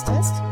test, test.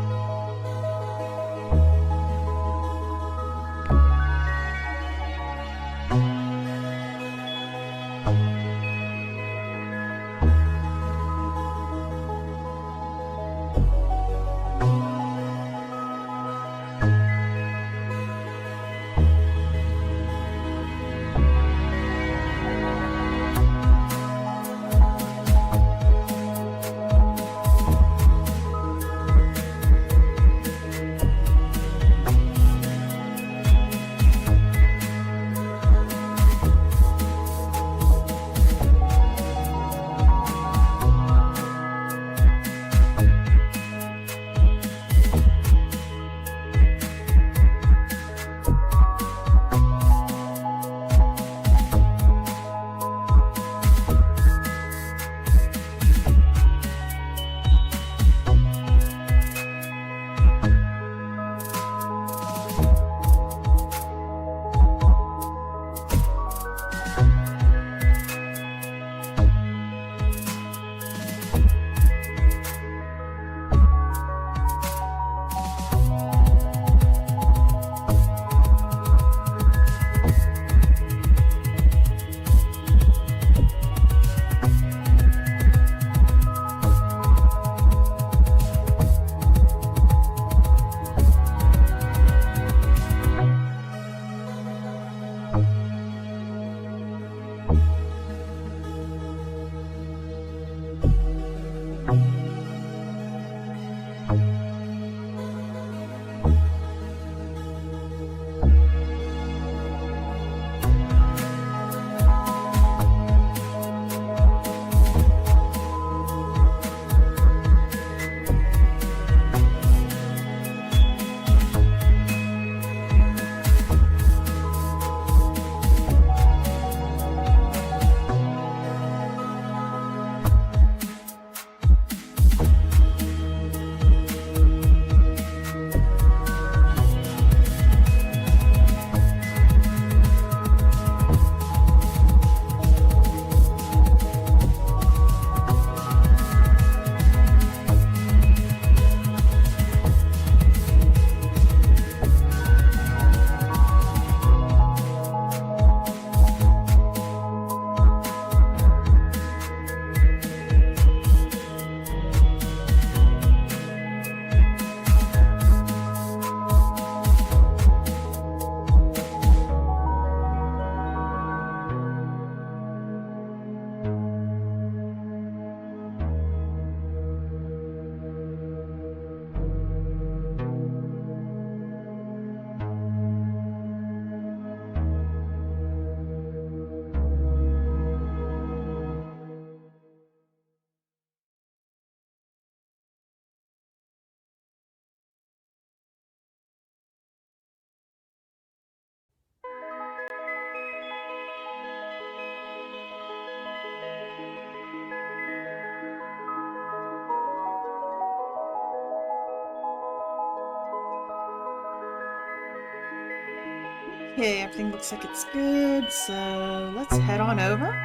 Okay, everything looks like it's good, so let's head on over.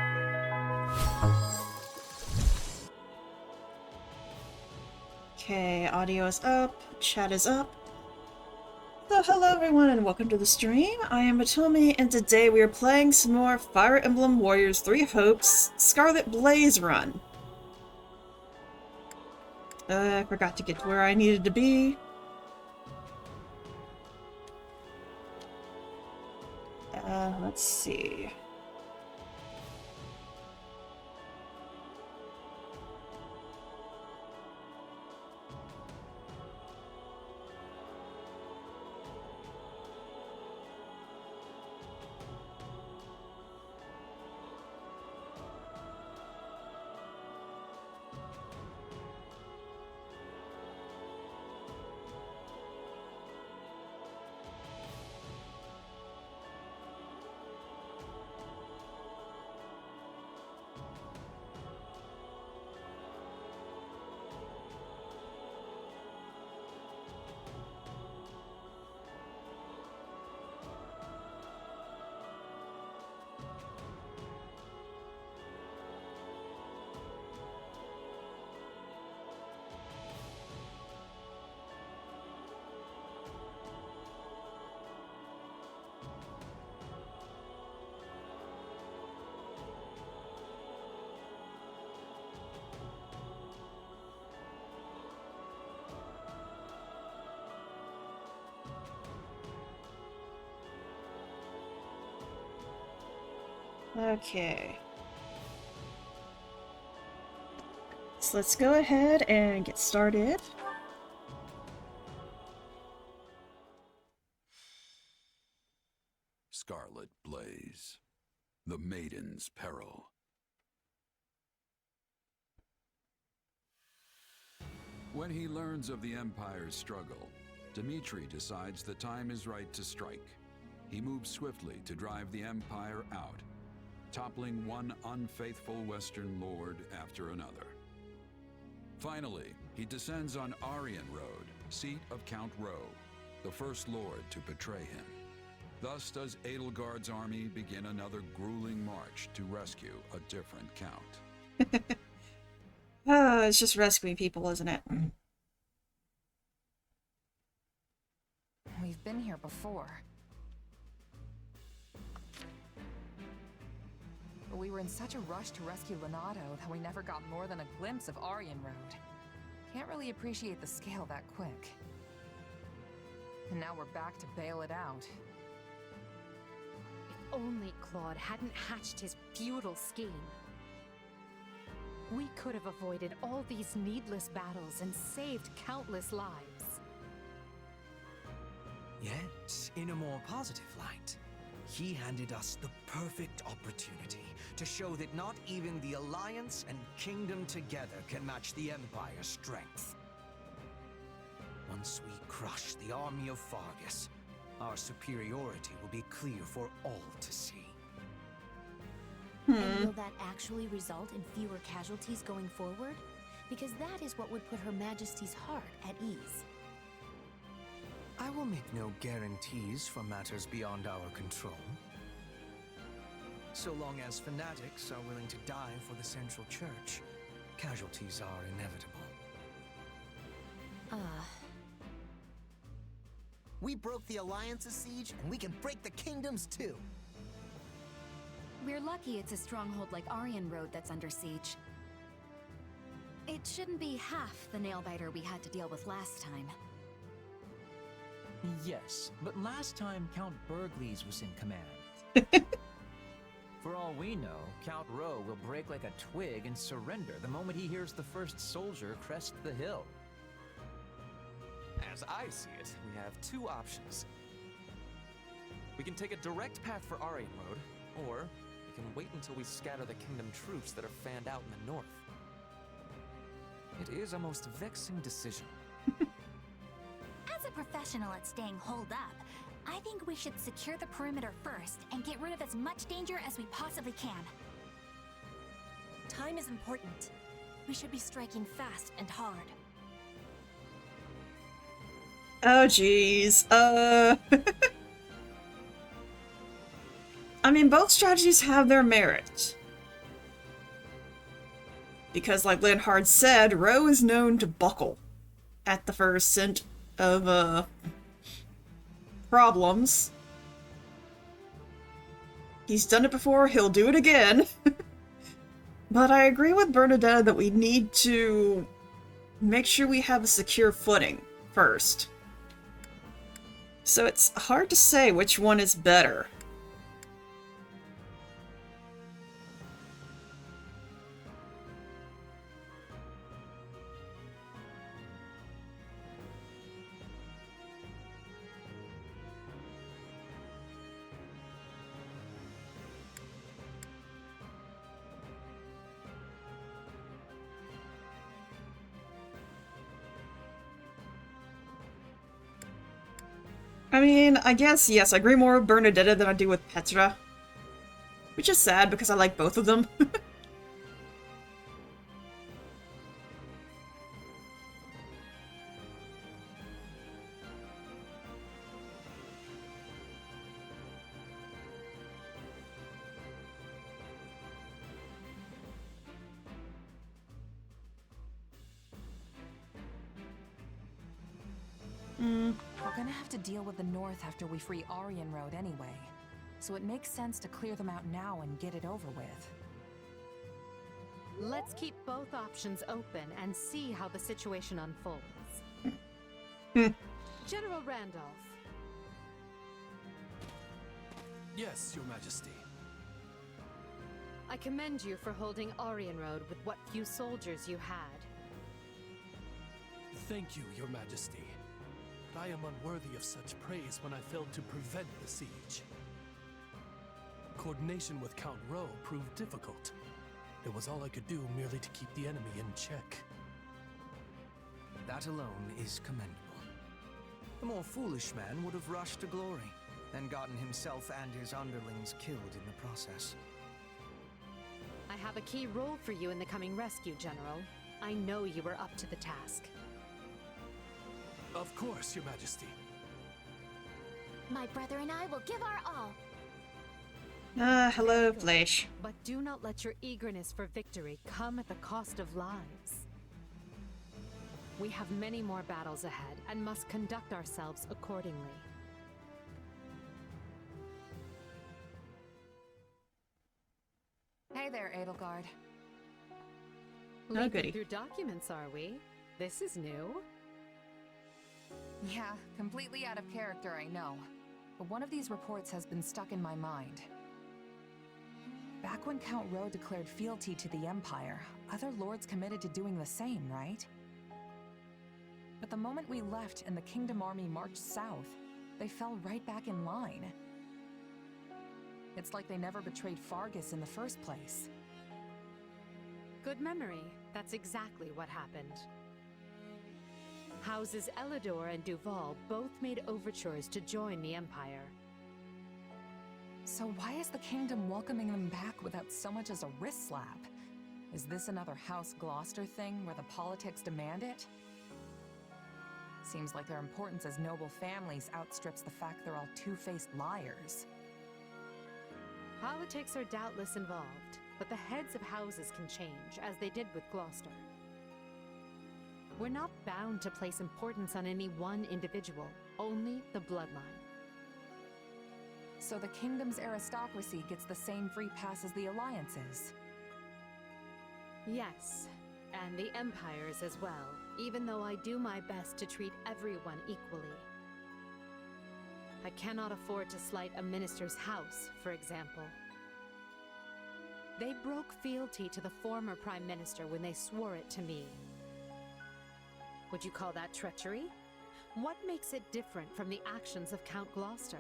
Okay, audio is up, chat is up. So hello everyone and welcome to the stream. I am Matomi and today we are playing some more Fire Emblem Warriors 3 Hopes Scarlet Blaze Run. I forgot to get to where I needed to be. Let's see. Okay. So let's go ahead and get started. Scarlet blaze, the maiden's peril. When he learns of the Empire's struggle, Dmitri decides the time is right to strike. He moves swiftly to drive the Empire out, toppling one unfaithful Western lord after another. Finally, he descends on Aryan Road, seat of Count Rowe, the first lord to betray him. Thus does Edelgard's army begin another grueling march to rescue a different count. It's just rescuing people, isn't it? We've been here before. But we were in such a rush to rescue Leonardo that we never got more than a glimpse of Aryan Road. Can't really appreciate the scale that quick. And now we're back to bail it out. If only Claude hadn't hatched his futile scheme. We could have avoided all these needless battles and saved countless lives. Yet, in a more positive light, he handed us the perfect opportunity to show that not even the Alliance and Kingdom together can match the Empire's strength. Once we crush the army of Fargus, our superiority will be clear for all to see. And will that actually result in fewer casualties going forward? Because that is what would put Her Majesty's heart at ease. I will make no guarantees for matters beyond our control. So long as fanatics are willing to die for the Central Church, casualties are inevitable. We broke the Alliance's siege, and we can break the Kingdom's too. We're lucky it's a stronghold like Aryan Road that's under siege. It shouldn't be half the nail-biter we had to deal with last time. Yes, but last time Count Burgleys was in command. For all we know, Count Rowe will break like a twig and surrender the moment he hears the first soldier crest the hill. As I see it, we have two options. We can take a direct path for Aryan Road, or we can wait until we scatter the Kingdom troops that are fanned out in the north. It is a most vexing decision. As a professional at staying holed up, I think we should secure the perimeter first and get rid of as much danger as we possibly can. Time is important. We should be striking fast and hard. Oh, jeez. I mean, both strategies have their merit. Because, like Leonhard said, Rowe is known to buckle at the first hint of, problems. He's done it before, he'll do it again. But I agree with Bernadetta that we need to make sure we have a secure footing first. So it's hard to say which one is better. I mean, I guess, yes, I agree more with Bernadetta than I do with Petra. Which is sad, because I like both of them. We're gonna have to deal with the north after we free Aryan Road anyway. So it makes sense to clear them out now and get it over with. Let's keep both options open and see how the situation unfolds. General Randolph. Yes, Your Majesty. I commend you for holding Aryan Road with what few soldiers you had. Thank you, Your Majesty. But I am unworthy of such praise when I failed to prevent the siege. Coordination with Count Rowe proved difficult. It was all I could do merely to keep the enemy in check. That alone is commendable. The more foolish man would have rushed to glory, and gotten himself and his underlings killed in the process. I have a key role for you in the coming rescue, General. I know you are up to the task. Of course, Your Majesty. My brother and I will give our all. Hello, Flesh. But do not let your eagerness for victory come at the cost of lives. We have many more battles ahead and must conduct ourselves accordingly. Hey there, Edelgard. Oh, goody. Through documents, are we? This is new. Yeah, completely out of character, I know. But one of these reports has been stuck in my mind. Back when Count Rowe declared fealty to the Empire, other lords committed to doing the same, right? But the moment we left and the Kingdom Army marched south, they fell right back in line. It's like they never betrayed Fargus in the first place. Good memory. That's exactly what happened. Houses Elidor and Duval both made overtures to join the Empire. So why is the Kingdom welcoming them back without so much as a wrist slap? Is this another House Gloucester thing where the politics demand it? Seems like their importance as noble families outstrips the fact they're all two-faced liars. Politics are doubtless involved, but the heads of houses can change, as they did with Gloucester. We're not bound to place importance on any one individual, only the bloodline. So the Kingdom's aristocracy gets the same free pass as the Alliances? Yes, and the Empire's as well, even though I do my best to treat everyone equally. I cannot afford to slight a minister's house, for example. They broke fealty to the former Prime Minister when they swore it to me. Would you call that treachery? What makes it different from the actions of Count Gloucester?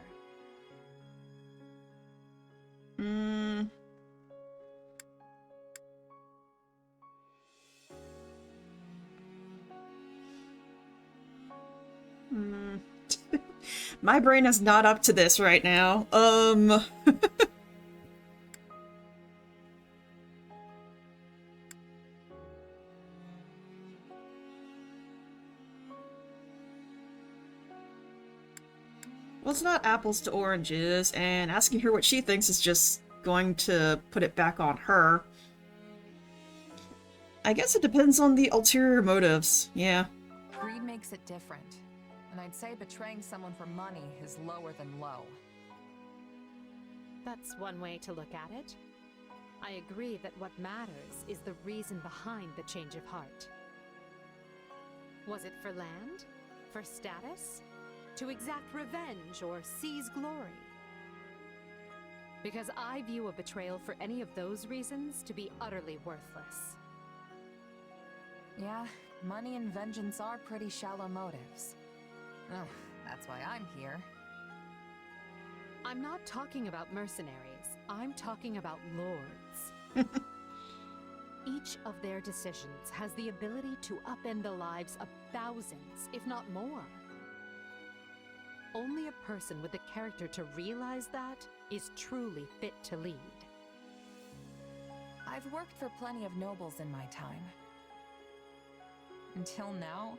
My brain is not up to this right now. Well, it's not apples to oranges, and asking her what she thinks is just going to put it back on her. I guess it depends on the ulterior motives, yeah. Greed makes it different. And I'd say betraying someone for money is lower than low. That's one way to look at it. I agree that what matters is the reason behind the change of heart. Was it for land? For status? To exact revenge or seize glory? Because I view a betrayal for any of those reasons to be utterly worthless. Yeah, money and vengeance are pretty shallow motives. Oh, that's why I'm here. I'm not talking about mercenaries. I'm talking about lords. Each of their decisions has the ability to upend the lives of thousands, if not more. Only a person with the character to realize that is truly fit to lead. I've worked for plenty of nobles in my time. Until now,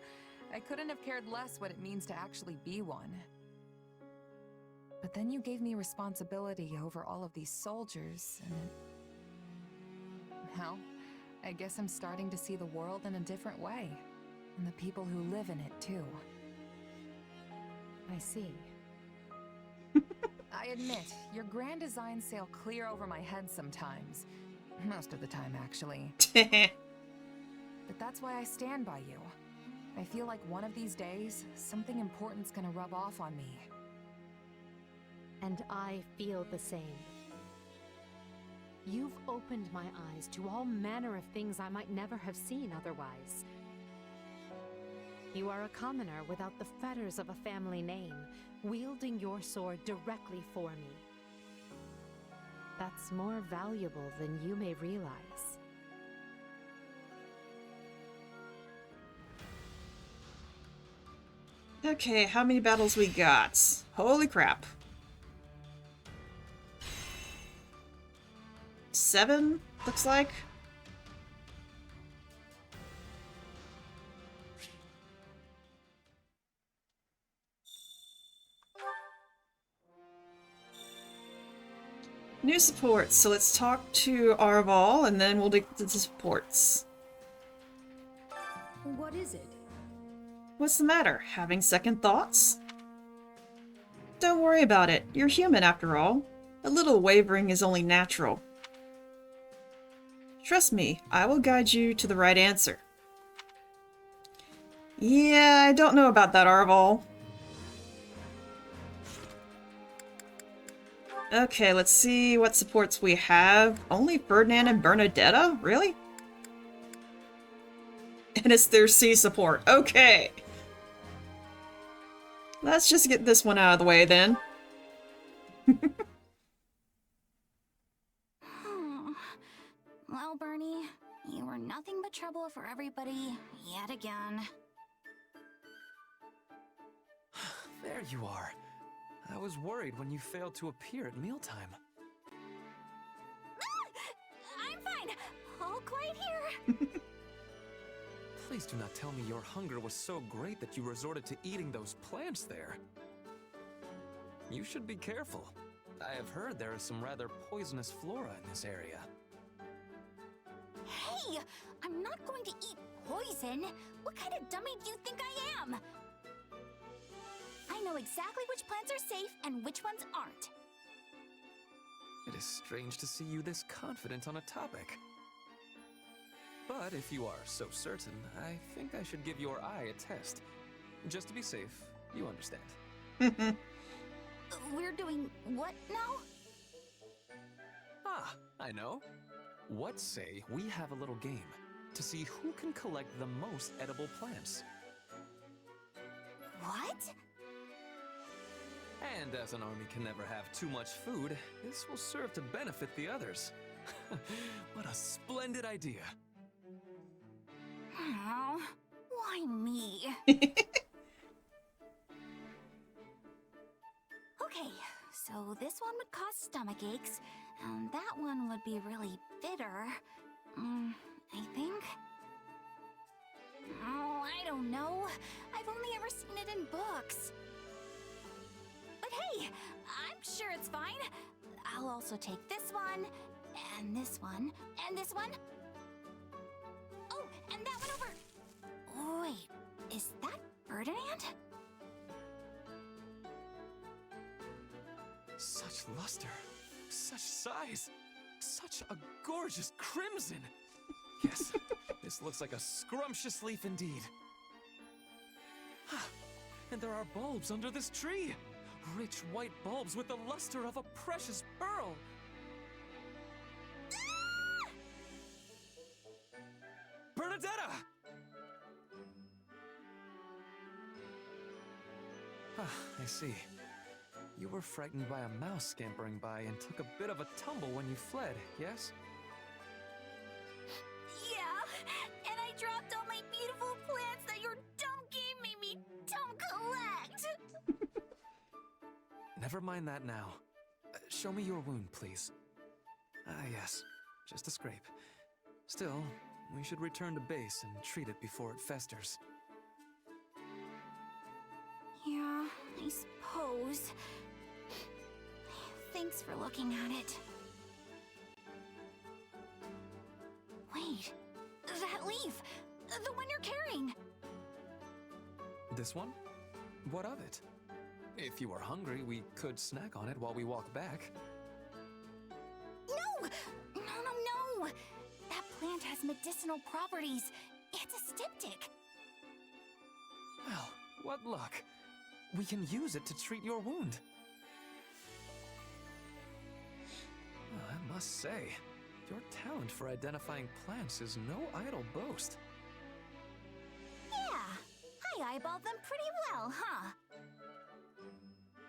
I couldn't have cared less what it means to actually be one. But then you gave me responsibility over all of these soldiers, and well, I guess I'm starting to see the world in a different way, and the people who live in it too. I see. I admit, your grand designs sail clear over my head sometimes. Most of the time, actually. But that's why I stand by you. I feel like one of these days, something important's gonna rub off on me. And I feel the same. You've opened my eyes to all manner of things I might never have seen otherwise. You are a commoner without the fetters of a family name, wielding your sword directly for me. That's more valuable than you may realize. Okay, how many battles we got? Holy crap. 7, looks like. New supports, so let's talk to Arval and then we'll do the supports. What is it? What's the matter? Having second thoughts? Don't worry about it. You're human after all. A little wavering is only natural. Trust me, I will guide you to the right answer. Yeah, I don't know about that, Arval. Okay, let's see what supports we have. Only Ferdinand and Bernadetta? Really? And it's their C support. Okay. Let's just get this one out of the way then. Well, Bernie, you were nothing but trouble for everybody, yet again. There you are. I was worried when you failed to appear at mealtime. I'm fine. All quiet here. Please do not tell me your hunger was so great that you resorted to eating those plants there. You should be careful. I have heard there is some rather poisonous flora in this area. Hey, I'm not going to eat poison. What kind of dummy do you think I am? I know exactly which plants are safe and which ones aren't. It is strange to see you this confident on a topic. But if you are so certain, I think I should give your eye a test. Just to be safe, you understand. We're doing what now? Ah, I know. What say we have a little game to see who can collect the most edible plants? What? And as an army can never have too much food, this will serve to benefit the others. What a splendid idea. Oh, why me? Okay, so this one would cause stomach aches, and that one would be really bitter. I think? Oh, I don't know. I've only ever seen it in books. But hey, I'm sure it's fine. I'll also take this one, and this one, and this one. Oh, and that one over. Wait, is that Ferdinand? Such luster, such size, such a gorgeous crimson. Yes, this looks like a scrumptious leaf indeed. And there are bulbs under this tree. Rich white bulbs with the luster of a precious pearl. Bernadetta! I see. You were frightened by a mouse scampering by and took a bit of a tumble when you fled, yes? Yeah, and I dropped all my beautiful plants that your dumb game made me don't collect. Never mind that now. Show me your wound, please. Ah, yes. Just a scrape. Still, we should return to base and treat it before it festers. Yeah, I suppose. Thanks for looking at it. Wait, that leaf! The one you're carrying! This one? What of it? If you are hungry, we could snack on it while we walk back. No! No! That plant has medicinal properties. It's a styptic. Well, what luck. We can use it to treat your wound. Well, I must say, Your talent for identifying plants is no idle boast. Yeah, I eyeballed them pretty well, huh?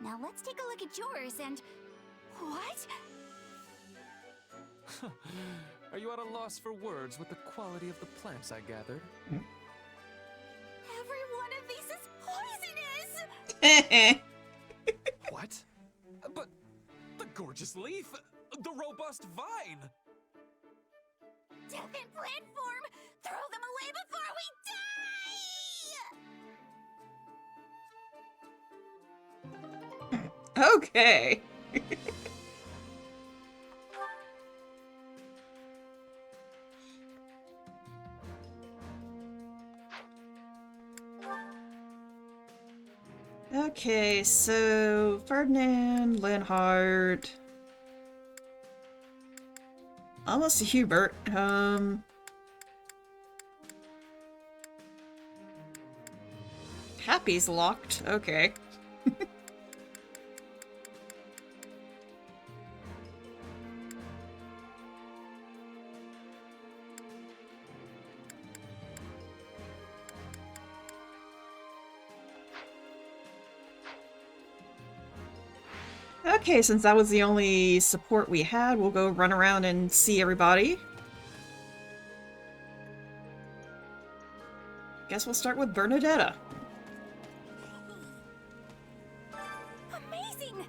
Now let's take a look at yours and... What? Are you at a loss for words with the quality of the plants I gathered? Every one of these is poisonous! What? But the gorgeous leaf! The robust vine! Death in plant form! Throw them away before we die! Okay. Okay, so Ferdinand, Linhart, almost a Hubert. Happy's locked. Okay. Okay, since that was the only support we had, we'll go run around and see everybody. Guess we'll start with Bernadetta. Amazing!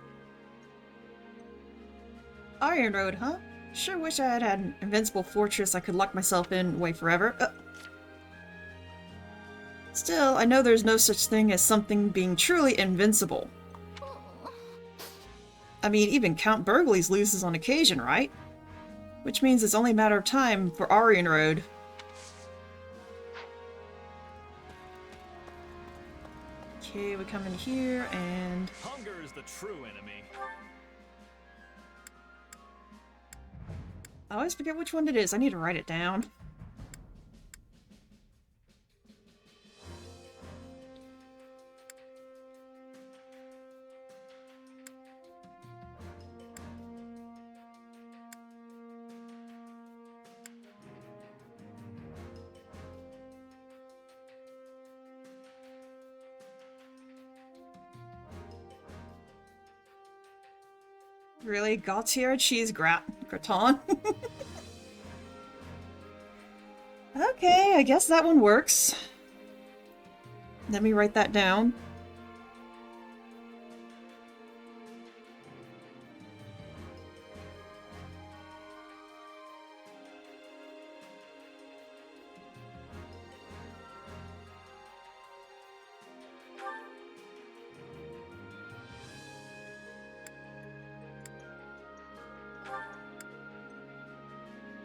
Iron Road, huh? Sure wish I had an invincible fortress I could lock myself in away forever. Still, I know there's no such thing as something being truly invincible. I mean, even Count Burgleys loses on occasion, right? Which means it's only a matter of time for Aryan Road. Okay, we come in here and... Hunger is the true enemy. I always forget which one it is. I need to write it down. Really? Gautier cheese gratin? Okay, I guess that one works. Let me write that down.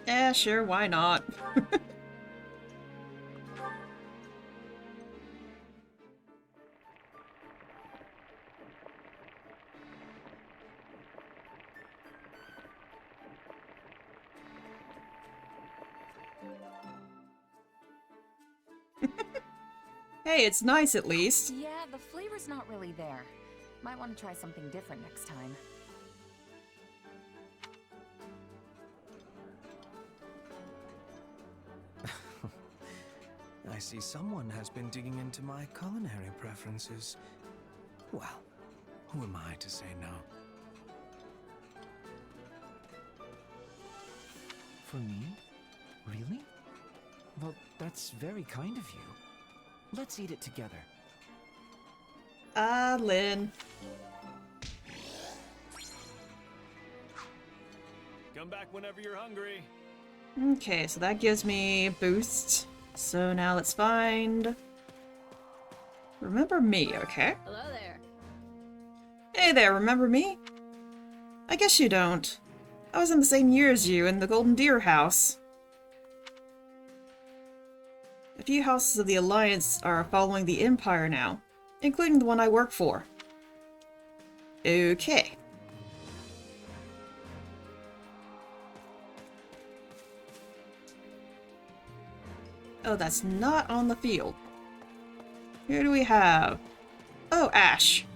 Yeah, sure, why not? Hey, it's nice at least. Yeah, the flavor's not really there. Might want to try something different next time. I see someone has been digging into my culinary preferences. Well, who am I to say no? For me? Really? Well, that's very kind of you. Let's eat it together. Ah, Lynn. Come back whenever you're hungry. Okay, so that gives me a boost. So now let's find... Remember me, okay? Hello there. Hey there, remember me? I guess you don't. I was in the same year as you in the Golden Deer House. A few houses of the Alliance are following the Empire now, including the one I work for. Okay. Oh, that's not on the field. Who do we have? Oh, Ash.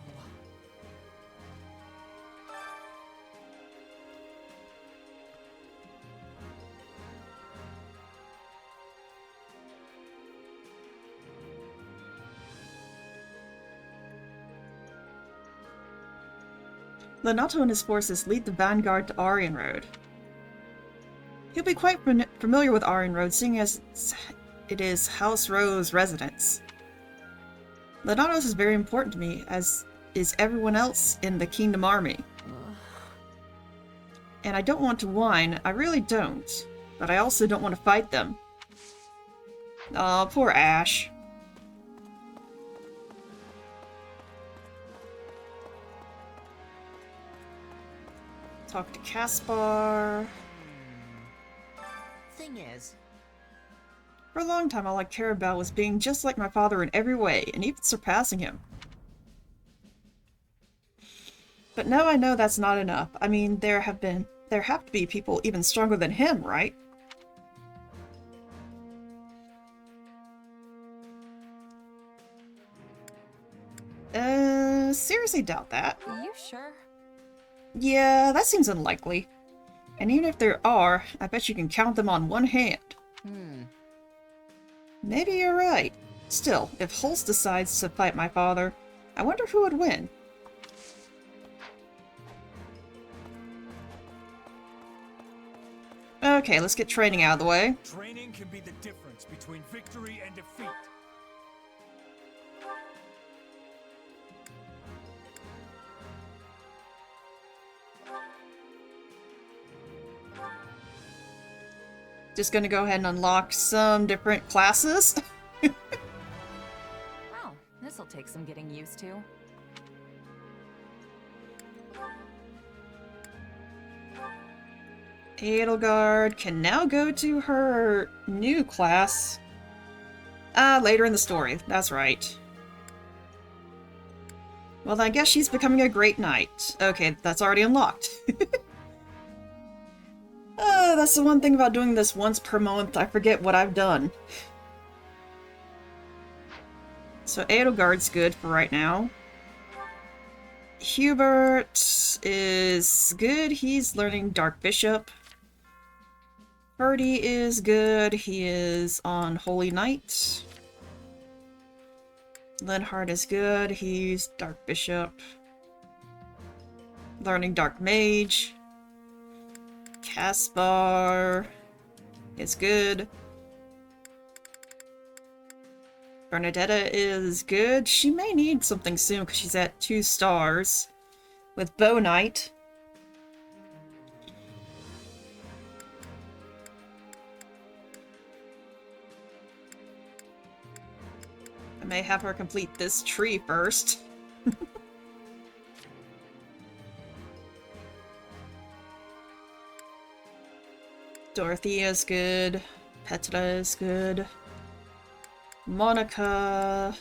Lenato and his forces lead the vanguard to Aryan Road. He'll be quite familiar with Aryan Road, seeing as it is House Rowe's residence. Lenatos is very important to me, as is everyone else in the Kingdom Army. And I don't want to whine, I really don't. But I also don't want to fight them. Aw, poor Ash. Talk to Caspar. Thing is, For a long time all I cared about was being just like my father in every way, and even surpassing him. But now I know that's not enough. I mean, there have to be people even stronger than him, right? Seriously doubt that. You sure? Yeah, that seems unlikely. And even if there are, I bet you can count them on one hand. Maybe you're right. Still, if Holst decides to fight my father, I wonder who would win. Okay, let's get training out of the way. Training can be the difference between victory and defeat. Just gonna go ahead and unlock some different classes. Well, this'll take some getting used to. Edelgard can now go to her new class. Later in the story. That's right. Well, I guess she's becoming a great knight. Okay, that's already unlocked. That's the one thing about doing this once per month. I forget what I've done. So Edelgard's good for right now. Hubert is good. He's learning Dark Bishop. Ferdy is good. He is on Holy Knight. Linhardt is good. He's Dark Bishop. Learning Dark Mage. Caspar is good. Bernadetta is good. She may need something soon because she's at 2 stars with Bow Knight. I may have her complete this tree first. Dorothea is good. Petra is good. Monica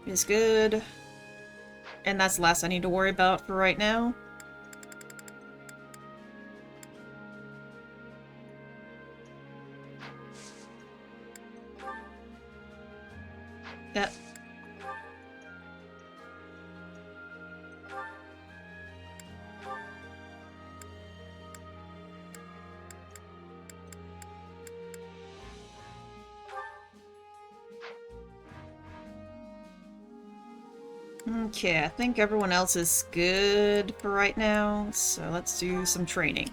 is good. And that's the last I need to worry about for right now. Yep. Okay, I think everyone else is good for right now, so let's do some training.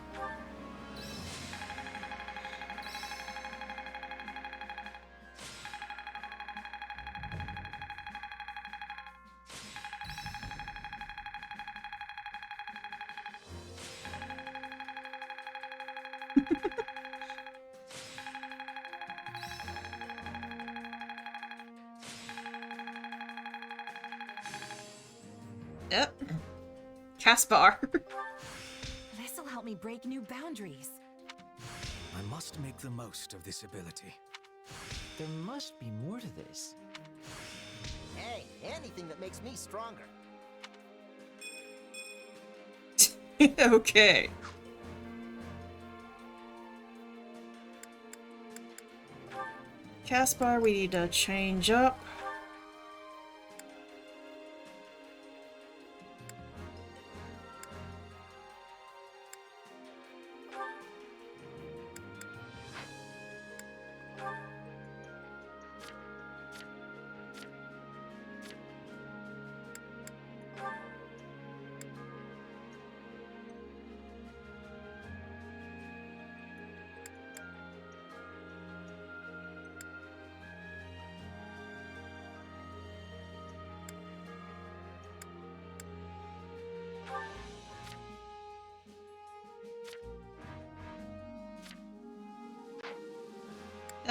Yep. Caspar. This'll help me break new boundaries. I must make the most of this ability. There must be more to this. hey, anything that makes me stronger. Okay. Caspar, we need to change up.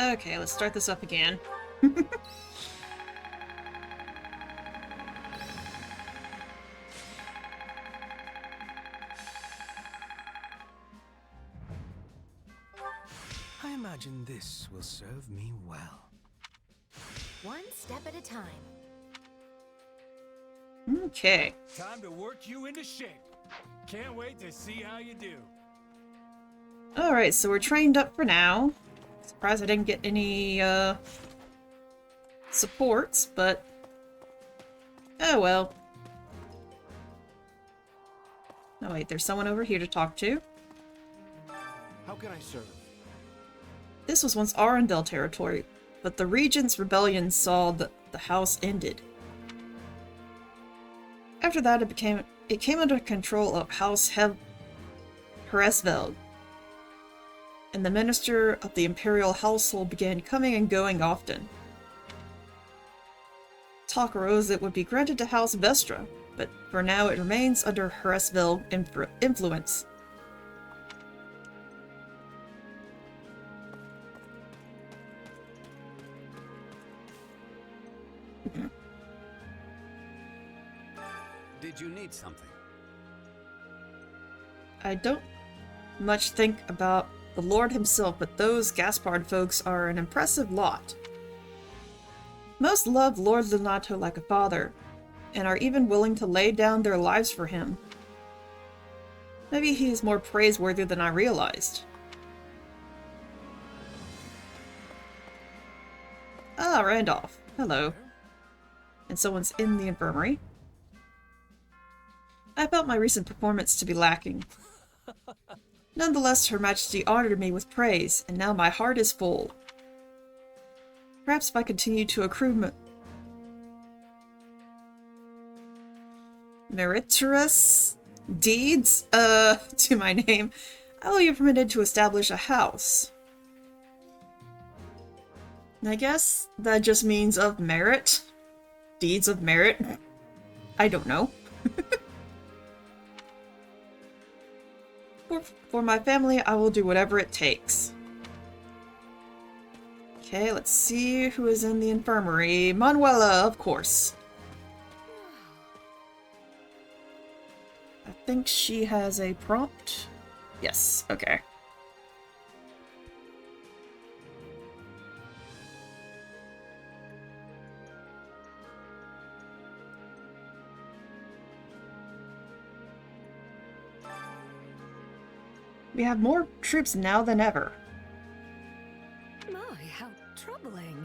Okay, let's start this up again. I imagine this will serve me well. One step at a time. Okay. Time to work you into shape. Can't wait to see how you do. Alright, so we're trained up for now. Surprised I didn't get any, supports, but... oh well. Oh wait, there's someone over here to talk to. How can I serve? This was once Arendelle territory, but the Regent's rebellion saw that the house ended. After that, it came under control of House Hresveld, and the minister of the imperial household began coming and going often. Talk arose it would be granted to House Vestra, but for now it remains under Hresveld influence. Did you need something? I don't much think about the Lord himself, but those Gaspard folks are an impressive lot. Most love Lord Lenato like a father, and are even willing to lay down their lives for him. Maybe he is more praiseworthy than I realized. Ah, Randolph. Hello. And someone's in the infirmary. I felt my recent performance to be lacking. Nonetheless, Her Majesty honored me with praise, and now my heart is full. Perhaps if I continue to accrue meritorious deeds, to my name, I will be permitted to establish a house. I guess that just means of merit. Deeds of merit. I don't know. For my family, I will do whatever it takes. Okay, let's see who is in the infirmary. Manuela, of course. I think she has a prompt. Yes, okay. We have more troops now than ever. My, how troubling.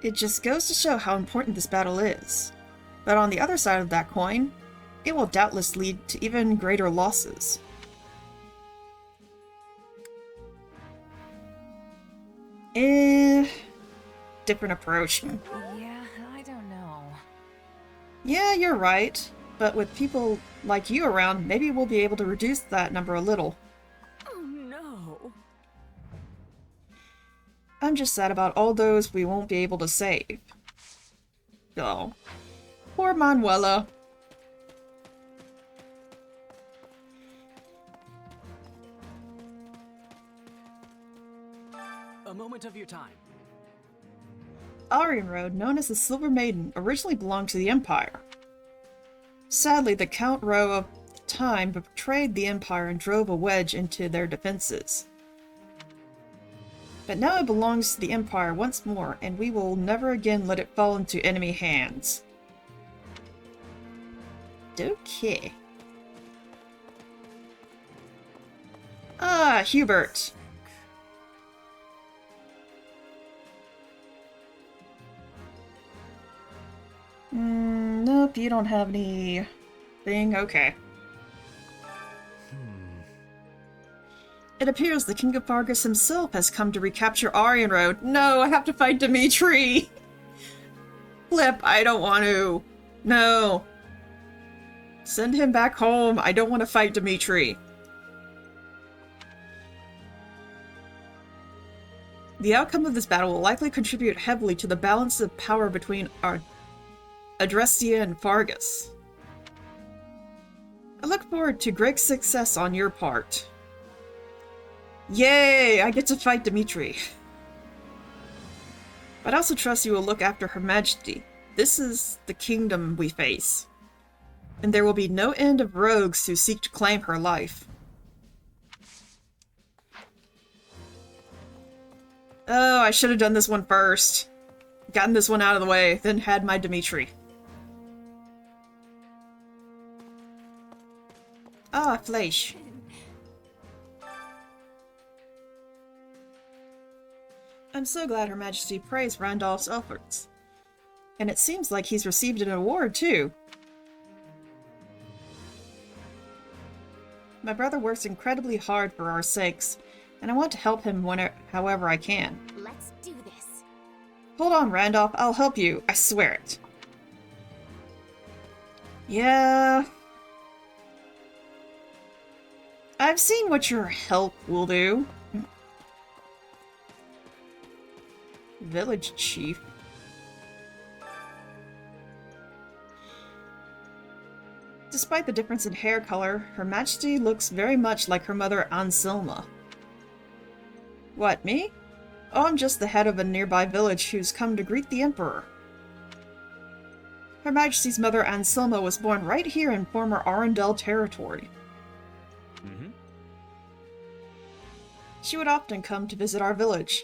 It just goes to show how important this battle is. But on the other side of that coin, it will doubtless lead to even greater losses. Different approach. Yeah, I don't know. Yeah, you're right. But with people like you around, maybe we'll be able to reduce that number a little. Oh no. I'm just sad about all those we won't be able to save. Oh. Poor Manuela. A moment of your time. Aryan Road, known as the Silver Maiden, originally belonged to the Empire. Sadly, the Count Rowe of the time betrayed the Empire and drove a wedge into their defenses. But now it belongs to the Empire once more, and we will never again let it fall into enemy hands. Okay. Ah, Hubert. Nope, you don't have any thing. Okay. It appears the King of Fargus himself has come to recapture Aryan Road. No, I have to fight Dimitri! Flip, I don't want to. No. Send him back home. I don't want to fight Dimitri. The outcome of this battle will likely contribute heavily to the balance of power between Adrestia and Fargus. I look forward to great success on your part. Yay! I get to fight Dimitri. But I also trust you will look after Her Majesty. This is the kingdom we face. And there will be no end of rogues who seek to claim her life. Oh, I should have done this one first. Gotten this one out of the way, then had my Dimitri. Ah, Fleisch. I'm so glad Her Majesty praised Randolph's efforts. And it seems like he's received an award, too. My brother works incredibly hard for our sakes, and I want to help him however I can. Let's do this. Hold on, Randolph. I'll help you. I swear it. Yeah. I've seen what your help will do. Village chief. Despite the difference in hair color, Her Majesty looks very much like her mother Anselma. What, me? Oh, I'm just the head of a nearby village who's come to greet the Emperor. Her Majesty's mother Anselma was born right here in former Arundel territory. She would often come to visit our village.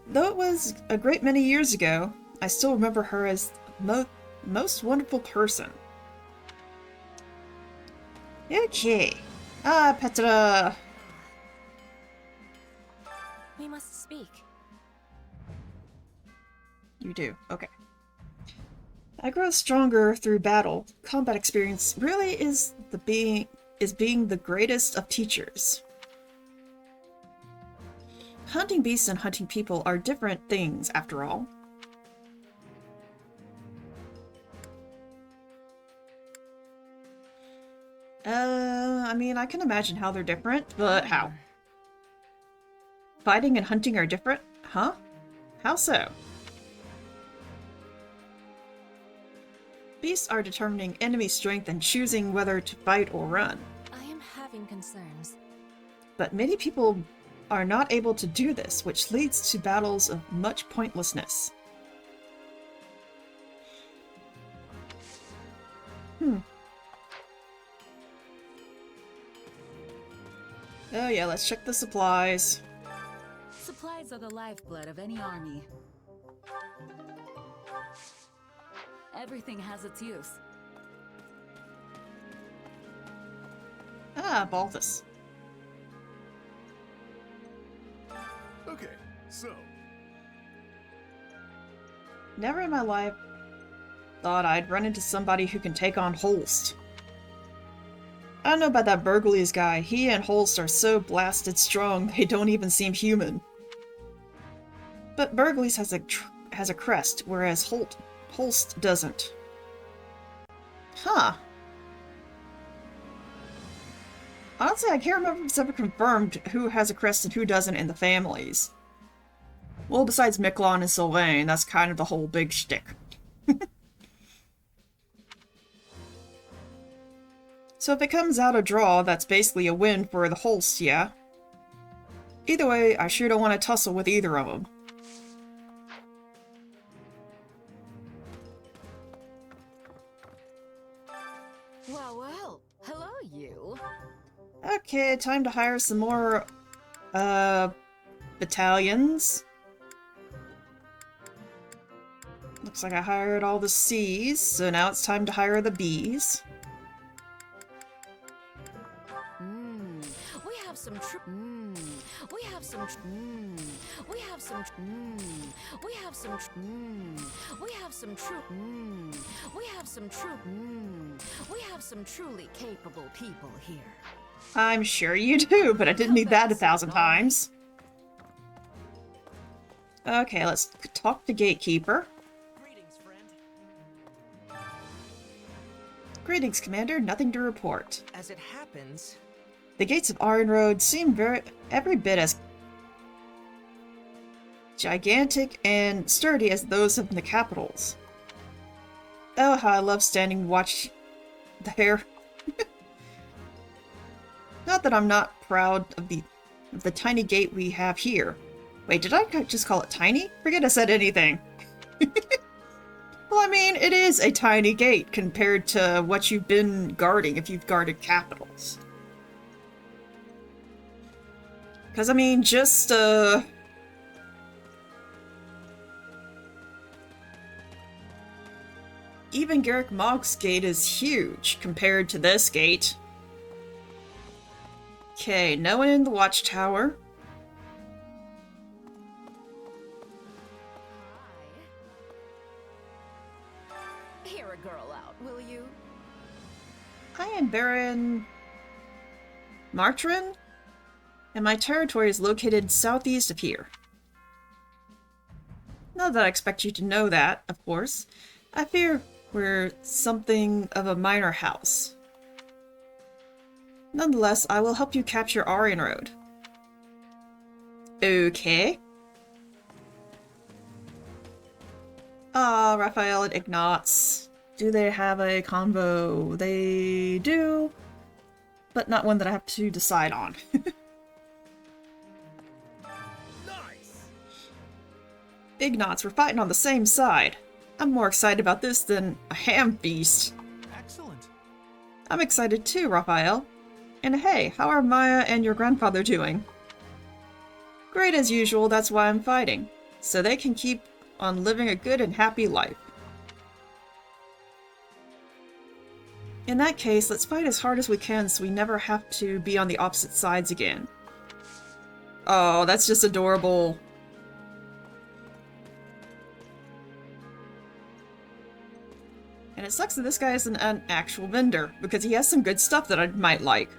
Though it was a great many years ago, I still remember her as the most wonderful person. Okay. Ah, Petra. We must speak. You do. Okay. I grow stronger through battle. Combat experience really is being the greatest of teachers. Hunting beasts and hunting people are different things, after all. I mean, I can imagine how they're different, but how? Fighting and hunting are different? Huh? How so? Beasts are determining enemy strength and choosing whether to fight or run. I am having concerns. But many people are not able to do this, which leads to battles of much pointlessness. Oh yeah, let's check the supplies. Supplies are the lifeblood of any army. Everything has its use. Ah, Balthus. Okay, so... Never in my life thought I'd run into somebody who can take on Holst. I don't know about that Burgley's guy. He and Holst are so blasted strong, they don't even seem human. But Burgley's has a crest, whereas Holst doesn't. Huh. Honestly, I can't remember if it's ever confirmed who has a crest and who doesn't in the families. Well, besides Miklon and Sylvain, that's kind of the whole big shtick. So if it comes out a draw, that's basically a win for the Holst, yeah? Either way, I sure don't want to tussle with either of them. Well, well. Hello, you. Okay, time to hire some more, battalions. Looks like I hired all the C's, so now it's time to hire the B's. We have some we have some we have some we have some we have some we have some we have some truly capable people here. I'm sure you do, but I didn't need that 1,000 times. Okay, let's talk to Gatekeeper. Greetings, friend. Greetings, Commander. Nothing to report. As it happens... The gates of Iron Road seem every bit as gigantic and sturdy as those of the capitals. Oh, how I love standing and watch there. Not that I'm not proud of the tiny gate we have here. Wait, did I just call it tiny? Forget I said anything. Well, I mean, it is a tiny gate compared to what you've been guarding if you've guarded capitals. Because, I mean, just, even Garrick Mogg's gate is huge compared to this gate. Okay, no one in the watchtower. Hear a girl out, will you? I am Baron Martrin, and my territory is located southeast of here. Not that I expect you to know that, of course. I fear we're something of a minor house. Nonetheless, I will help you capture Aryan Road. Okay. Ah, Raphael and Ignatz. Do they have a convo? They do, but not one that I have to decide on. Nice. Ignatz, we're fighting on the same side. I'm more excited about this than a ham feast. Excellent. I'm excited too, Raphael. And hey, how are Maya and your grandfather doing? Great as usual, that's why I'm fighting. So they can keep on living a good and happy life. In that case, let's fight as hard as we can so we never have to be on the opposite sides again. Oh, that's just adorable. And it sucks that this guy isn't an actual vendor, because he has some good stuff that I might like.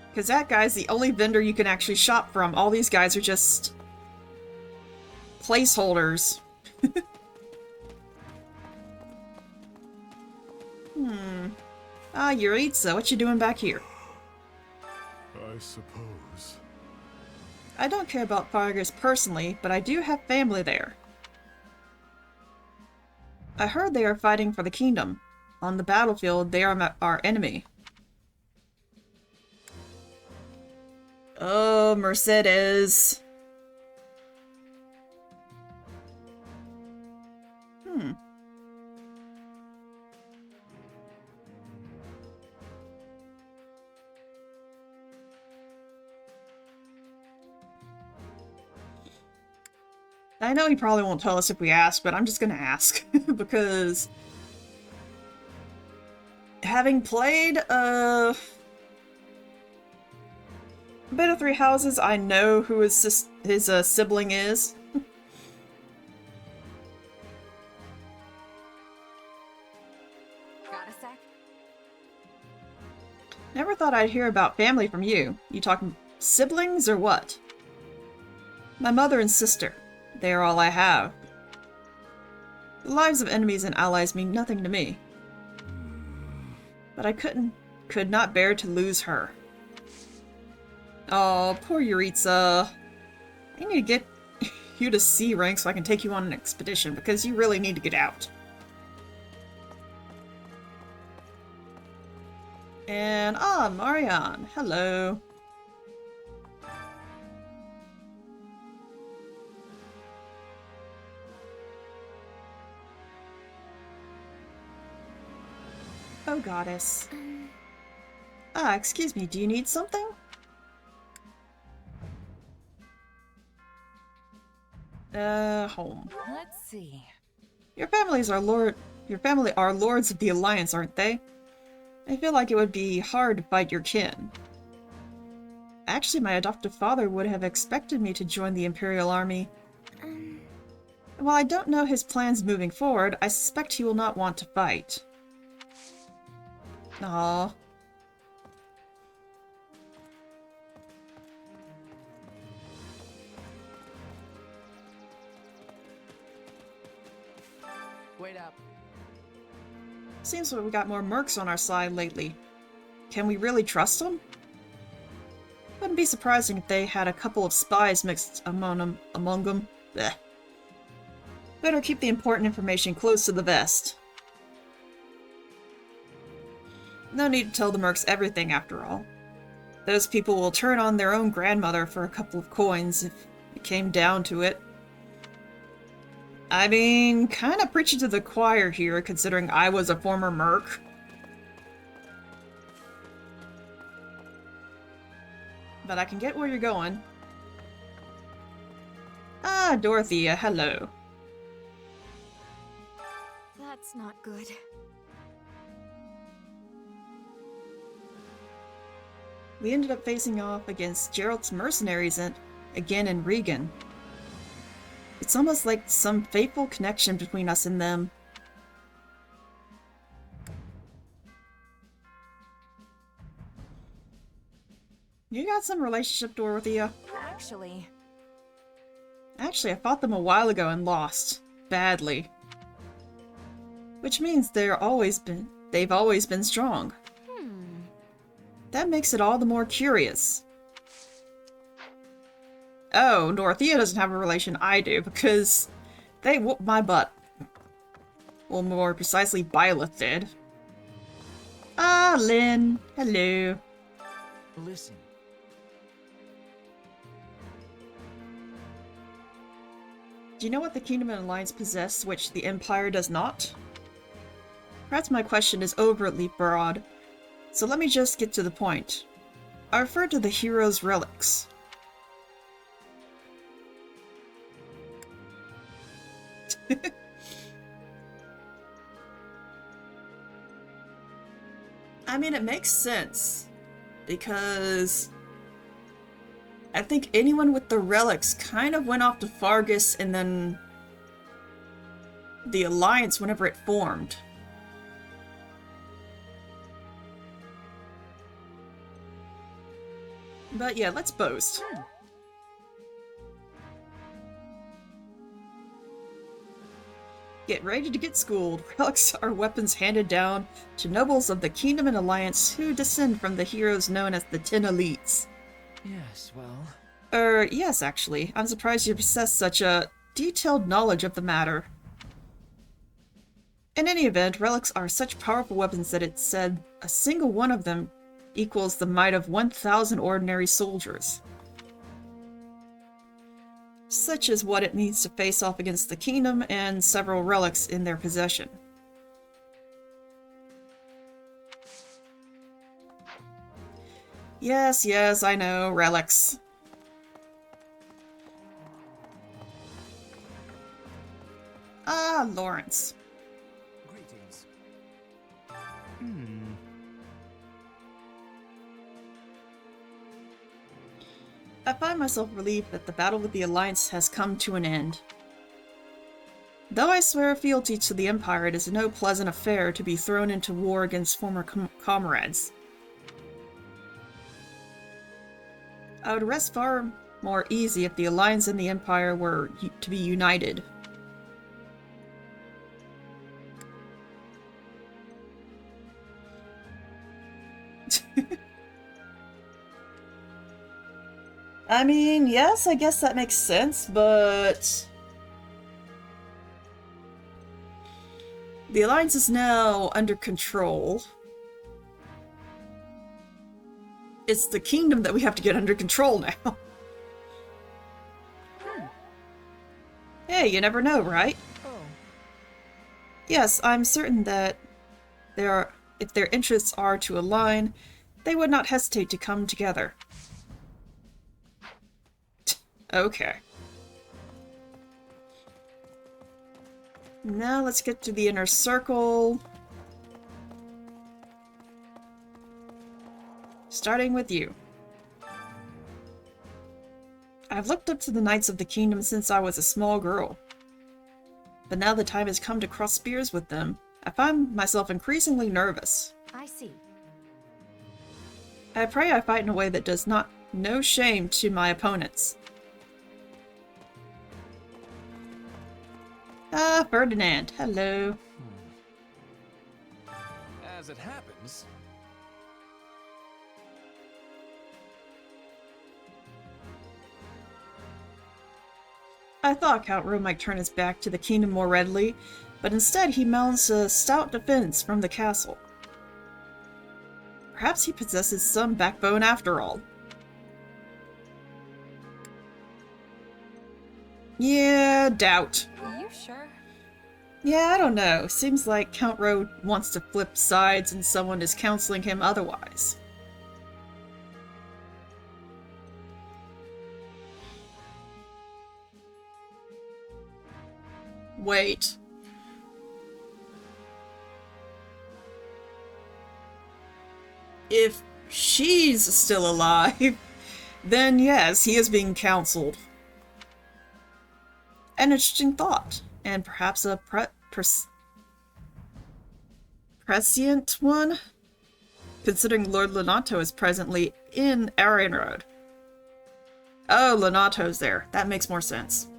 Because that guy's the only vendor you can actually shop from. All these guys are just placeholders. Ah, Yuritsa, what you doing back here? I suppose. I don't care about Fargus personally, but I do have family there. I heard they are fighting for the kingdom. On the battlefield, they are our enemy. Oh, Mercedes. I know he probably won't tell us if we ask, but I'm just gonna ask. Because having played a bit of Three Houses, I know who his sibling is. Got a sec? Never thought I'd hear about family from you. You talking siblings or what? My mother and sister. They are all I have. The lives of enemies and allies mean nothing to me. But I could not bear to lose her. Oh, poor Yuritsa. I need to get you to C rank so I can take you on an expedition, because you really need to get out. And, Marianne. Hello. Oh, goddess. Excuse me, do you need something? Home. Let's see. Your family are lords of the Alliance, aren't they? I feel like it would be hard to fight your kin. Actually, my adoptive father would have expected me to join the Imperial Army. While I don't know his plans moving forward, I suspect he will not want to fight. Aww. Wait up. Seems like we got more mercs on our side lately. Can we really trust them? Wouldn't be surprising if they had a couple of spies mixed among them. Blech. Better keep the important information close to the vest. No need to tell the mercs everything, after all. Those people will turn on their own grandmother for a couple of coins It came down to it. I mean, kind of preaching to the choir here, considering I was a former merc. But I can get where you're going. Ah, Dorothea, hello. That's not good. We ended up facing off against Gerald's mercenaries again in Regan. It's almost like some fateful connection between us and them. You got some relationship, Dorothea? Actually, I fought them a while ago and lost. Badly. Which means they've always been strong. That makes it all the more curious. Oh, Dorothea doesn't have a relation, I do, because they whooped my butt. Well, more precisely, Byleth did. Ah, Lynn. Hello. Listen. Do you know what the Kingdom and Alliance possess, which the Empire does not? Perhaps my question is overtly broad, so let me just get to the point. I refer to the hero's relics. I mean, it makes sense, because I think anyone with the relics kind of went off to Fargus and then the Alliance whenever it formed. But yeah, let's boast. Get ready to get schooled. Relics are weapons handed down to nobles of the Kingdom and Alliance who descend from the heroes known as the 10 Elites. Yes, well... Yes, actually. I'm surprised you possess such a detailed knowledge of the matter. In any event, relics are such powerful weapons that it's said a single one of them equals the might of 1,000 ordinary soldiers. Such is what it means to face off against the Kingdom and several relics in their possession. Yes, I know, relics. Ah, Lawrence. Greetings. I find myself relieved that the battle with the Alliance has come to an end. Though I swear fealty to the Empire, it is no pleasant affair to be thrown into war against former comrades. I would rest far more easy if the Alliance and the Empire were to be united. I mean, yes, I guess that makes sense, but... the Alliance is now under control. It's the Kingdom that we have to get under control now. Hey, you never know, right? Yes, I'm certain that if their interests are to align, they would not hesitate to come together. Okay. Now let's get to the inner circle. Starting with you. I've looked up to the Knights of the Kingdom since I was a small girl. But now the time has come to cross spears with them, I find myself increasingly nervous. I see. I pray I fight in a way that does not no shame to my opponents. Ah, Ferdinand, hello. As it happens... I thought Count Ro might turn his back to the kingdom more readily, but instead he mounts a stout defense from the castle. Perhaps he possesses some backbone after all. Yeah, doubt. You sure? Yeah, I don't know. Seems like Count Rowe wants to flip sides and someone is counseling him otherwise. Wait. If she's still alive, then yes, he is being counseled. An interesting thought, and perhaps a prescient one, considering Lord Lonato is presently in Aryan Road. Oh, Lonato's there. That makes more sense.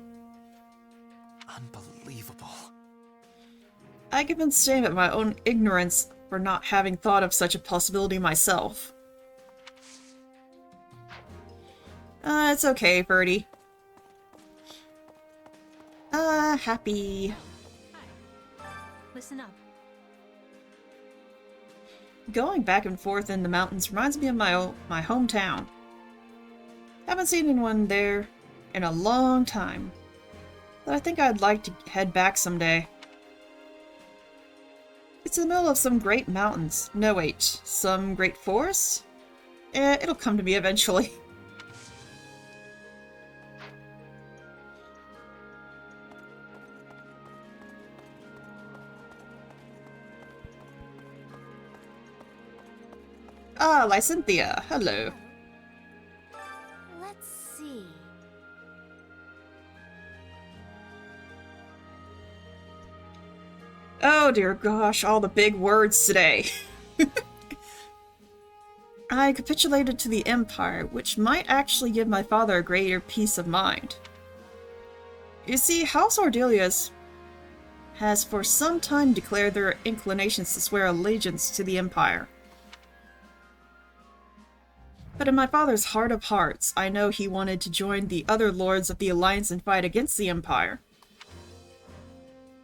Unbelievable. I give in shame at my own ignorance for not having thought of such a possibility myself. It's okay, Birdie. Happy. Hi. Listen up. Going back and forth in the mountains reminds me of my hometown. Haven't seen anyone there in a long time, but I think I'd like to head back someday. It's in the middle of some great mountains. No, wait, some great forests? It'll come to me eventually. Ah, Lysynthia, hello. Let's see. Oh dear gosh, all the big words today. I capitulated to the Empire, which might actually give my father a greater peace of mind. You see, House Ordelius has for some time declared their inclinations to swear allegiance to the Empire. But in my father's heart of hearts, I know he wanted to join the other lords of the Alliance and fight against the Empire.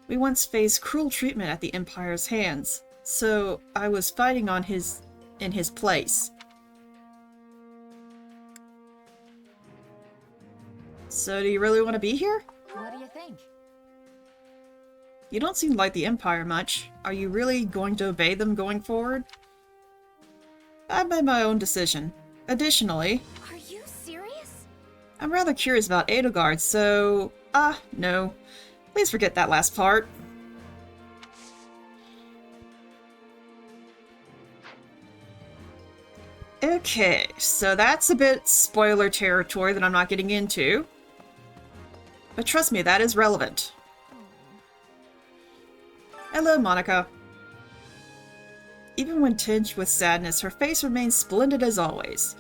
We once faced cruel treatment at the Empire's hands, so I was fighting in his place. So do you really want to be here? What do you think? You don't seem like the Empire much. Are you really going to obey them going forward? I've made my own decision. Additionally, Are you serious? I'm rather curious about Edelgard, so... no. Please forget that last part. Okay, so that's a bit spoiler territory that I'm not getting into. But trust me, that is relevant. Hello, Monica. Even when tinged with sadness, her face remains splendid as always.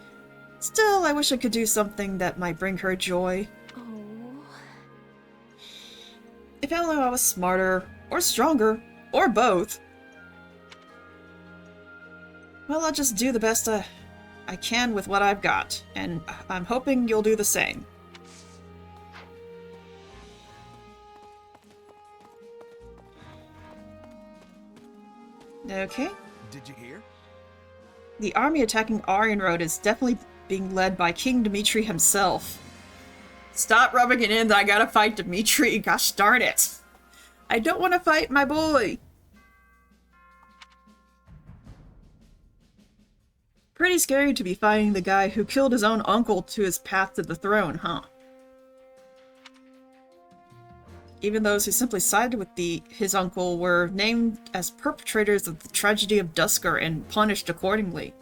Still, I wish I could do something that might bring her joy. If only I was smarter, or stronger, or both. Well, I'll just do the best I can with what I've got, and I'm hoping you'll do the same. Okay. Did you hear? The army attacking Aryan Road is definitely being led by King Dimitri himself. Stop rubbing it in that I gotta fight Dimitri, gosh darn it. I don't want to fight my boy. Pretty scary to be fighting the guy who killed his own uncle to his path to the throne, huh? Even those who simply sided with his uncle were named as perpetrators of the tragedy of Duscar and punished accordingly.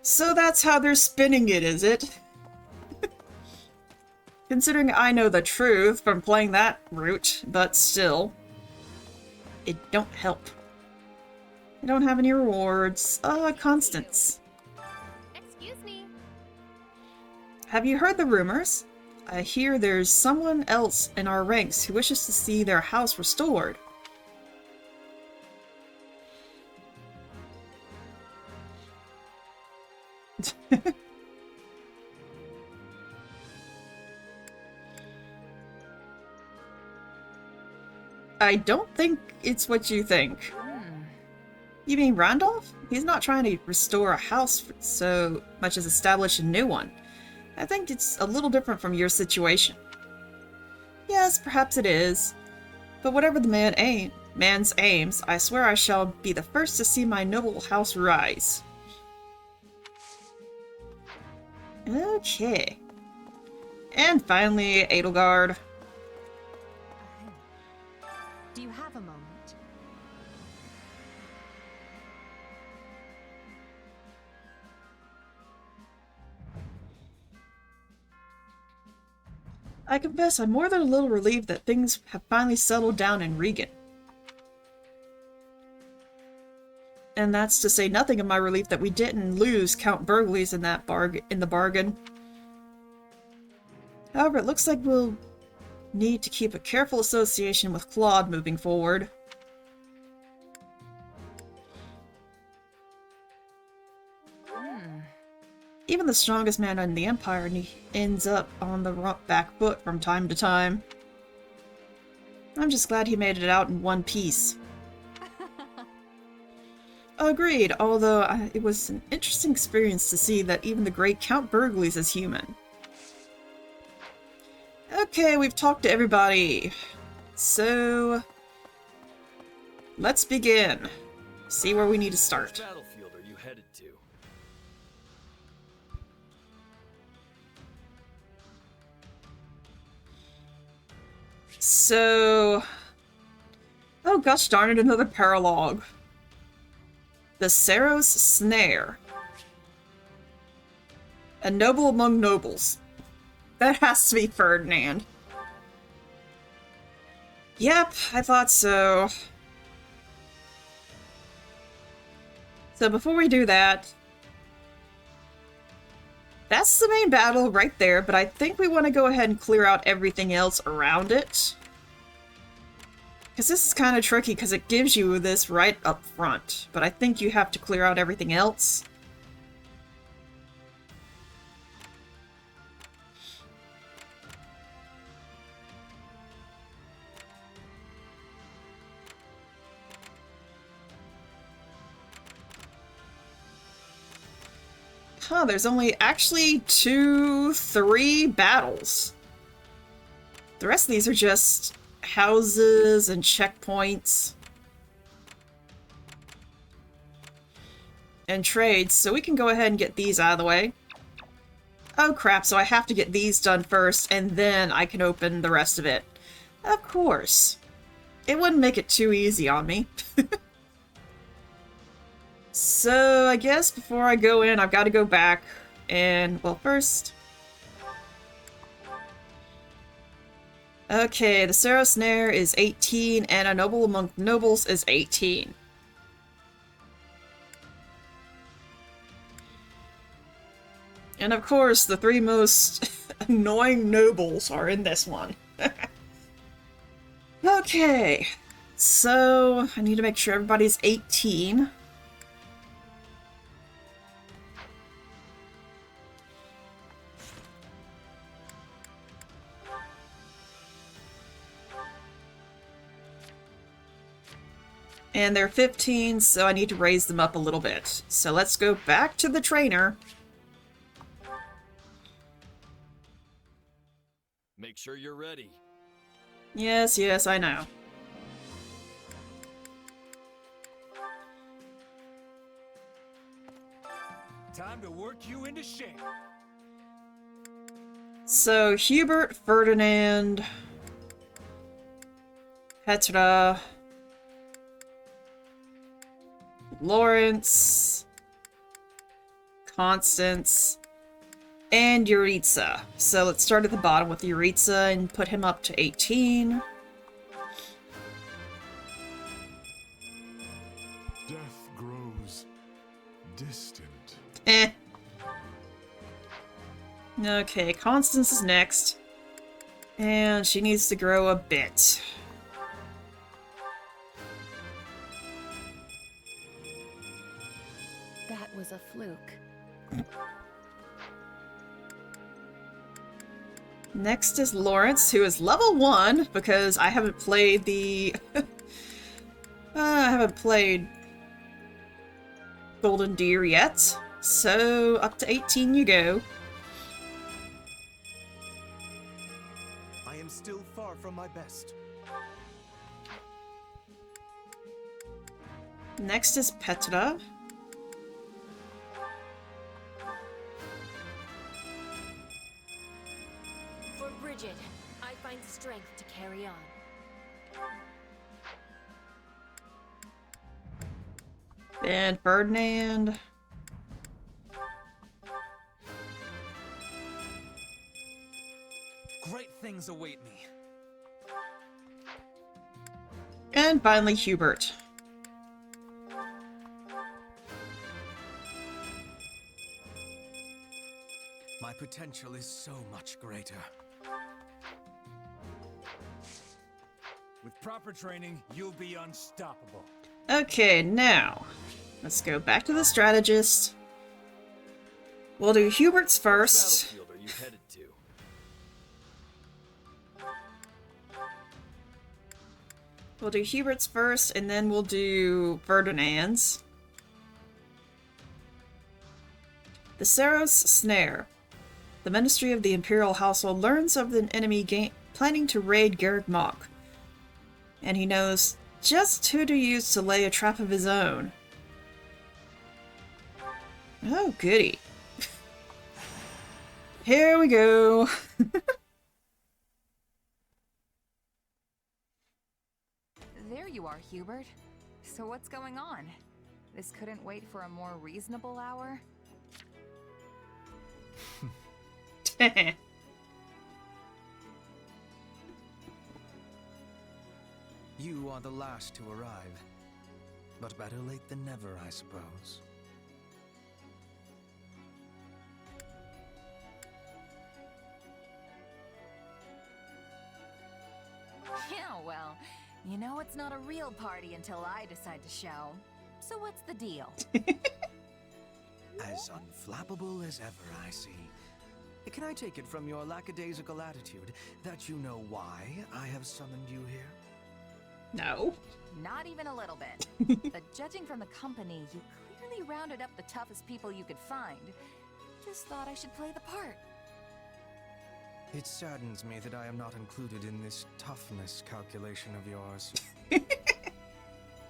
So that's how they're spinning it, is it? Considering I know the truth from playing that route, but still. It don't help. I don't have any rewards. Constance. Excuse me. Have you heard the rumors? I hear there's someone else in our ranks who wishes to see their house restored. I don't think it's what you think. You mean Randolph? He's not trying to restore a house so much as establish a new one. I think it's a little different from your situation. Yes, perhaps it is. But whatever the man's aims, I swear I shall be the first to see my noble house rise. Okay. And finally, Edelgard. Do you have a moment? I confess I'm more than a little relieved that things have finally settled down in Regan. And that's to say nothing of my relief that we didn't lose Count Burgleys in the bargain. However, it looks like we'll need to keep a careful association with Claude moving forward. Even the strongest man in the Empire ends up on the back foot from time to time. I'm just glad he made it out in one piece. Agreed, although it was an interesting experience to see that even the great Count Burgleys is human. Okay, we've talked to everybody. So, let's begin. See where we need to start. Which battlefield are you headed to? So... Oh gosh darn it, another paralogue. The Saros Snare. A noble among nobles. That has to be Ferdinand. Yep, I thought so. So before we do that... That's the main battle right there, but I think we want to go ahead and clear out everything else around it. Because this is kind of tricky because it gives you this right up front, but I think you have to clear out everything else. Huh, there's only actually 3 battles. The rest of these are just houses and checkpoints. And trades, so we can go ahead and get these out of the way. Oh crap, so I have to get these done first, and then I can open the rest of it. Of course. It wouldn't make it too easy on me. So, I guess before I go in, I've got to go back and, well, first... Okay, the Saros Snare is 18, and a noble among nobles is 18. And of course, the 3 most annoying nobles are in this one. Okay, so I need to make sure everybody's 18. And they're 15, so I need to raise them up a little bit. So let's go back to the trainer. Make sure you're ready. Yes, yes, I know. Time to work you into shape. So, Hubert, Ferdinand, Petra, Lawrence, Constance, and Yuritsa. So let's start at the bottom with Yuritsa and put him up to 18. Death grows distant. Eh. Okay, Constance is next. And she needs to grow a bit. That was a fluke. Next is Lawrence, who is level 1, because I haven't played the... I haven't played Golden Deer yet. So, up to 18 you go. far from my best. Next is Petra. For Bridget, I find strength to carry on. And Ferdinand. Great things await me. And finally Hubert. My potential is so much greater. With proper training, you'll be unstoppable. Okay, now, let's go back to the strategist. We'll do Hubert's first. Battlefield are you headed to? We'll do Hubert's first, and then we'll do Ferdinand's. The Saros Snare. The Ministry of the Imperial Household learns of an enemy planning to raid Garrick Mach, and he knows just who to use to lay a trap of his own. Oh, goody. Here we go. There you are, Hubert. So what's going on? This couldn't wait for a more reasonable hour? You are the last to arrive. But better late than never, I suppose. Yeah, well, you know it's not a real party until I decide to show. So what's the deal? As unflappable as ever, I see. Can I take it from your lackadaisical attitude that you know why I have summoned you here? No. Not even a little bit. But judging from the company, you clearly rounded up the toughest people you could find. Just thought I should play the part. It saddens me that I am not included in this toughness calculation of yours.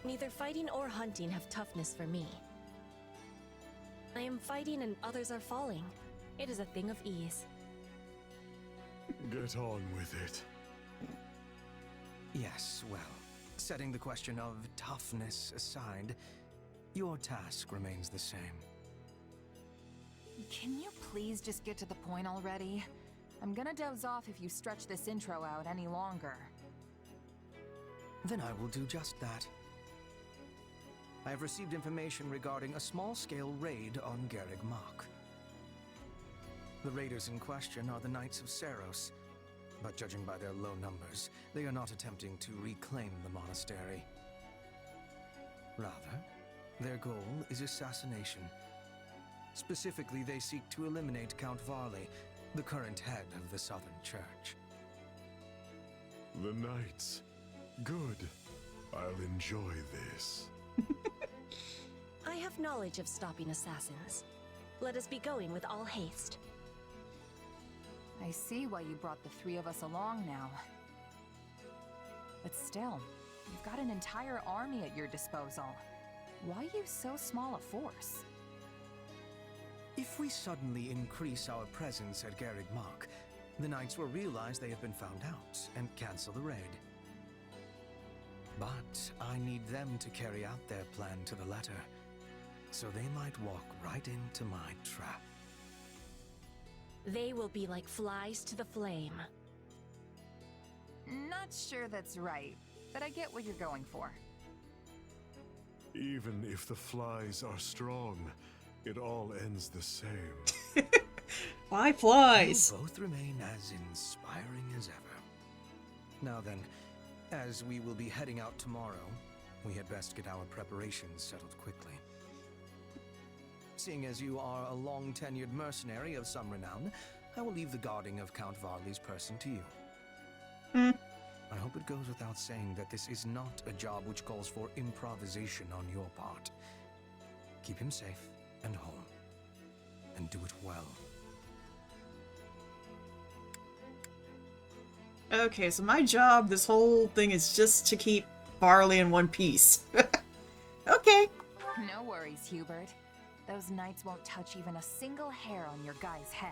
Neither fighting or hunting have toughness for me. I am fighting and others are falling. It is a thing of ease. Get on with it. Yes, well, setting the question of toughness aside, your task remains the same. Can you please just get to the point already? I'm gonna doze off if you stretch this intro out any longer. Then I will do just that. I have received information regarding a small-scale raid on Garrick Mach. The raiders in question are the Knights of Saros, but judging by their low numbers, they are not attempting to reclaim the monastery. Rather, their goal is assassination. Specifically, they seek to eliminate Count Varley, the current head of the Southern Church. The Knights. Good. I'll enjoy this. I have knowledge of stopping assassins. Let us be going with all haste. I see why you brought the three of us along now. But still, you've got an entire army at your disposal. Why use so small a force? If we suddenly increase our presence at Garrick Mach, the Knights will realize they have been found out and cancel the raid. But I need them to carry out their plan to the letter, so they might walk right into my trap. They will be like flies to the flame. Not sure that's right, but I get what you're going for. Even if the flies are strong, it all ends the same. Why flies? You both remain as inspiring as ever. Now then, as we will be heading out tomorrow, we had best get our preparations settled quickly. Seeing as you are a long-tenured mercenary of some renown, I will leave the guarding of Count Varley's person to you. I hope it goes without saying that this is not a job which calls for improvisation on your part. Keep him safe and home, and do it well. Okay, so my job, this whole thing is just to keep Barley in one piece. Okay. No worries, Hubert. Those knights won't touch even a single hair on your guy's head.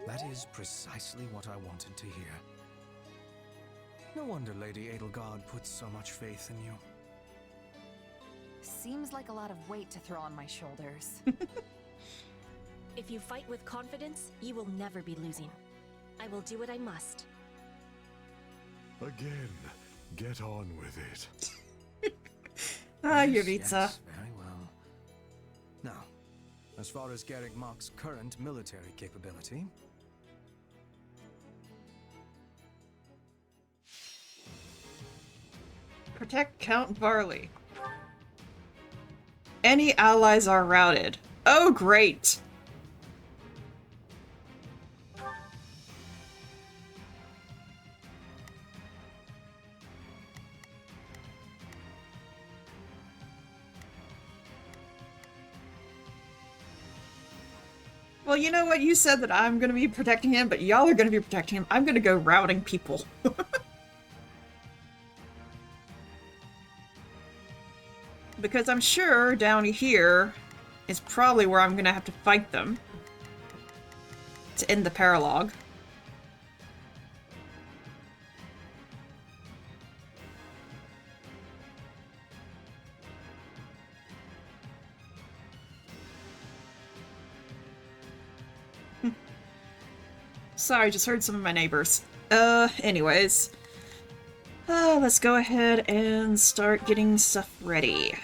That is precisely what I wanted to hear. No wonder Lady Edelgard put so much faith in you. Seems like a lot of weight to throw on my shoulders. If you fight with confidence, you will never be losing. I will do what I must. Again, get on with it. Yuritsa. Yes, very well. Now, as far as Garrick Mach's current military capability, Protect Count Barley. Any allies are routed. Oh, great! Well, you know what? You said that I'm gonna be protecting him, but y'all are gonna be protecting him. I'm gonna go routing people. Because I'm sure down here is probably where I'm gonna have to fight them to end the paralogue. Sorry, just heard some of my neighbors. Anyways. Let's go ahead and start getting stuff ready.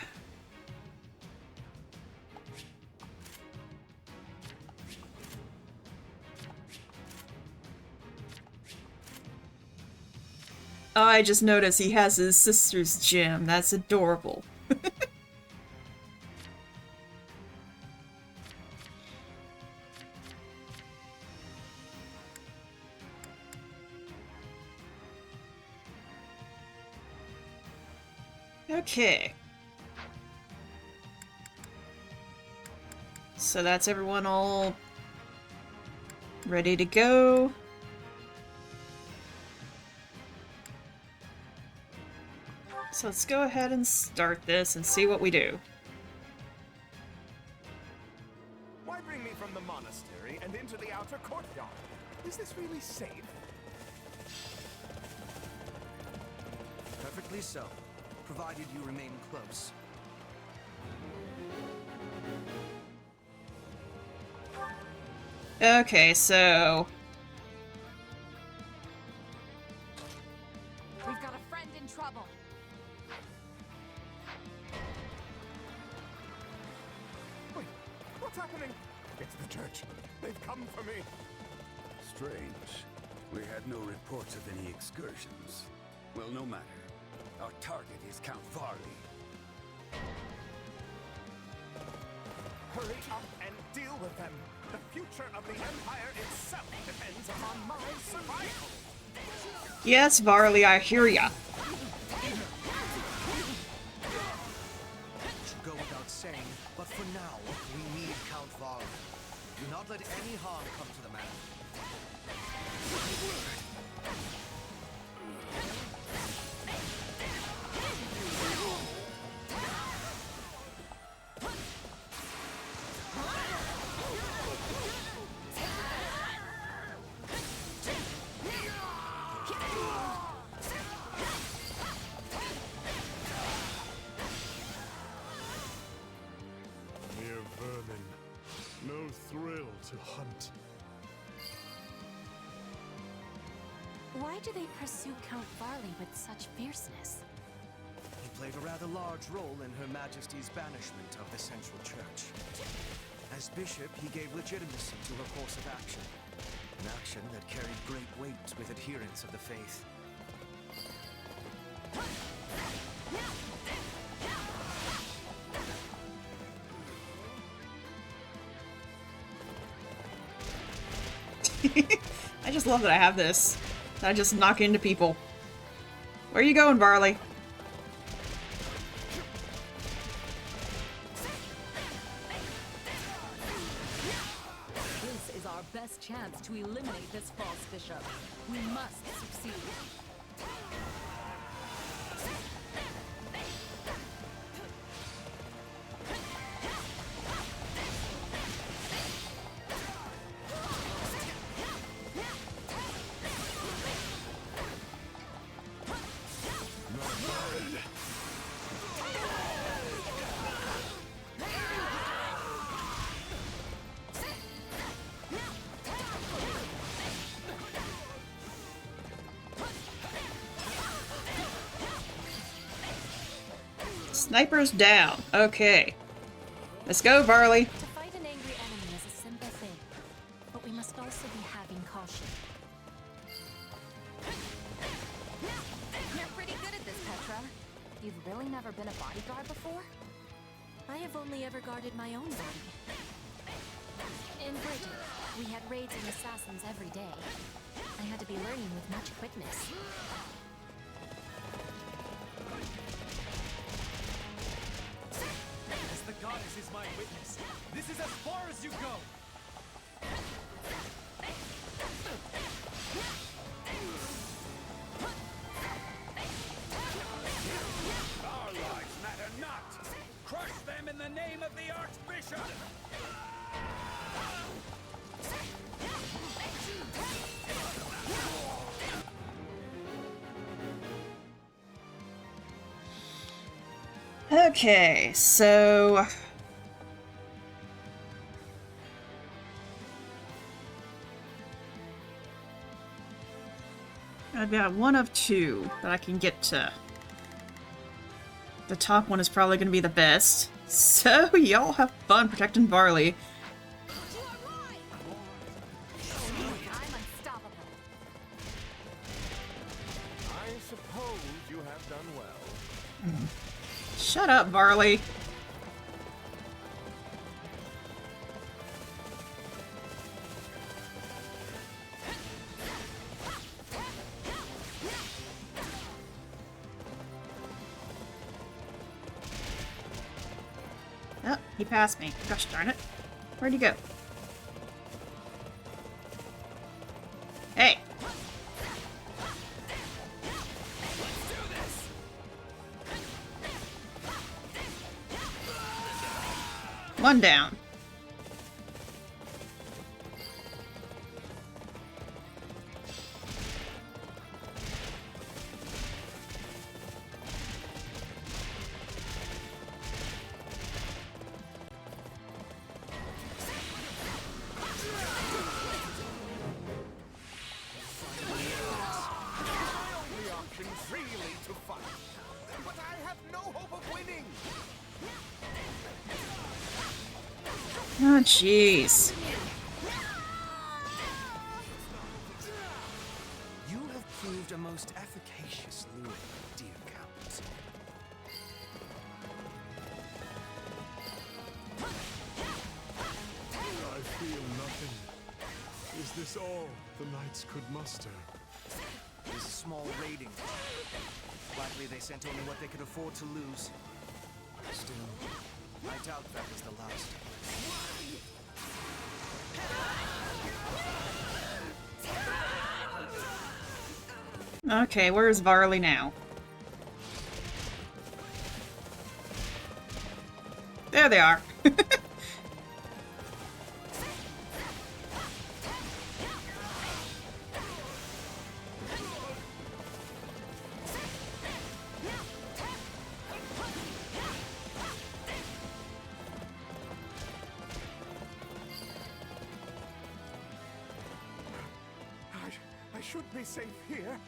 Oh, I just noticed he has his sister's gem. That's adorable. Okay. So that's everyone all ready to go. So let's go ahead and start this and see what we do. Why bring me from the monastery and into the outer courtyard? Is this really safe? perfectly so, provided you remain close. Okay, so... We've got a friend in trouble. Wait, what's happening? It's the church. They've come for me. Strange. We had no reports of any excursions. Well, no matter. Our target is Count Varley. Hurry up and deal with them. The future of the Empire itself depends upon my survival. Yes, Varley, I hear ya. Should go without saying, but for now, we need Count Varley. Do not let any harm come to the man. Mere vermin. No thrill to hunt. Why do they pursue Count Varley with such fierceness? He played a rather large role in Her Majesty's banishment of the Central Church. As bishop, he gave legitimacy to her course of action. An action that carried great weight with adherents of the faith. I just love that I have this. I just knock into people. Where are you going, Varley? This is our best best chance to eliminate this false bishop. We must succeed. Sniper's down. Okay. Let's go, Varley. To fight an angry enemy is a simple thing, but we must also be having caution. You're pretty good at this, Petra. You've really never been a bodyguard before? I have only ever guarded my own body. In Britain, we had raids and assassins every day. I had to be learning with much quickness. As the goddess is my witness, this is as far as you go! Our lives matter not! Crush them in the name of the Archbishop! Okay, so... I've got one of two that I can get to. The top one is probably going to be the best. So, y'all have fun protecting Varley. I'm unstoppable. I suppose you have done well. Shut up, Varley. Oh, he passed me. Gosh darn it. Where'd he go? Hey! One down. The option freely to fight. But I have no hope of winning! Oh, jeez. You have proved a most efficacious lure, dear Count. I feel nothing. Is this all the knights could muster? It is a small raiding. Likely they sent only what they could afford to lose. Still, I doubt that was the last. Okay, where's Varley now? There they are. I should be safe here.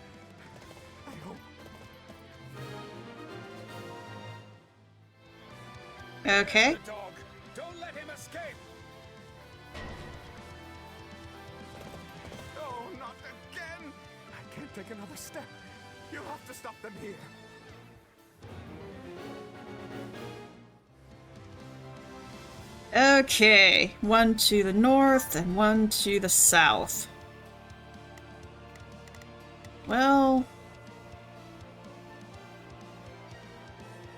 I hope. Okay. The dog! Don't let him escape! Oh, not again! I can't take another step. You'll have to stop them here. Okay, one to the north and one to the south. Well...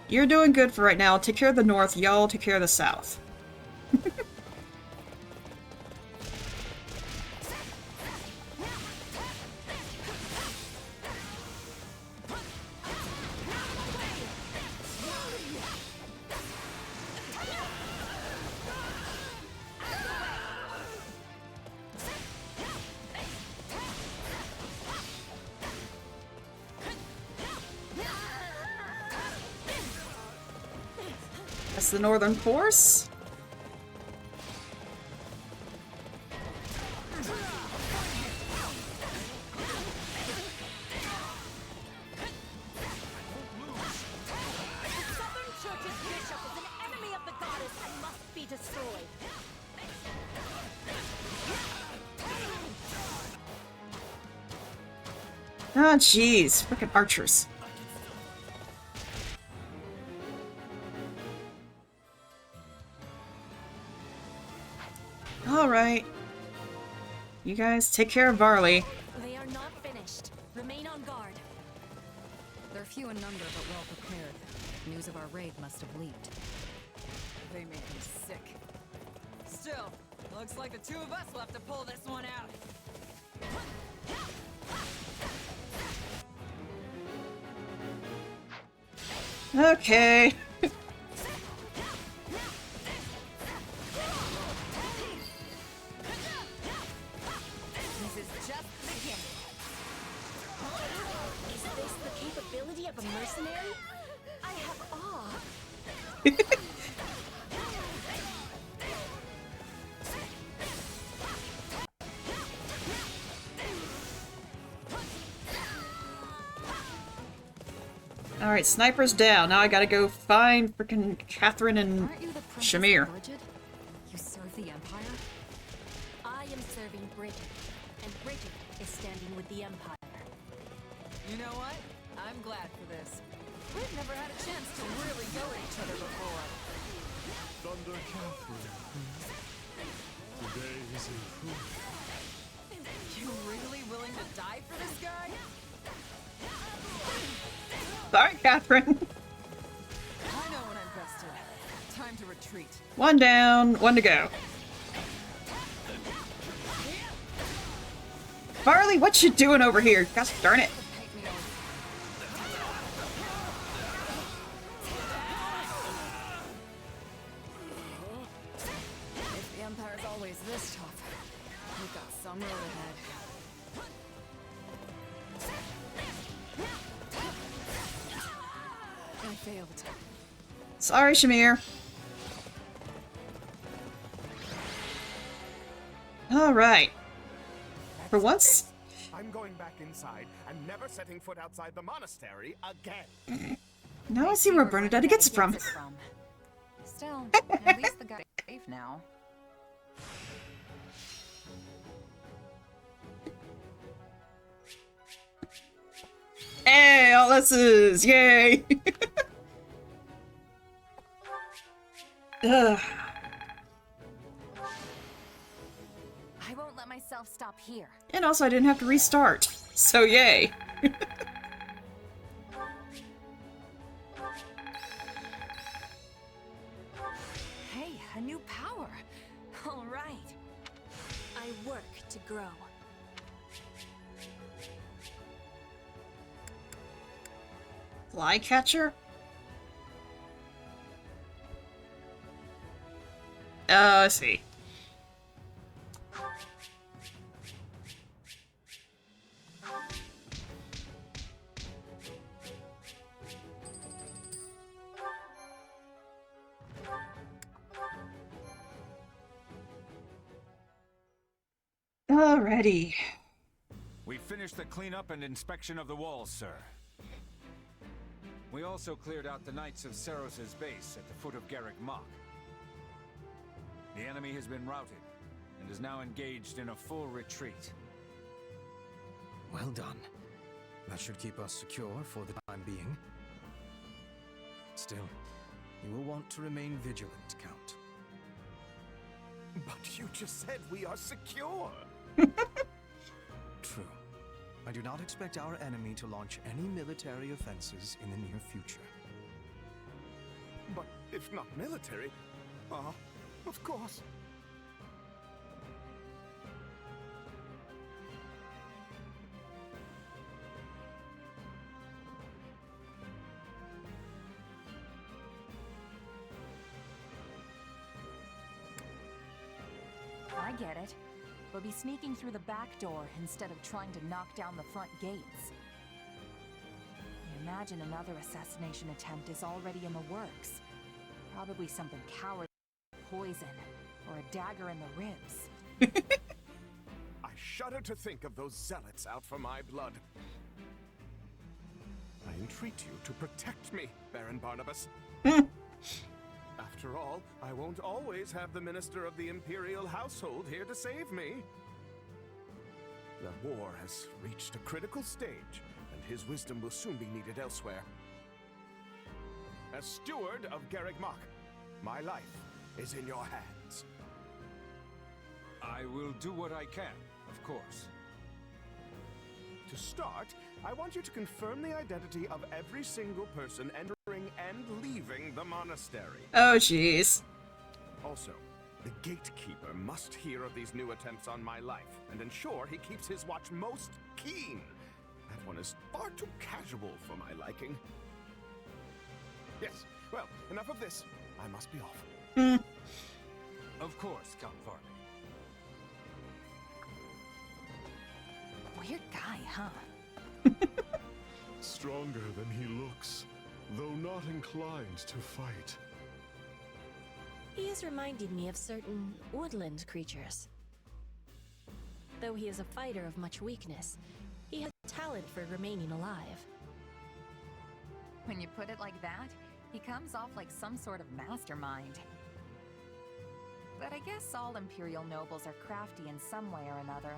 You're doing good for right now. Take care of the north, y'all take care of the south. That's the northern force. Oh, jeez. Frickin' archers. Alright. You guys take care of Varley. They are not finished. Remain on guard. They're few in number, but well prepared. News of our raid must have leaked. They make me sick. Still, looks like the two of us will have to pull this one out. Okay. This is just the beginning. Is this the capability of a mercenary? I have awe. Alright, sniper's down. Now I gotta go find frickin' Catherine and Shamir. You serve the Empire? I am serving Bridget, and Bridget is standing with the Empire. You know what? I'm glad for this. We've never had a chance to really go at each other before. Thunder Catherine. Today is improved. You really willing to die for this guy? Sorry, Catherine. I know when I'm bested. Time to retreat. One down, one to go. Varley, what you doing over here? Gosh darn it. If the Empire's always this tough, we've got some road ahead. I failed. Sorry, Shamir. Alright. For once. I'm going back inside and never setting foot outside the monastery again. Now I see where Bernadette gets it from. Still, at least the guy's safe now. Hey, all this is yay! Ugh. I won't let myself stop here. And also I didn't have to restart. So yay. Hey, a new power. All right. I work to grow. Flycatcher? I see. Alrighty. We finished the cleanup and inspection of the walls, sir. We also cleared out the Knights of Seros' base at the foot of Garrick Mach. The enemy has been routed and is now engaged in a full retreat. Well done. That should keep us secure for the time being. Still, you will want to remain vigilant, Count. But you just said we are secure. True. I do not expect our enemy to launch any military offenses in the near future. But if not military, of course. I get it. We'll be sneaking through the back door instead of trying to knock down the front gates. I imagine another assassination attempt is already in the works. Probably something cowardly, poison, or a dagger in the ribs. I shudder to think of those zealots out for my blood. I entreat you to protect me, Baron Barnabas. After all, I won't always have the Minister of the Imperial Household here to save me. The war has reached a critical stage, and his wisdom will soon be needed elsewhere. As steward of Garreg Mach, my life is in your hands. I will do what I can, of course. To start, I want you to confirm the identity of every single person entering and leaving the monastery. Oh, jeez. Also, the gatekeeper must hear of these new attempts on my life and ensure he keeps his watch most keen. That one is far too casual for my liking. Yes, well, enough of this. I must be off. Of course, Count Varney. Weird guy, huh? Stronger than he looks, though not inclined to fight. He is reminding me of certain woodland creatures. Though he is a fighter of much weakness, he has talent for remaining alive. When you put it like that, he comes off like some sort of mastermind. But I guess all Imperial nobles are crafty in some way or another.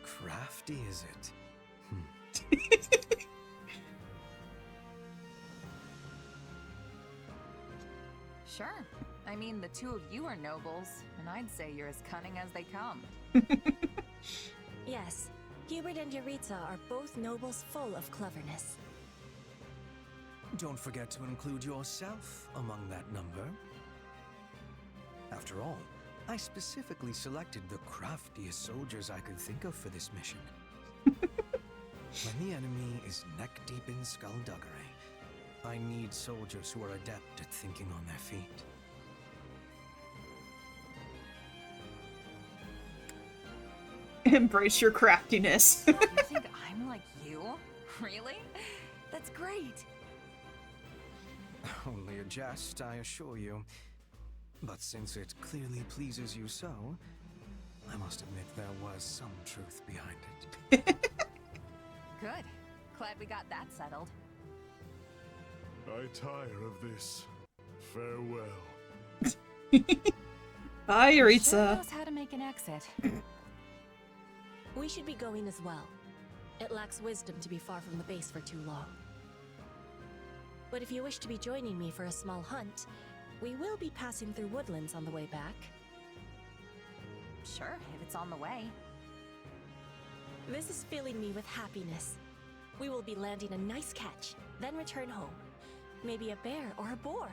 Crafty, is it? Sure. I mean, the two of you are nobles, and I'd say you're as cunning as they come. Yes, Hubert and Yaritza are both nobles full of cleverness. Don't forget to include yourself among that number. After all, I specifically selected the craftiest soldiers I could think of for this mission. When the enemy is neck-deep in skullduggery, I need soldiers who are adept at thinking on their feet. Embrace your craftiness. You think I'm like you? Really? That's great. Only a jest, I assure you. But since it clearly pleases you so, I must admit there was some truth behind it. Good. Glad we got that settled. I tire of this. Farewell. Bye, Yaritza. Sure knows how to make an exit. We should be going as well. It lacks wisdom to be far from the base for too long. But if you wish to be joining me for a small hunt, we will be passing through woodlands on the way back. Sure, if it's on the way. This is filling me with happiness. We will be landing a nice catch, then return home. Maybe a bear or a boar.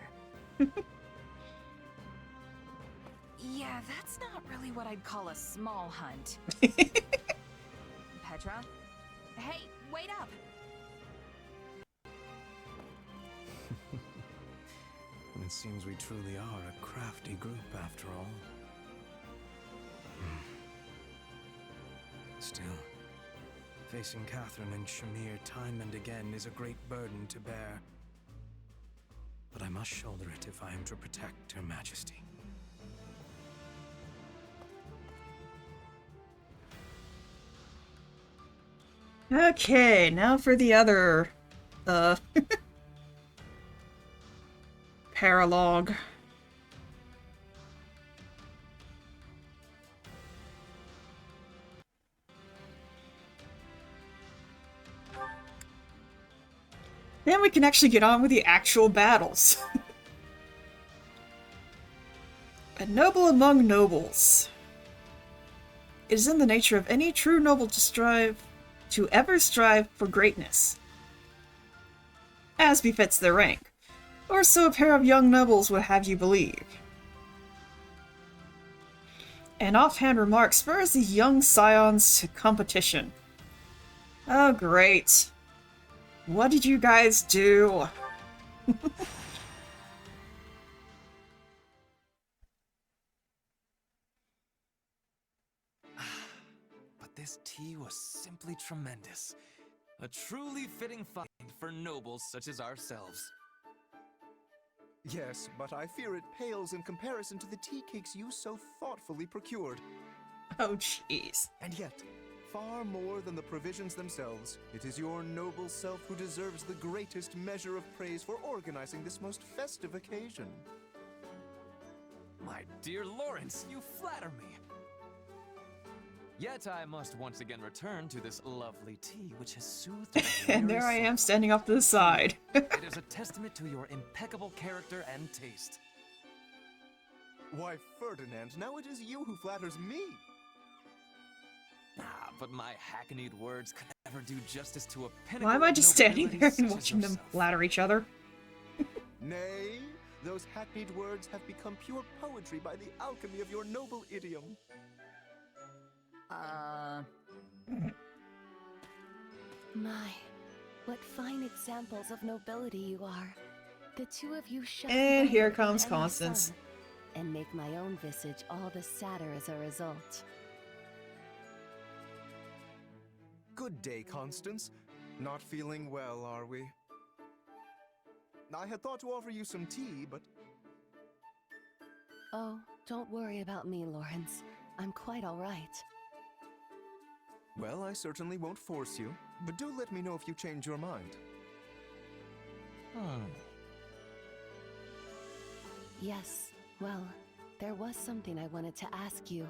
Yeah, that's not really what I'd call a small hunt. Petra? Hey, wait up! It seems we truly are a crafty group after all. Still, facing Catherine and Shamir time and again is a great burden to bear. But I must shoulder it if I am to protect Her Majesty. Okay, now for the other, paralogue. Then we can actually get on with the actual battles. A noble among nobles. It is in the nature of any true noble to ever strive for greatness, as befits their rank, or so a pair of young nobles would have you believe. An offhand remark spurs the young scions to competition. Oh great. What did you guys do? But this tea was simply tremendous. A truly fitting find for nobles such as ourselves. Yes, but I fear it pales in comparison to the tea cakes you so thoughtfully procured. Oh, jeez. And yet, far more than the provisions themselves, it is your noble self who deserves the greatest measure of praise for organizing this most festive occasion. My dear Lawrence, you flatter me. Yet I must once again return to this lovely tea which has soothed my And weary there I am soul. standing off to the side. It is a testament to your impeccable character and taste. Why, Ferdinand, now it is you who flatters me. Ah, but my hackneyed words could never do justice to a pinnacle Why am I of just standing nobility there such and as watching them yourself. flatter each other? Nay, those hackneyed words have become pure poetry by the alchemy of your noble idiom. My, what fine examples of nobility you are. The two of you shine And here brighter comes than any Constance. sun, and make my own visage all the sadder as a result. Good day, Constance. Not feeling well, are we? I had thought to offer you some tea, but... Oh, don't worry about me, Lawrence. I'm quite all right. Well, I certainly won't force you, but do let me know if you change your mind. Yes, well, there was something I wanted to ask you.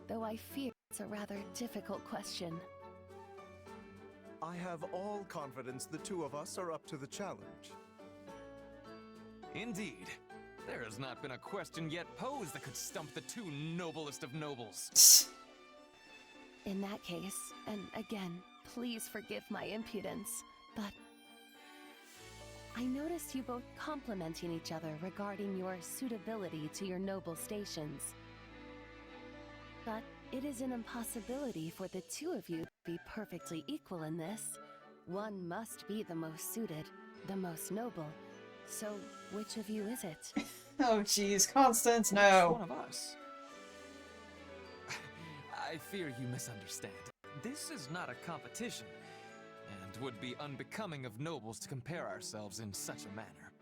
Though I fear it's a rather difficult question. I have all confidence the two of us are up to the challenge. Indeed. There has not been a question yet posed that could stump the two noblest of nobles. In that case, and again, please forgive my impudence, but I noticed you both complimenting each other regarding your suitability to your noble stations. But it is an impossibility for the two of you to be perfectly equal in this. One must be the most suited, the most noble. So, which of you is it? Oh, jeez, Constance, Which no. one of us? I fear you misunderstand. This is not a competition, and would be unbecoming of nobles to compare ourselves in such a manner.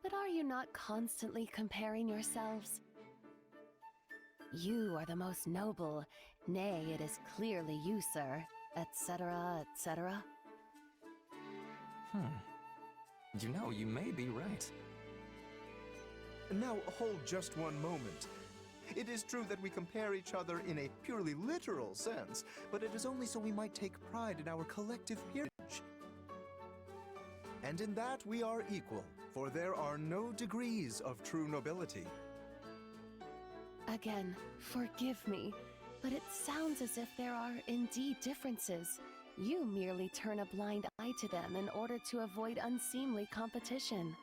But are you not constantly comparing yourselves? You are the most noble, nay, it is clearly you, sir, etc., etc. You know, you may be right. Now, hold just one moment. It is true that we compare each other in a purely literal sense, but it is only so we might take pride in our collective peerage. And in that we are equal, for there are no degrees of true nobility. Again, forgive me, but it sounds as if there are indeed differences. You merely turn a blind eye to them in order to avoid unseemly competition.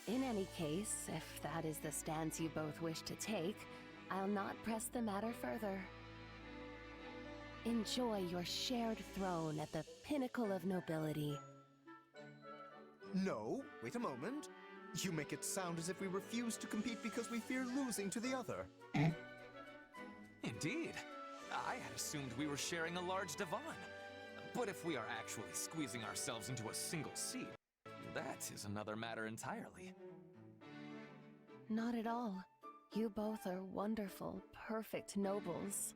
In any case, if that is the stance you both wish to take, I'll not press the matter further. Enjoy your shared throne at the pinnacle of nobility. No, wait a moment. You make it sound as if we refuse to compete because we fear losing to the other. Indeed. I had assumed we were sharing a large divan. But if we are actually squeezing ourselves into a single seat, that is another matter entirely. Not at all. You both are wonderful, perfect nobles.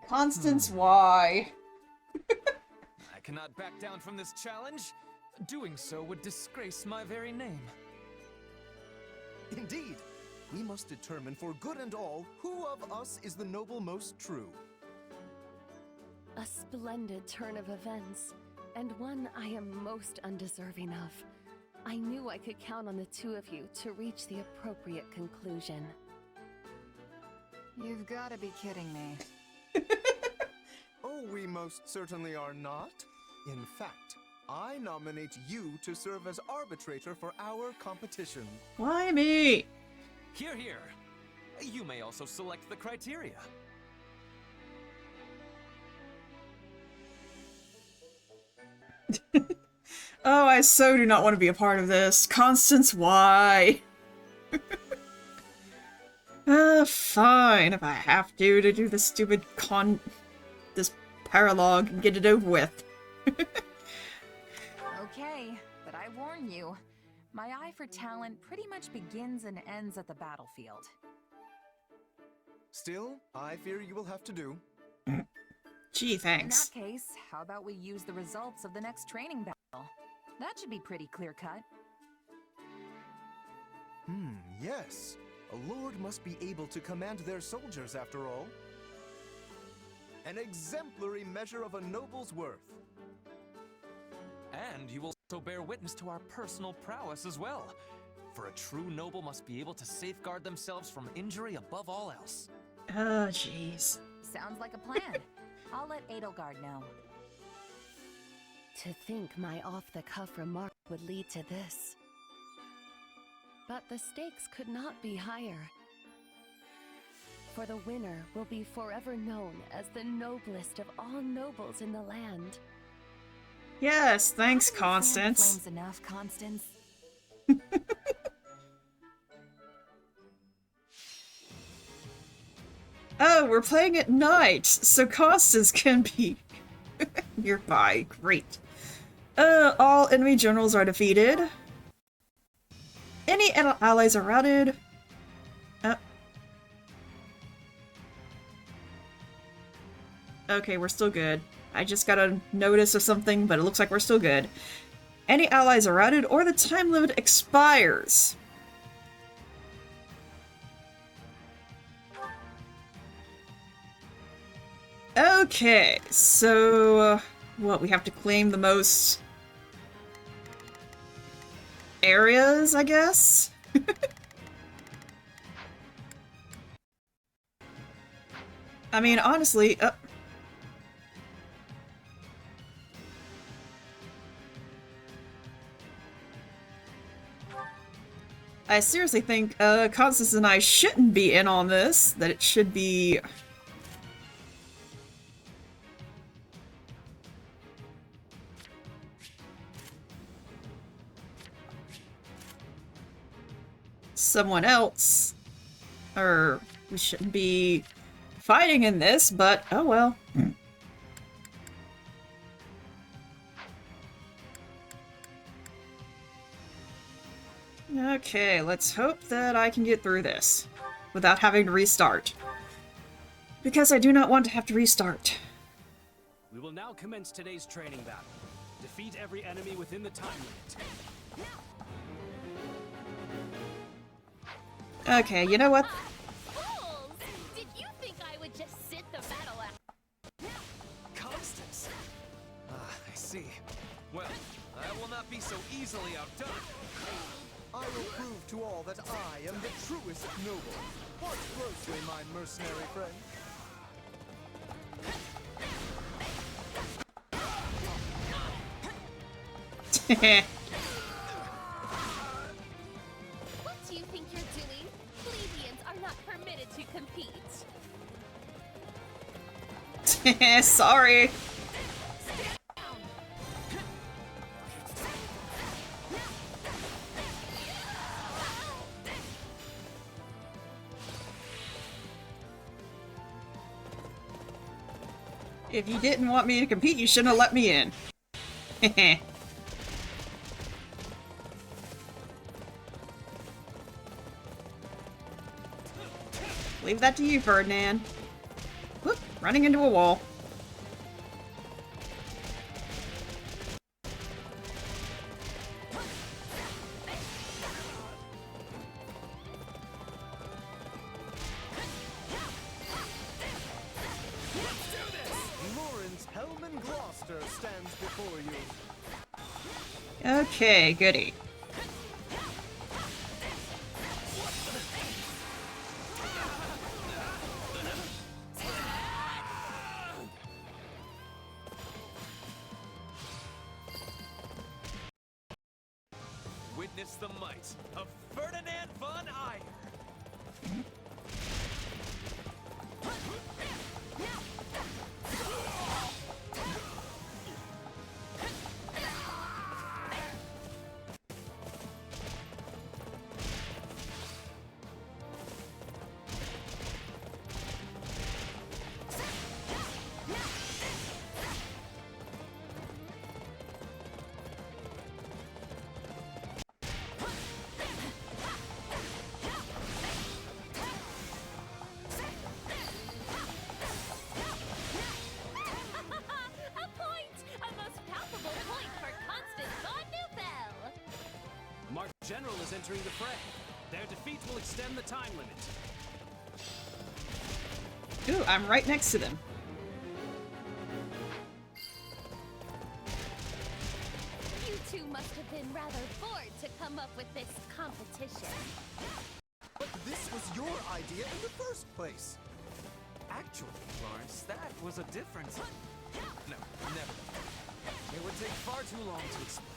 Constance, why? I cannot back down from this challenge. Doing so would disgrace my very name. Indeed. We must determine for good and all who of us is the noble most true. A splendid turn of events, and one I am most undeserving of. I knew I could count on the two of you to reach the appropriate conclusion. You've got to be kidding me. Oh, we most certainly are not. In fact, I nominate you to serve as arbitrator for our competition. Why me? Hear, hear. You may also select the criteria. Oh, I so do not want to be a part of this. Constance, why? Fine, if I have to do this stupid this paralog and get it over with. Okay, but I warn you, my eye for talent pretty much begins and ends at the battlefield. Still, I fear you will have to do. Gee, thanks. In that case, how about we use the results of the next training battle? That should be pretty clear-cut. Yes. A lord must be able to command their soldiers, after all. An exemplary measure of a noble's worth. And you will also bear witness to our personal prowess as well. For a true noble must be able to safeguard themselves from injury above all else. Oh, jeez. Sounds like a plan. I'll let Edelgard know. To think my off-the-cuff remark would lead to this. But the stakes could not be higher. For the winner will be forever known as the noblest of all nobles in the land. Yes, thanks, Constance. Flames enough, Constance. Oh, we're playing at night, so Constance can be nearby. Great. All enemy generals are defeated. Any allies are routed. Okay, we're still good. I just got a notice of something, but it looks like we're still good. Any allies are routed or the time limit expires. Okay, so what, we have to claim the most areas, I guess? I mean, honestly, I seriously think Constance and I shouldn't be in on this, that it should be someone else, or we shouldn't be fighting in this, but oh well. Okay, let's hope that I can get through this without having to restart. Because I do not want to have to restart. We will now commence today's training battle. Defeat every enemy within the time limit. Okay, you know what? Fools! Did you think I would just sit the battle out? Constance! I see. Well, I will not be so easily outdone. I will prove to all that I am the truest noble. Watch closely, my mercenary friend. What do you think you're doing? Plebeians are not permitted to compete. Sorry. If you didn't want me to compete, you shouldn't have let me in. Leave that to you, Ferdinand. Whoop, running into a wall. Stands before you. Okay, goody. Witness the might of Ferdinand von Eyre. General is entering the fray. Their defeat will extend the time limit. Ooh, I'm right next to them. You two must have been rather bored to come up with this competition. But this was your idea in the first place. Actually, Lawrence, that was a difference. No, never. It would take far too long to explain.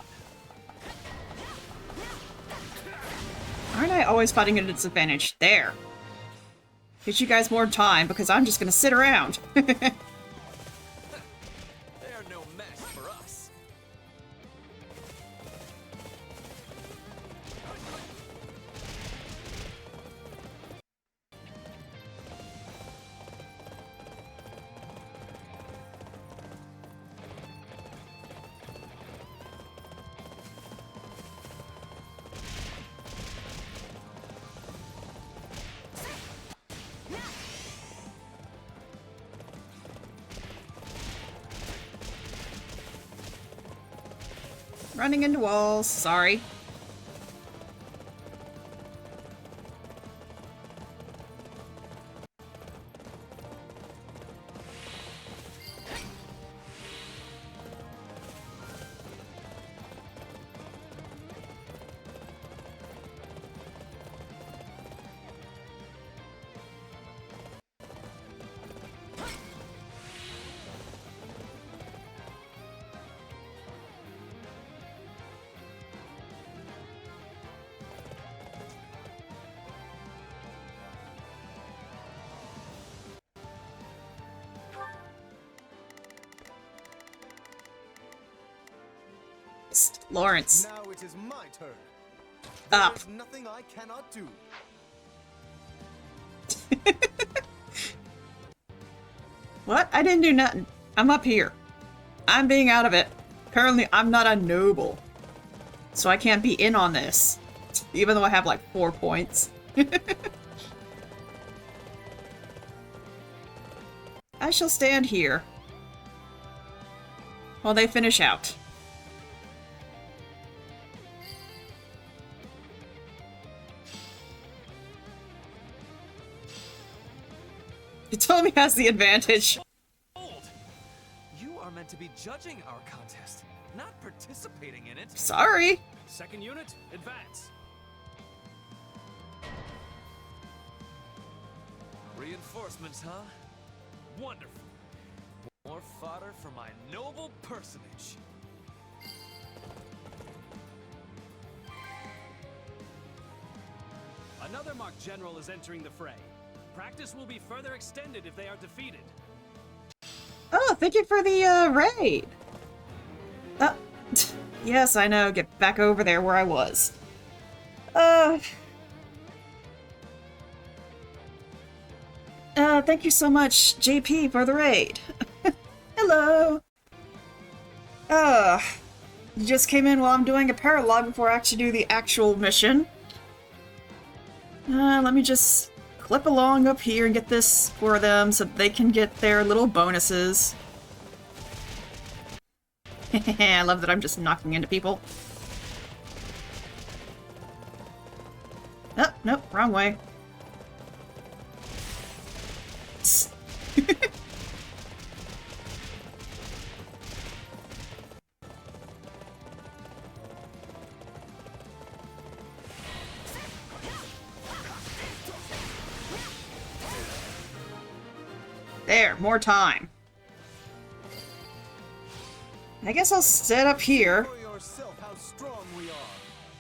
Aren't I always fighting at a disadvantage? There. Gives you guys more time because I'm just gonna sit around. They are no match for us. Running into walls. Sorry. Lawrence. Now it is my turn. Up. There's nothing I cannot do. What? I didn't do nothing. I'm up here. I'm being out of it. Apparently, I'm not a noble. So I can't be in on this. Even though I have like 4 points. I shall stand here while they finish out. Ptolemy has the advantage. You are meant to be judging our contest, not participating in it. Sorry. Second unit, advance. Reinforcements, huh? Wonderful. More fodder for my noble personage. Another mock general is entering the fray. Practice will be further extended if they are defeated. Oh, thank you for the raid. Yes, I know. Get back over there where I was. Thank you so much, JP, for the raid. Hello. You just came in while I'm doing a paralog before I actually do the actual mission. Let me just clip along up here and get this for them so that they can get their little bonuses. I love that I'm just knocking into people. Oh, nope, wrong way. There, more time. I guess I'll sit up here.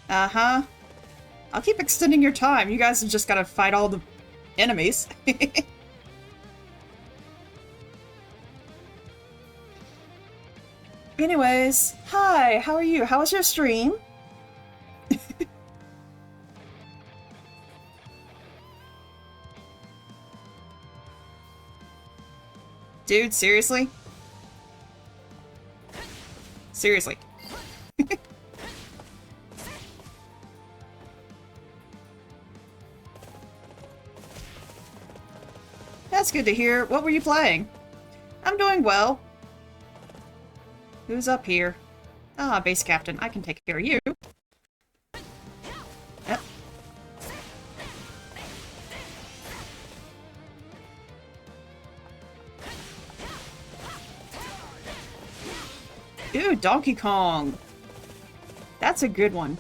Uh-huh. I'll keep extending your time. You guys have just gotta fight all the enemies. Anyways, hi, how are you? How was your stream? Dude, seriously? Seriously. That's good to hear. What were you playing? I'm doing well. Who's up here? Ah, base captain. I can take care of you. Ooh, Donkey Kong. That's a good one.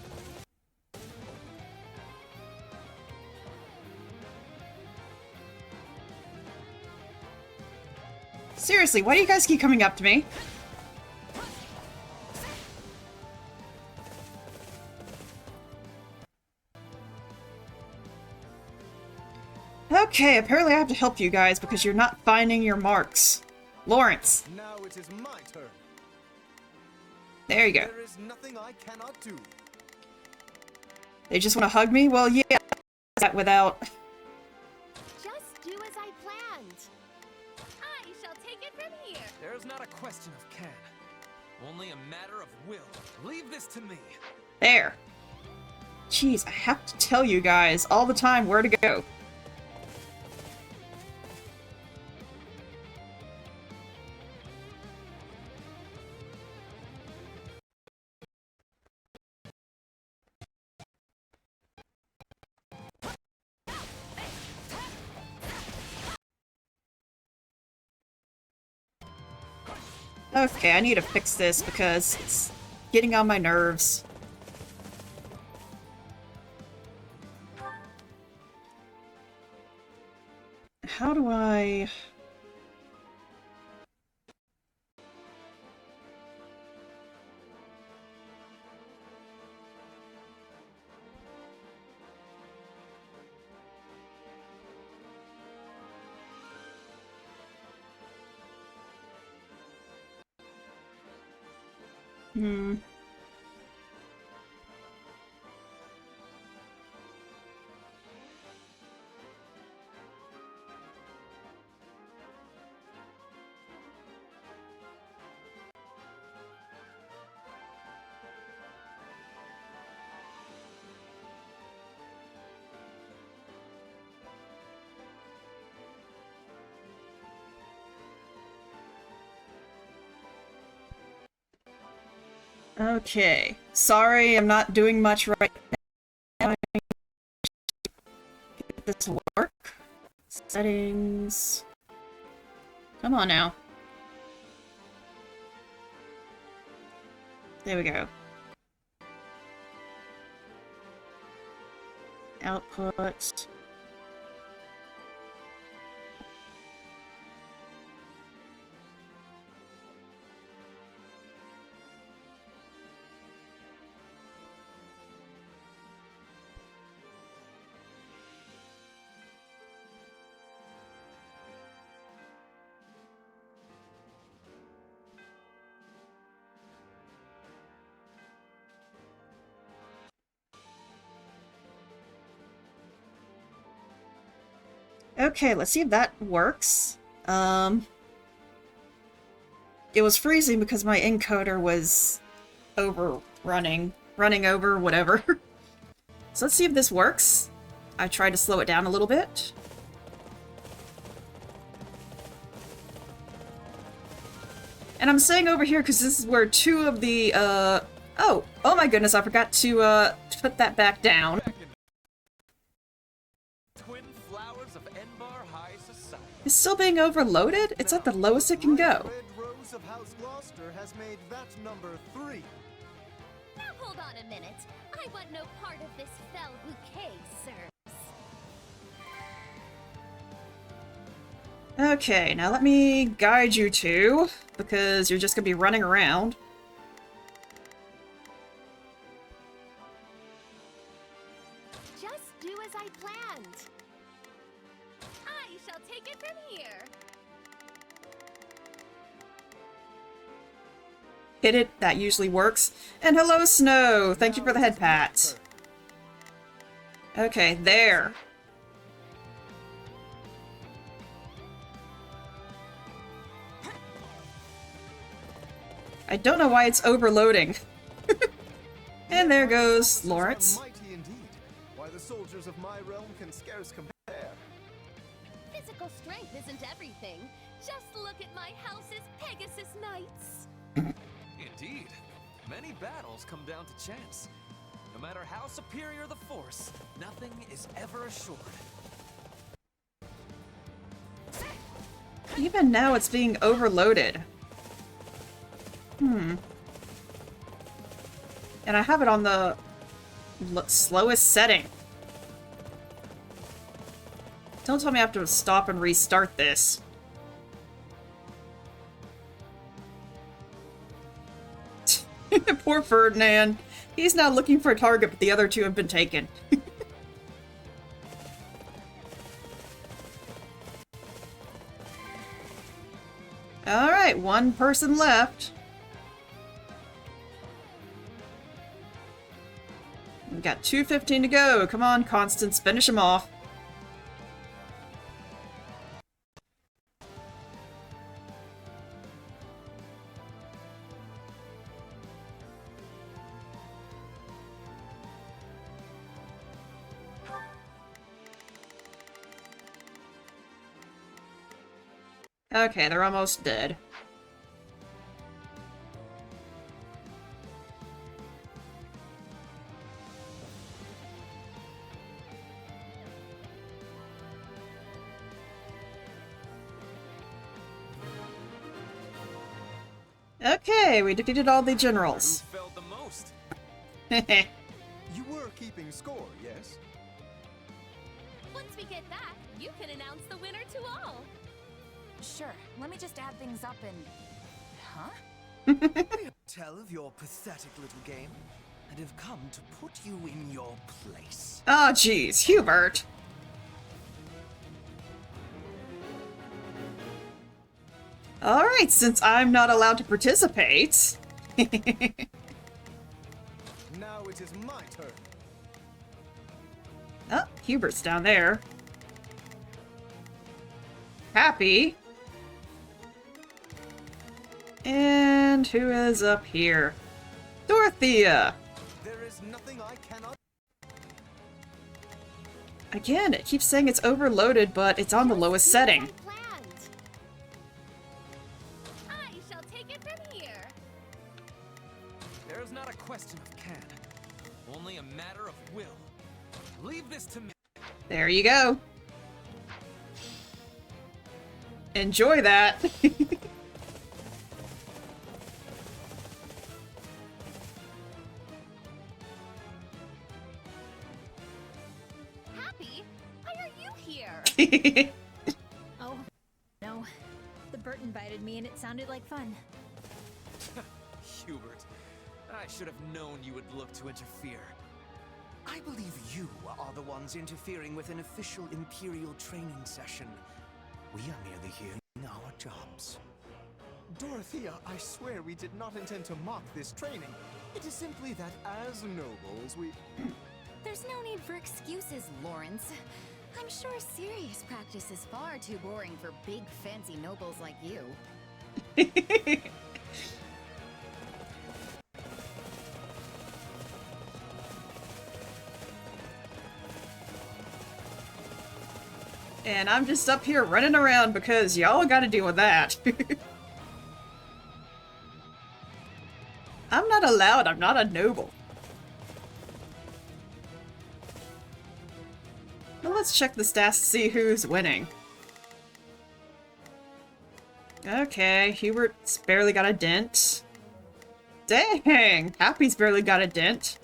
Seriously, why do you guys keep coming up to me? Okay, apparently I have to help you guys because you're not finding your marks. Lawrence. Now it is my turn. There you go. There is nothing I cannot do. They just want to hug me? Well, yeah, that without... Just do as I planned. I shall take it from here. There's not a question of can. Only a matter of will. Leave this to me. There. Jeez, I have to tell you guys all the time where to go. Okay, I need to fix this because it's getting on my nerves. How do I... Okay. Sorry, I'm not doing much right now. Get this to work. Settings. Come on now. There we go. Output. Okay, let's see if that works. It was freezing because my encoder was running over, whatever. So let's see if this works. I tried to slow it down a little bit. And I'm saying over here because this is where two of the, oh my goodness, I forgot to, put that back down. It's still being overloaded? It's at the lowest it can go. Red Rose of House Gloucester has made that number 3. Now hold on a minute. I want no part of this fell bouquet, sirs. Okay, now let me guide you two, because you're just gonna be running around. Just do as I planned. I shall take it from here. Hit it, that usually works. And hello, Snow! Thank you for the head pat. Okay, there. I don't know why it's overloading. And there goes Lawrence. Mighty indeed. Why, the soldiers of my realm can scarce compare. Physical strength isn't everything. Just look at my house's Pegasus Knights. Indeed. Many battles come down to chance. No matter how superior the force, nothing is ever assured. Even now it's being overloaded. And I have it on the slowest setting. Don't tell me I have to stop and restart this. Poor Ferdinand. He's now looking for a target, but the other two have been taken. Alright, one person left. We've got 2:15 to go. Come on, Constance, finish him off. Okay, they're almost dead. Okay, we defeated all the generals. Who failed the most? You were keeping score, yes? Once we get that, you can announce the winner to all. Sure, let me just add things up and... Huh? Tell of your pathetic little game, and have come to put you in your place. Oh, jeez, Hubert. Alright, since I'm not allowed to participate... Now it is my turn. Oh, Hubert's down there. Happy. And who is up here? Dorothea! There is nothing I cannot... Again, it keeps saying it's overloaded, but it's on the lowest setting. I shall take it from here. There is not a question of can, only a matter of will. Leave this to me. There you go. Enjoy that. Happy? Why are you here? Oh, no. The bird invited me and it sounded like fun. Hubert, I should have known you would look to interfere. I believe you are the ones interfering with an official Imperial training session. We are merely here doing our jobs. Dorothea, I swear we did not intend to mock this training. It is simply that as nobles, we... There's no need for excuses, Lawrence. I'm sure serious practice is far too boring for big, fancy nobles like you. And I'm just up here running around because y'all gotta deal with that. I'm not allowed, I'm not a noble. Well, let's check the stats to see who's winning. Okay, Hubert's barely got a dent. Dang! Happy's barely got a dent.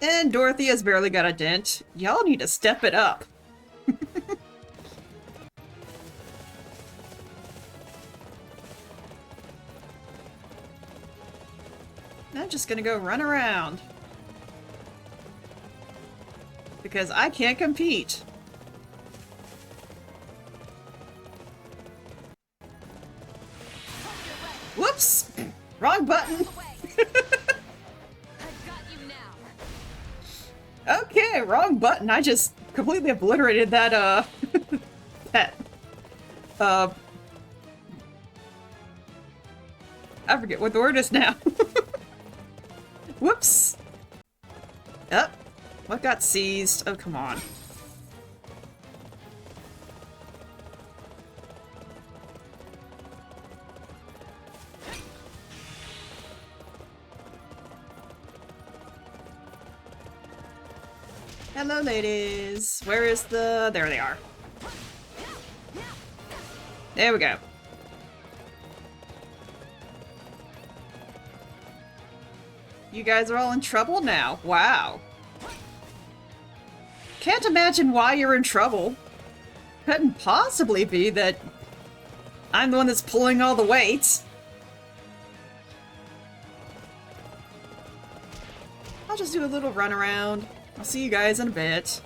And Dorothea's barely got a dent. Y'all need to step it up. I'm just gonna go run around. Because I can't compete. Whoops! Wrong button! Okay, wrong button. I just completely obliterated that, that, I forget what the word is now. Whoops! Oh, what got seized? Oh, come on. Hello, ladies. Where is the... There they are. There we go. You guys are all in trouble now. Wow. Can't imagine why you're in trouble. Couldn't possibly be that I'm the one that's pulling all the weight. I'll just do a little run around. I'll see you guys in a bit.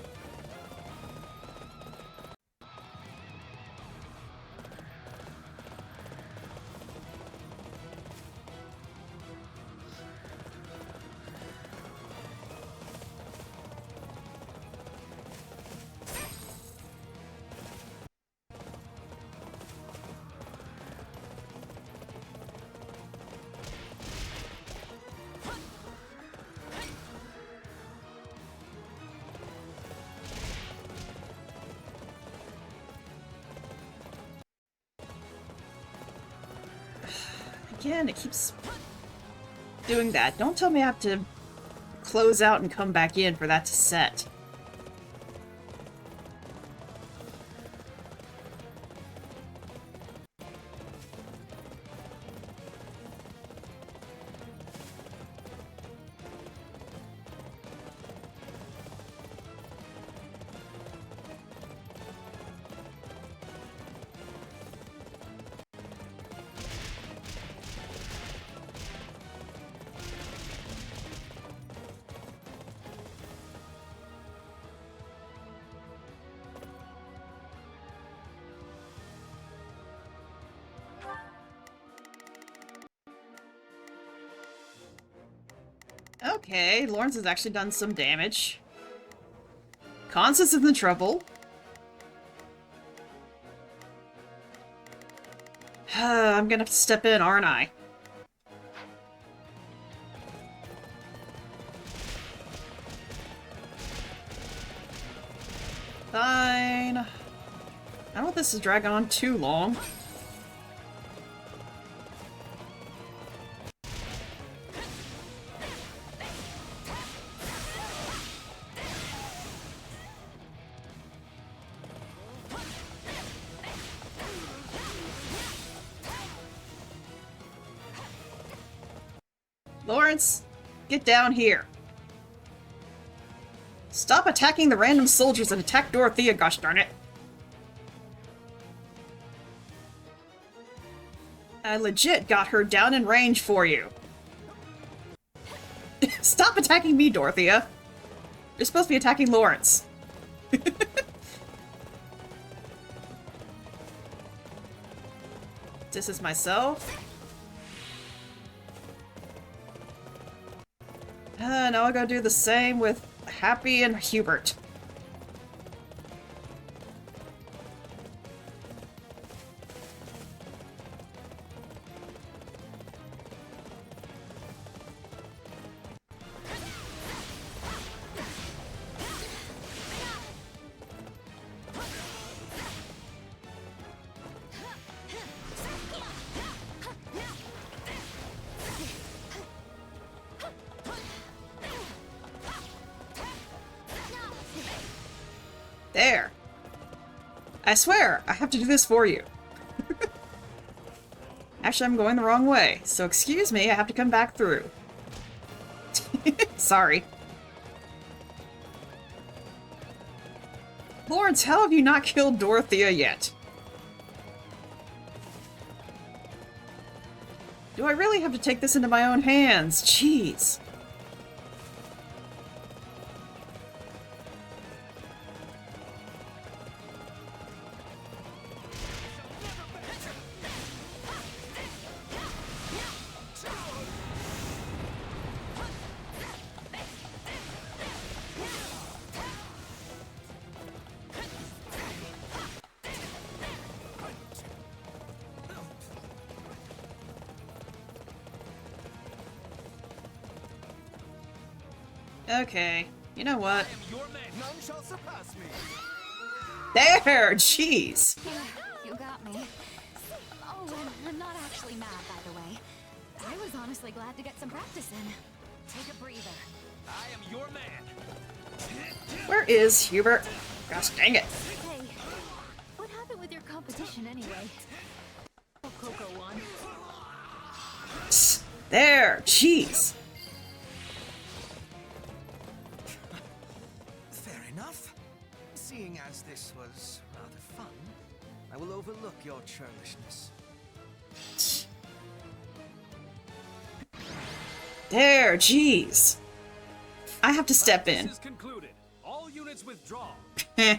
Again, it keeps doing that. Don't tell me I have to close out and come back in for that to set. Okay, Lawrence has actually done some damage. Constance is in trouble. I'm gonna have to step in, aren't I? Fine. I don't want this to drag on too long. Lawrence, get down here. Stop attacking the random soldiers and attack Dorothea, gosh darn it. I legit got her down in range for you. Stop attacking me, Dorothea. You're supposed to be attacking Lawrence. This is myself. Now I gotta do the same with Happy and Hubert. There. I swear, I have to do this for you. Actually, I'm going the wrong way, so excuse me, I have to come back through. Sorry. Lawrence, how have you not killed Dorothea yet? Do I really have to take this into my own hands? Jeez. Okay, you know what? None shall surpass me. There! Jeez! You got me. Oh, and I'm not actually mad, by the way. I was honestly glad to get some practice in. Take a breather. I am your man. Where is Hubert? Gosh dang it. Hey, what happened with your competition anyway? Oh, Coco won. There! Jeez! I will overlook your churlishness. There, jeez. I have to step in. Practice is concluded. All units withdraw. Heh.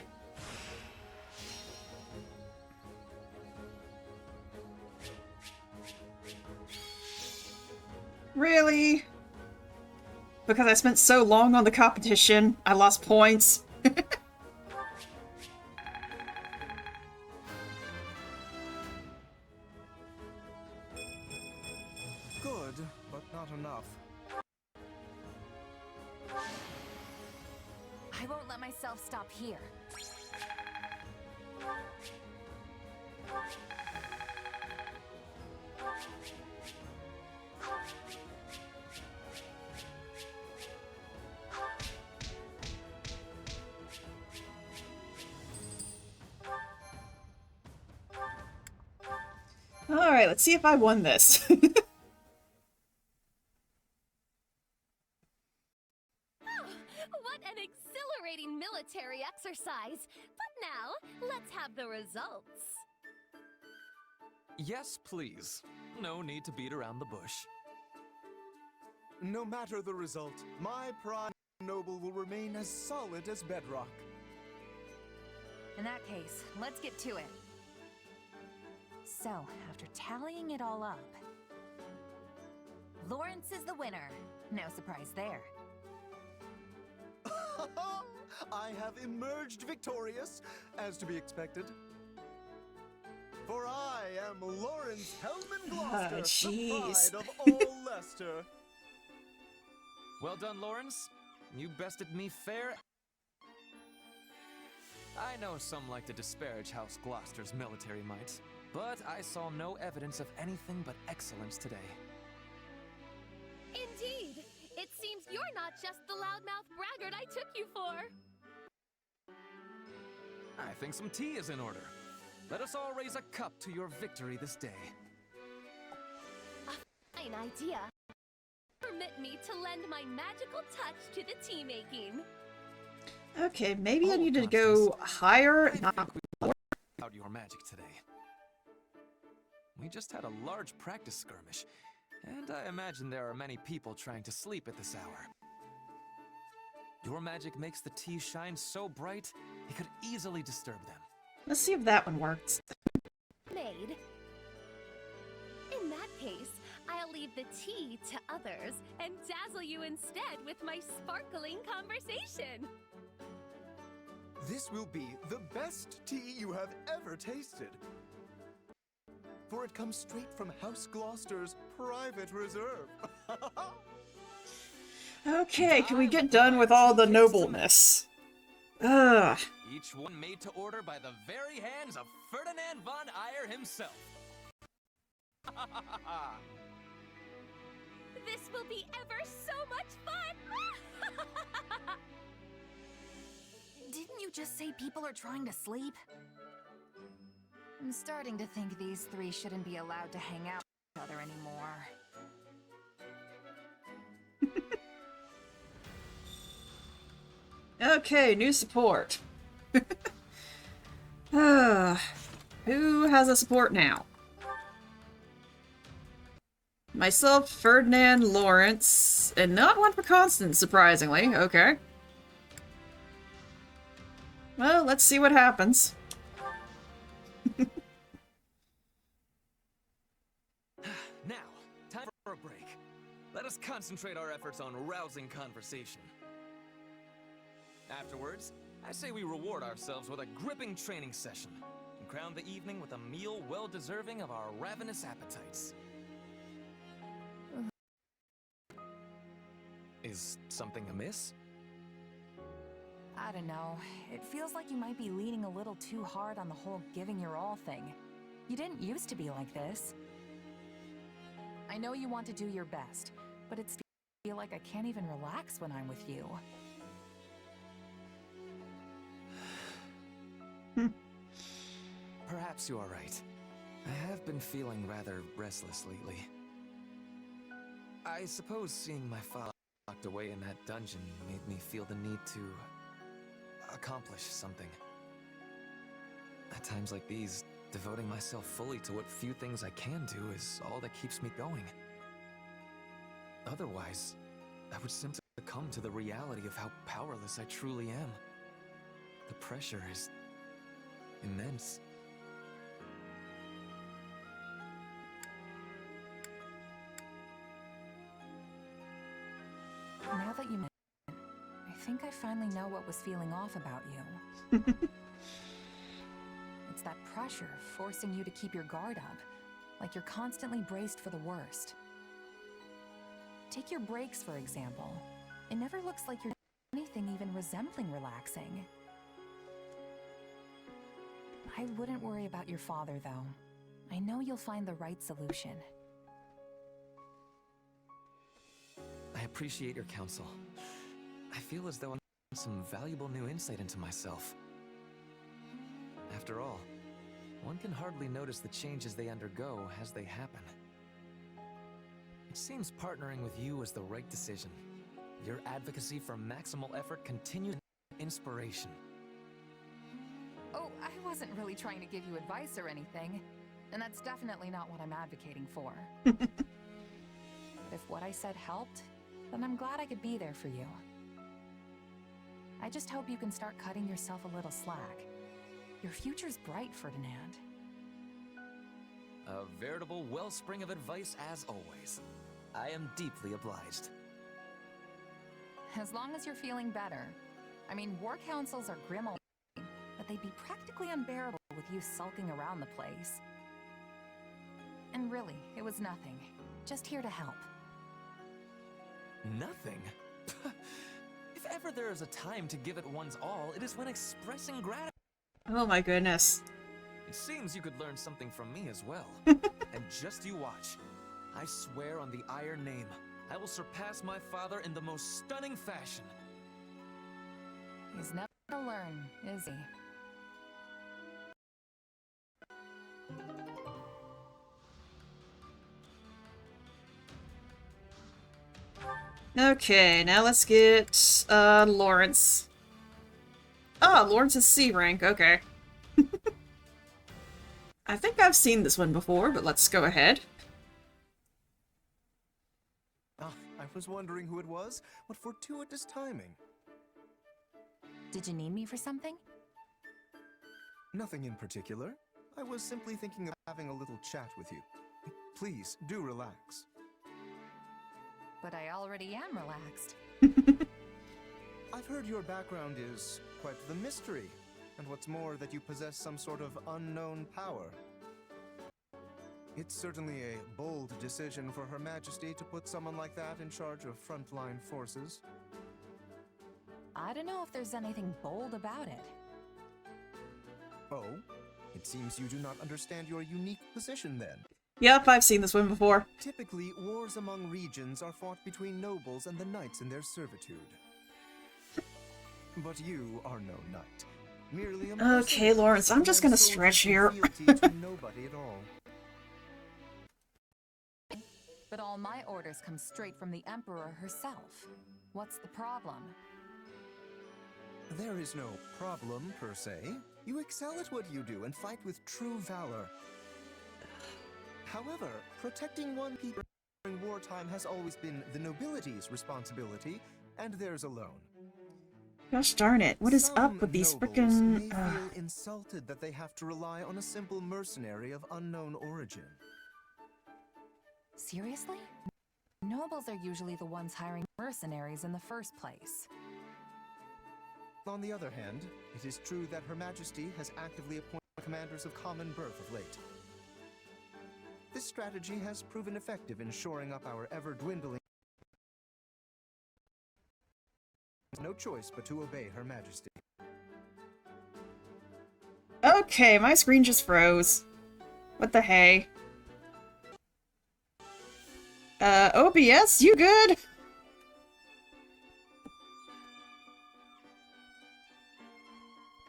Really? Because I spent so long on the competition, I lost points. Good, but not enough. I won't let myself stop here. Alright, let's see if I won this. What an exhilarating military exercise! But now, let's have the results. Yes, please. No need to beat around the bush. No matter the result, my pride noble will remain as solid as bedrock. In that case, let's get to it. So, after tallying it all up, Lawrence is the winner. No surprise there. I have emerged victorious, as to be expected. For I am Lawrence Hellman Gloucester, the pride of all Leicester. Well done, Lawrence. You bested me fair. I know some like to disparage House Gloucester's military might, but I saw no evidence of anything but excellence today. Indeed! It seems you're not just the loudmouth braggart I took you for. I think some tea is in order. Let us all raise a cup to your victory this day. A fine idea. Permit me to lend my magical touch to the tea making. Okay, maybe I need to go higher, not lower. Out your magic today. We just had a large practice skirmish, and I imagine there are many people trying to sleep at this hour. Your magic makes the tea shine so bright, it could easily disturb them. Let's see if that one works. Made. In that case, I'll leave the tea to others and dazzle you instead with my sparkling conversation. This will be the best tea you have ever tasted. For it comes straight from House Gloucester's private reserve. Okay, can we get done with all the nobleness? Ugh. Each one made to order by the very hands of Ferdinand von Eyre himself. This will be ever so much fun! Didn't you just say people are trying to sleep? I'm starting to think these three shouldn't be allowed to hang out with each other anymore. Okay, new support. Who has a support now? Myself, Ferdinand, Lawrence, and not one for Constance, surprisingly. Okay. Well, let's see what happens. Now, time for a break. Let us concentrate our efforts on rousing conversation. Afterwards, I say we reward ourselves with a gripping training session and crown the evening with a meal well-deserving of our ravenous appetites. Is something amiss? I don't know. It feels like you might be leaning a little too hard on the whole giving your all thing. You didn't used to be like this. I know you want to do your best, but I feel like I can't even relax when I'm with you. Perhaps you are right. I have been feeling rather restless lately. I suppose seeing my father locked away in that dungeon made me feel the need to accomplish something. At times like these, Devoting myself fully to what few things I can do is all that keeps me going. Otherwise, I would simply succumb to the reality of how powerless I truly am. The pressure is immense. Now that you mention it, I think I finally know what was feeling off about you. It's that pressure forcing you to keep your guard up, like you're constantly braced for the worst. Take your breaks, for example. It never looks like you're doing anything even resembling relaxing. I wouldn't worry about your father, though. I know you'll find the right solution. I appreciate your counsel. I feel as though I'm getting some valuable new insight into myself. After all, one can hardly notice the changes they undergo as they happen. It seems partnering with you was the right decision. Your advocacy for maximal effort continues inspiration. Oh, I wasn't really trying to give you advice or anything, and that's definitely not what I'm advocating for. But if what I said helped, then I'm glad I could be there for you. I just hope you can start cutting yourself a little slack. Your future's bright, Ferdinand. A veritable wellspring of advice as always. I am deeply obliged. As long as you're feeling better. I mean, war councils are grim all day, but they'd be practically unbearable with you sulking around the place. And really, it was nothing. Just here to help. Nothing? If ever there is a time to give it one's all, it is when expressing gratitude. Oh my goodness. It seems you could learn something from me as well. And just you watch. I swear on the Iron Name, I will surpass my father in the most stunning fashion. He's never gonna learn, is he? Okay, now let's get Lawrence. Ah, Lawrence is C rank, okay. I think I've seen this one before, but let's go ahead. Ah, I was wondering who it was. What fortuitous timing. Did you need me for something? Nothing in particular. I was simply thinking of having a little chat with you. Please, do relax. But I already am relaxed. I've heard your background is quite the mystery, and what's more, that you possess some sort of unknown power. It's certainly a bold decision for Her Majesty to put someone like that in charge of frontline forces. I don't know if there's anything bold about it. Oh? It seems you do not understand your unique position then. Yep, I've seen this one before. Typically, wars among regions are fought between nobles and the knights in their servitude. But you are no knight. Merely a Okay, Lawrence, I'm just gonna stretch here. to nobody at all. But all my orders come straight from the Emperor herself. What's the problem? There is no problem, per se. You excel at what you do and fight with true valor. However, protecting one people during wartime has always been the nobility's responsibility, and theirs alone. Gosh darn it, what is up with these frickin'... may feel insulted that they have to rely on a simple mercenary of unknown origin. Seriously? Nobles are usually the ones hiring mercenaries in the first place. On the other hand, it is true that Her Majesty has actively appointed commanders of common birth of late. This strategy has proven effective in shoring up our ever-dwindling... No choice but to obey Her Majesty. Okay, my screen just froze. What the hey? OBS, you good?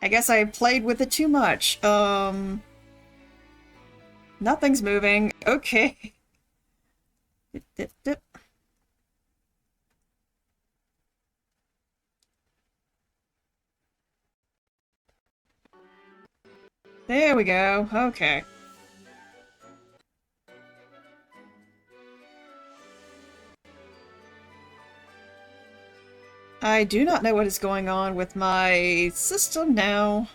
I guess I played with it too much. Nothing's moving. Okay. Dip, dip, dip. There we go. Okay. I do not know what is going on with my system now.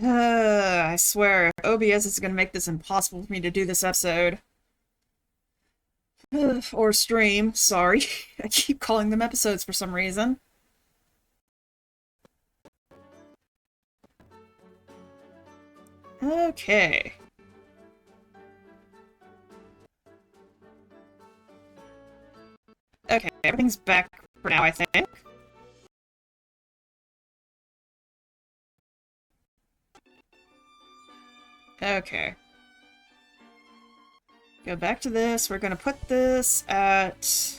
I swear, OBS is gonna make this impossible for me to do this episode. Or stream, sorry. I keep calling them episodes for some reason. Okay. Okay, everything's back for now, I think. Okay. Go back to this. We're gonna put this at...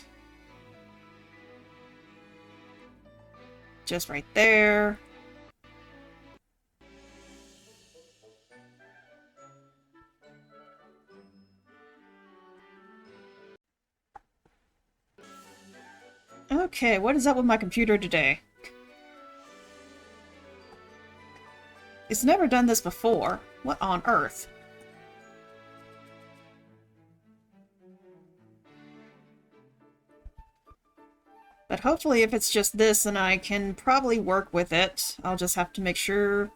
just right there. Okay, what is up with my computer today? It's never done this before. What on earth? But hopefully if it's just this, then I can probably work with it. I'll just have to make sure...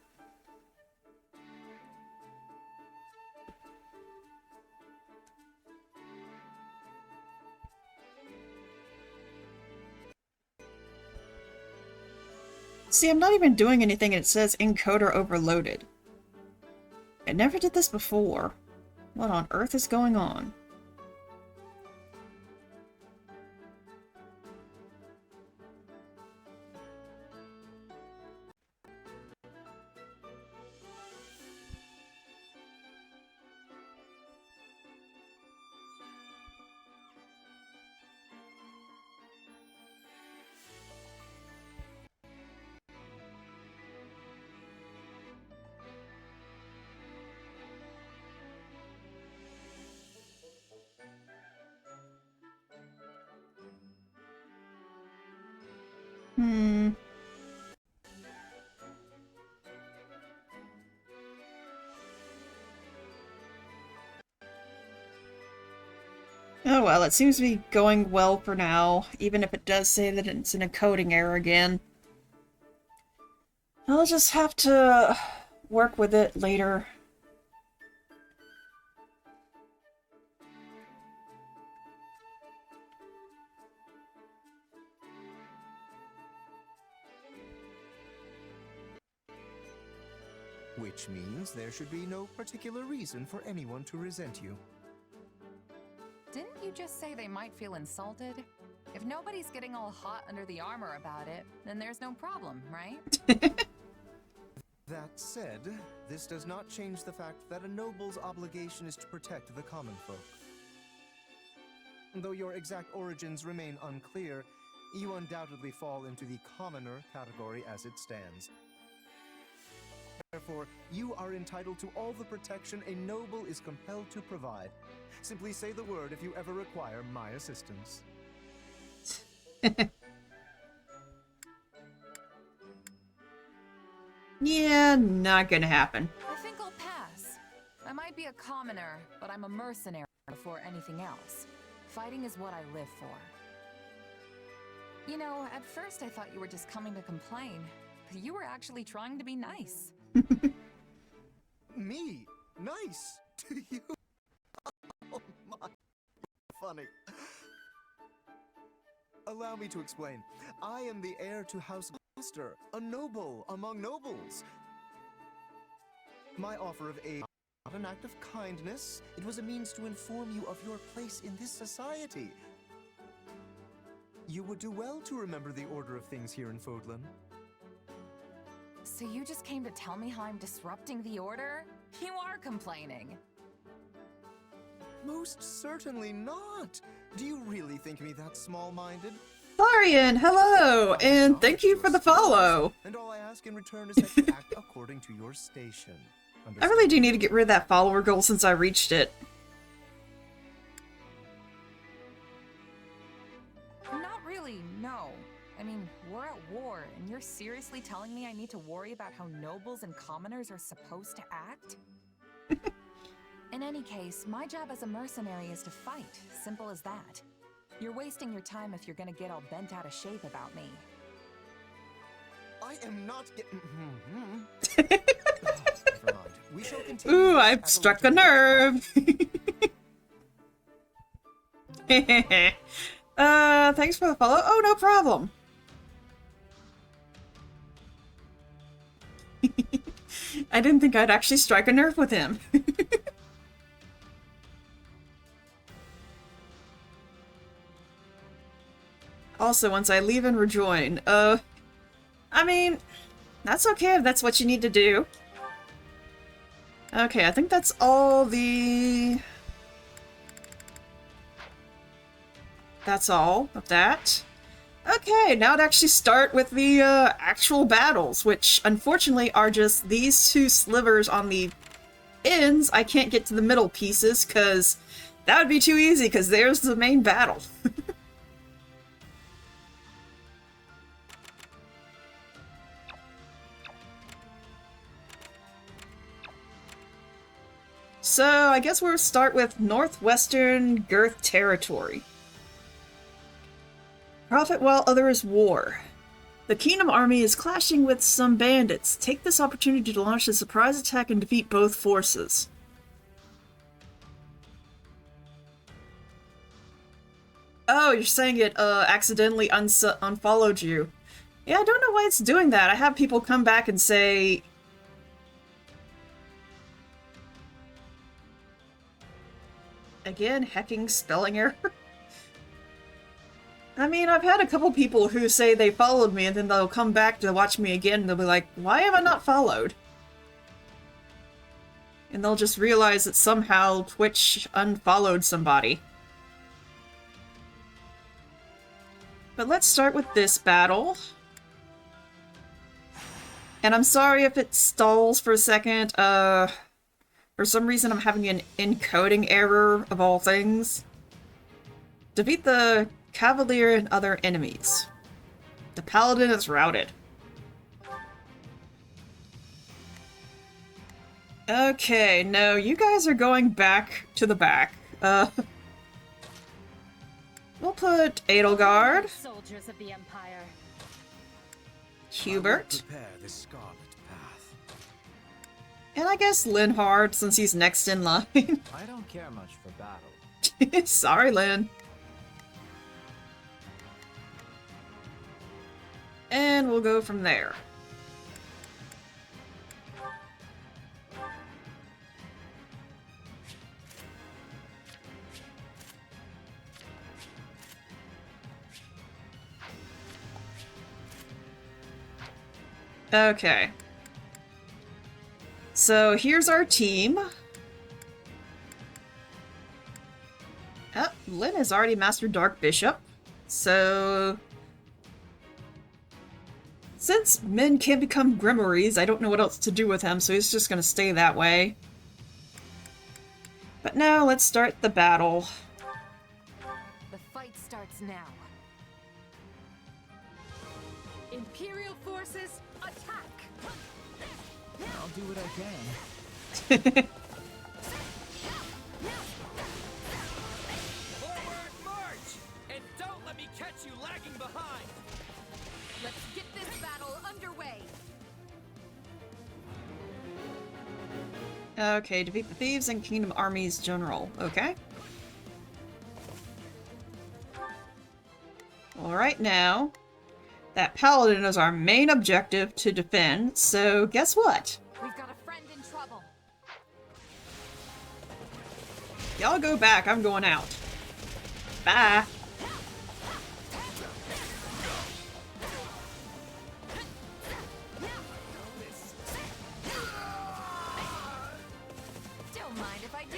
See, I'm not even doing anything and it says encoder overloaded. It never did this before. What on earth is going on? Oh well, it seems to be going well for now, even if it does say that it's an encoding error again. I'll just have to work with it later. Which means there should be no particular reason for anyone to resent you. Didn't you just say they might feel insulted? If nobody's getting all hot under the armor about it, then there's no problem, right? That said, this does not change the fact that a noble's obligation is to protect the common folk. Though your exact origins remain unclear, you undoubtedly fall into the commoner category as it stands. Therefore, you are entitled to all the protection a noble is compelled to provide. Simply say the word if you ever require my assistance. Yeah, not gonna happen. I think I'll pass. I might be a commoner, but I'm a mercenary before anything else. Fighting is what I live for. You know, at first I thought you were just coming to complain, but you were actually trying to be nice. Me? Nice? To you? Oh my... funny. Allow me to explain. I am the heir to House Gloucester, a noble among nobles. My offer of aid was not an act of kindness. It was a means to inform you of your place in this society. You would do well to remember the order of things here in Fodlan. So you just came to tell me how I'm disrupting the order? You are complaining. Most certainly not. Do you really think me that small-minded? Tharian, hello, and thank you for the follow. And all I ask in return is that you act according to your station. I really do need to get rid of that follower goal since I reached it. Not really, no. I mean, we're at war, and you're seriously telling me I need to worry about how nobles and commoners are supposed to act? In any case, my job as a mercenary is to fight. Simple as that. You're wasting your time if you're gonna get all bent out of shape about me. I am not getting. We shall continue. Ooh, I've struck a nerve! Thanks for the follow. Oh, no problem. I didn't think I'd actually strike a nerve with him. Also, once I leave and rejoin, I mean, that's okay if that's what you need to do. Okay, I think that's all the... That's all of that. Okay, now to actually start with the actual battles, which unfortunately are just these two slivers on the ends. I can't get to the middle pieces because that would be too easy because there's the main battle. So, I guess we'll start with Northwestern Girth Territory. Profit while others war. The Kingdom Army is clashing with some bandits. Take this opportunity to launch a surprise attack and defeat both forces. Oh, you're saying it accidentally unfollowed you. Yeah, I don't know why it's doing that. I have people come back and say... Again, hecking spelling error. I mean, I've had a couple people who say they followed me and then they'll come back to watch me again and they'll be like, why have I not followed? And they'll just realize that somehow Twitch unfollowed somebody. But let's start with this battle. And I'm sorry if it stalls for a second. For some reason, I'm having an encoding error, of all things. Defeat the Cavalier and other enemies. The Paladin is routed. Okay, no, you guys are going back to the back. We'll put Edelgard. Soldiers of the Empire. Hubert. Prepare the Scarlet path. And I guess Linhard, since he's next in line. I don't care much for battle. Sorry, Lin. And we'll go from there. Okay. So here's our team. Oh, Lin has already mastered Dark Bishop. So... Since men can't become grimoires, I don't know what else to do with him, so he's just gonna stay that way. But now, let's start the battle. The fight starts now. Imperial forces, attack! I'll do what I can. Forward march! And don't let me catch you lagging behind! Let's get this battle underway! Okay, defeat the thieves and Kingdom Armies General. Okay. Alright now, that Paladin is our main objective to defend, so guess what? We've got a friend in trouble. Y'all go back, I'm going out. Bye. Don't mind if I do.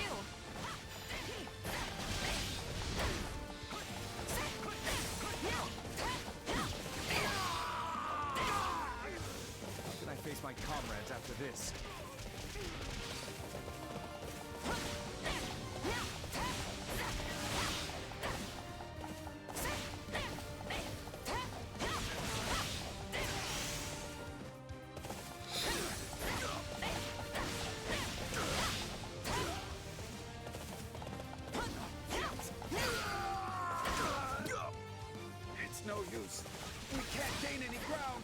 How can I face my comrades after this? no use. We can't gain any ground.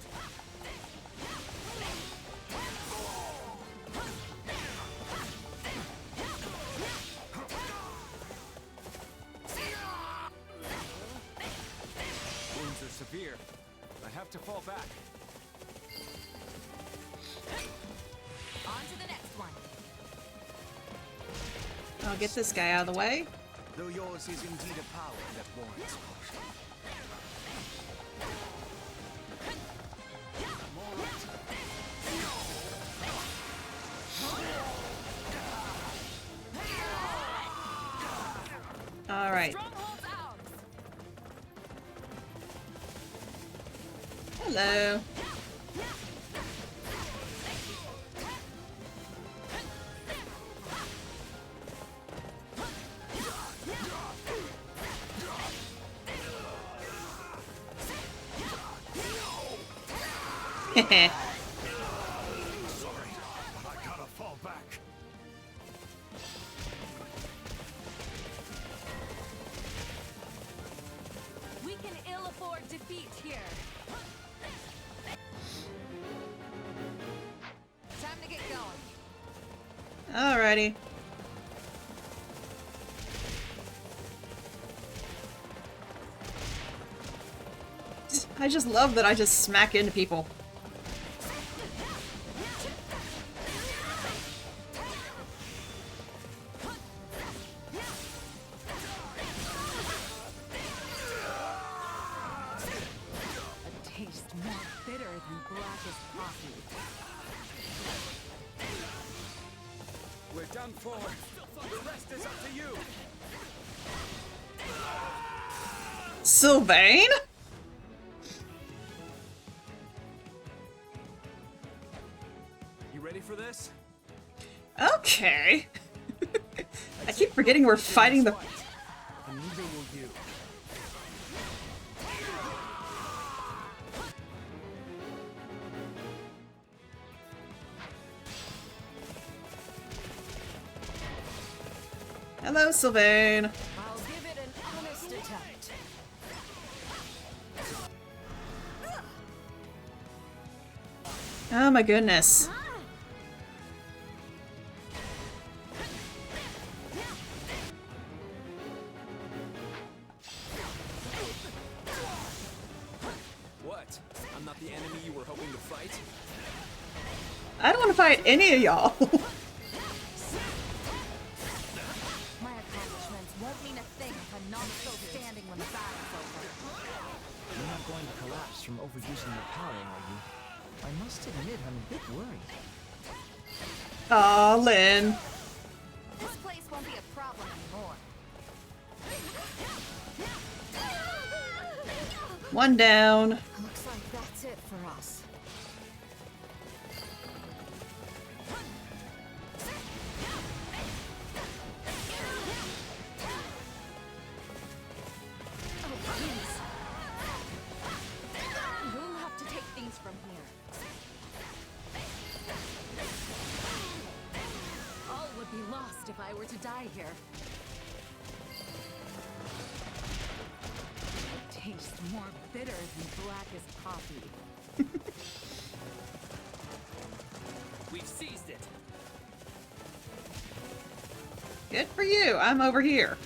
Wounds are severe. I have to fall back. On to the next one. I'll get this guy out of the way. Though yours is indeed a power that warrants caution. All right. Hello. Heh. Sorry, but I gotta fall back. We can ill afford defeat here. Time to get going. Alrighty. I just love that I just smack into people. A taste more bitter than blackest coffee. We're done for. The rest is up to you. Sylvain? You ready for this? Okay. I keep forgetting we're fighting the... And neither will you. Hello, Sylvain. I'll give it an honest attempt. Oh my goodness. What? I'm not the enemy you were hoping to fight? I don't want to fight any of y'all. My accomplishments won't mean a thing if I'm not still standing when the battle's over. You're not going to collapse from overusing your power, are you? I must admit, I'm a bit worried. Aw, Lynn. This place won't be a problem anymore. One down. Looks like that's it for us. Oh, please. We'll have to take things from here. All would be lost if I were to die here. Tastes more bitter than blackest coffee. We've seized it. Good for you. I'm over here.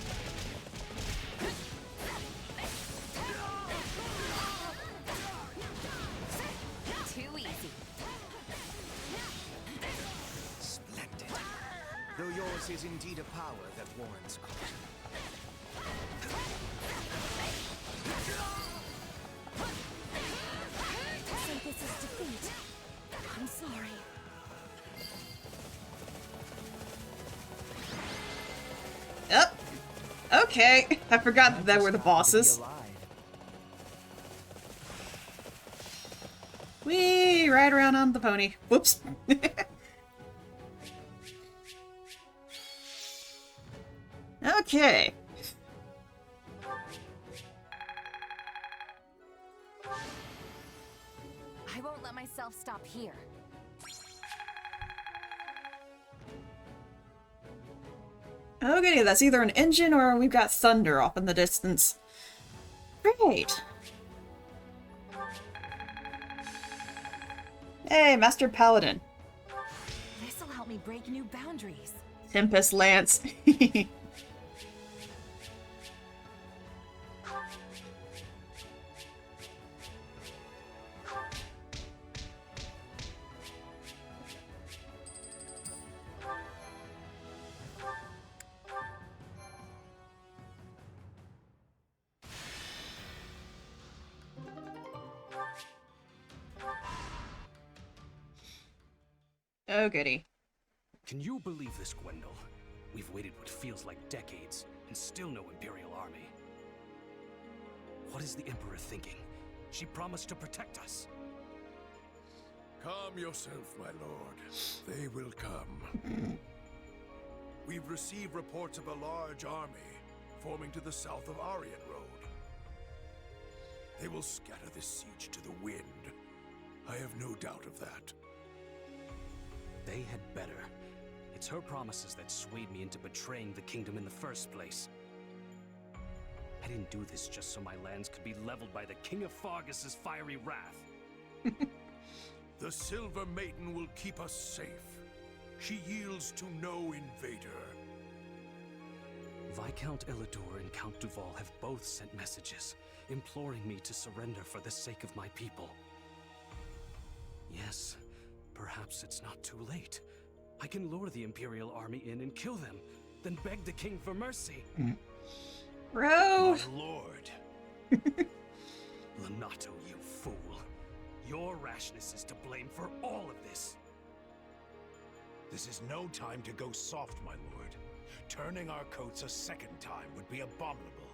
Too easy. Splendid. Though yours is indeed a power that warrants caution. So this is defeat. I'm sorry. Yep. Okay. I forgot that were the bosses. Whee! Ride around on the pony. Whoops. Okay. I won't let myself stop here. Okay, that's either an engine or we've got thunder off in the distance. Great. Hey, Master Paladin. This'll help me break new boundaries. Tempest Lance. Oh, goody. Can you believe this, Gwendol? We've waited what feels like decades, and still no Imperial army. What is the Emperor thinking? She promised to protect us. Calm yourself, my lord. They will come. We've received reports of a large army forming to the south of Aryan Road. They will scatter this siege to the wind. I have no doubt of that. They had better. It's her promises that swayed me into betraying the kingdom in the first place. I didn't do this just so my lands could be leveled by the King of Fargus's fiery wrath. The Silver Maiden will keep us safe. She yields to no invader. Viscount Elidor and Count Duval have both sent messages, imploring me to surrender for the sake of my people. Yes, perhaps it's not too late. I can lure the Imperial army in and kill them, then beg the king for mercy. Bro! My lord! Lonato, you fool. Your rashness is to blame for all of this. This is no time to go soft, my lord. Turning our coats a second time would be abominable.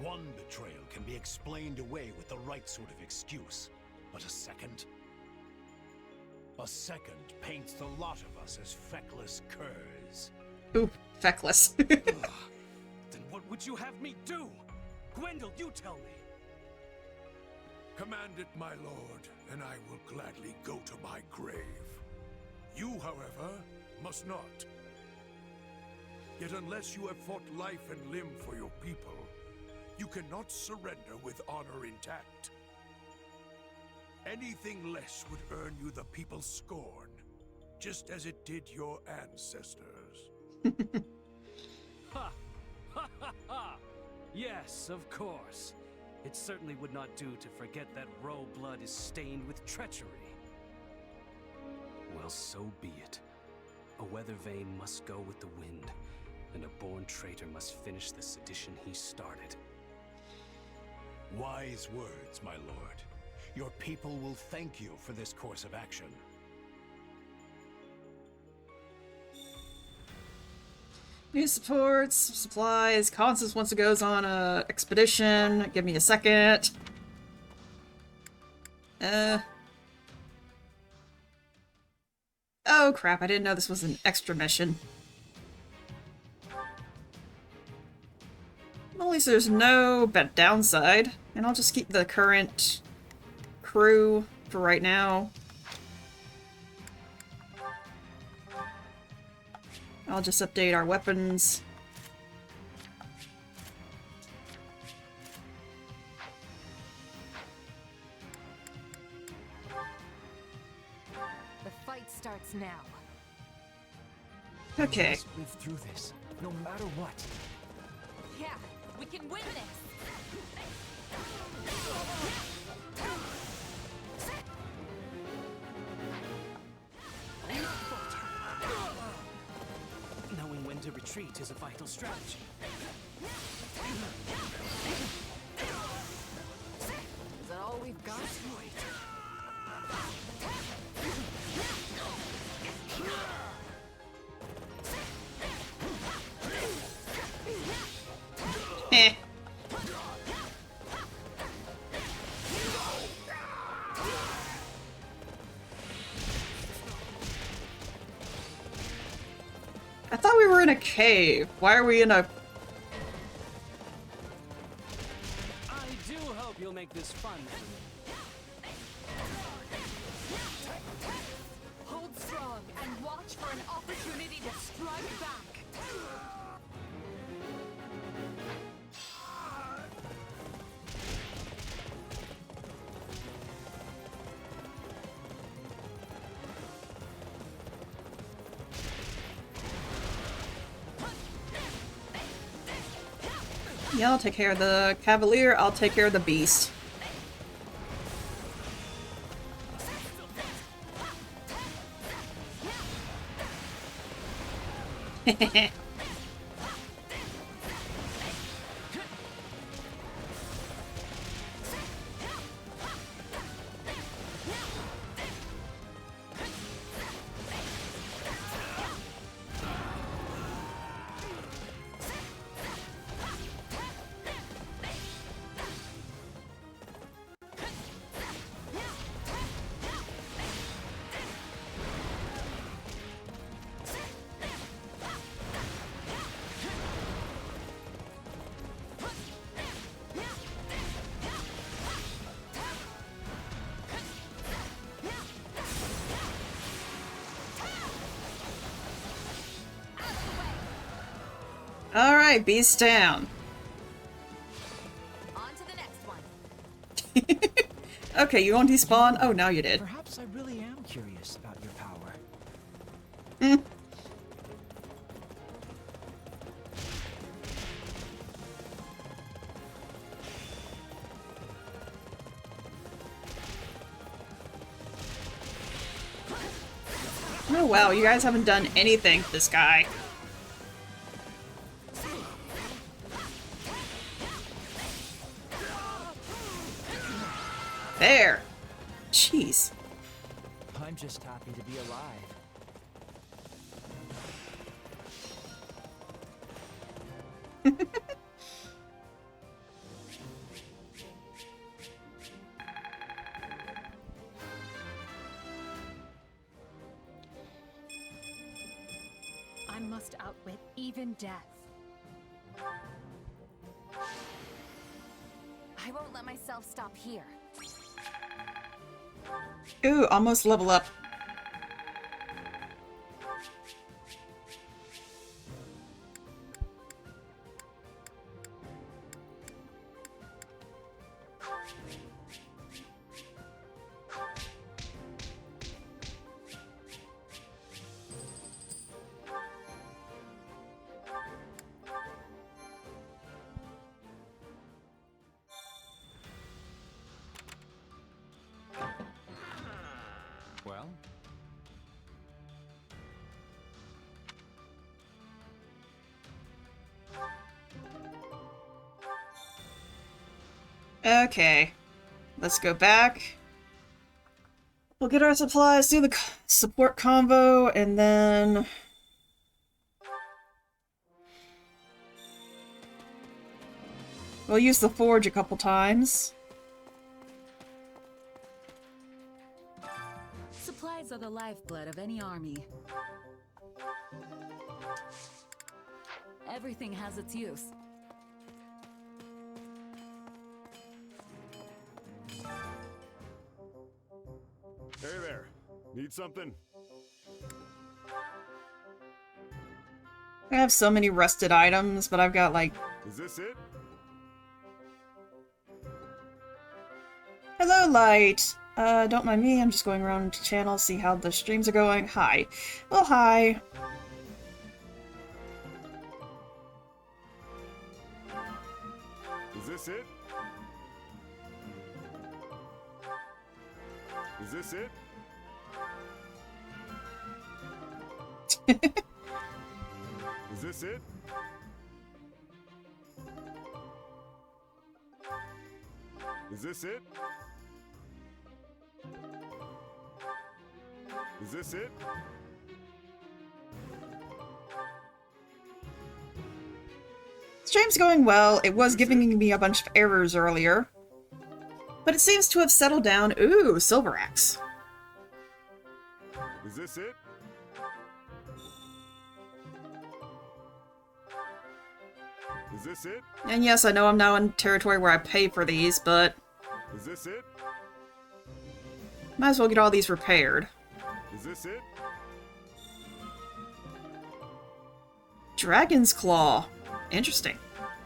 One betrayal can be explained away with the right sort of excuse, but a second? A second paints the lot of us as feckless curs. Ooh, feckless. Then what would you have me do? Gwendol, you tell me. Command it, my lord, and I will gladly go to my grave. You, however, must not. Yet unless you have fought life and limb for your people, you cannot surrender with honor intact. Anything less would earn you the people's scorn, just as it did your ancestors. Ha! Ha ha ha! Yes, of course. It certainly would not do to forget that Roe blood is stained with treachery. Well, so be it. A weather vane must go with the wind, and a born traitor must finish the sedition he started. Wise words, my lord. Your people will thank you for this course of action. New supports, supplies. Constance wants to go on a expedition. Give me a second. Oh crap, I didn't know this was an extra mission. Well, at least there's no downside. And I'll just keep the current crew for right now. I'll just update our weapons. The fight starts now. Okay. We must live through this, no matter what. Yeah, we can win this. Knowing when to retreat is a vital strategy. Is that all we've got? Heh. I thought we were in a cave. Why are we in a... I do hope you'll make this fun for me. Hold strong and watch for an opportunity to strike back. Yeah, I'll take care of the Cavalier, I'll take care of the Beast. Alright, Beast down. On to the next one. Okay, you won't despawn? Oh, now you did. Perhaps I really am curious about your power. Oh wow, you guys haven't done anything to this guy. There. Jeez. I'm just happy to be alive. I must outwit even death. I won't let myself stop here. Ooh, almost level up. Well? Okay. Let's go back. We'll get our supplies, do the support convo, and then... we'll use the forge a couple times. Supplies are the lifeblood of any army. Everything has its use. Hey there. Need something? I have so many rusted items, but I've got like... Is this it? Hello, Light! Don't mind me, I'm just going around to channels, see how the streams are going. Hi. Well, hi. Is this it? Is this it? Is this it? Is this it? Is this it? Stream's going well. It was giving me a bunch of errors earlier. But it seems to have settled down. Ooh, Silver Axe. Is this it? Is this it? And yes, I know I'm now in territory where I pay for these, but... Is this it? might as well get all these repaired. Is this it? Dragon's Claw. Interesting.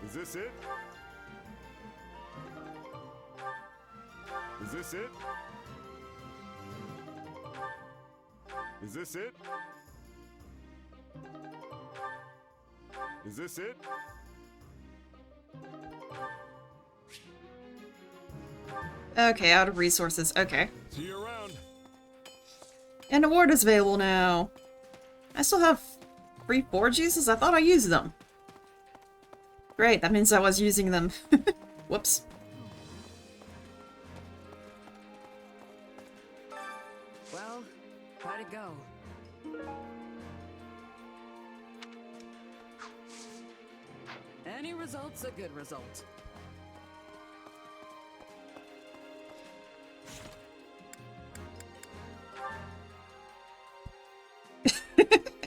Is this it? Is this it? Is this it? Is this it? Okay, out of resources. Okay. See you around. And award is available now. I still have free forge uses? I thought I used them. Great, that means I was using them. Whoops. Well, how'd it go? Any result's a good result.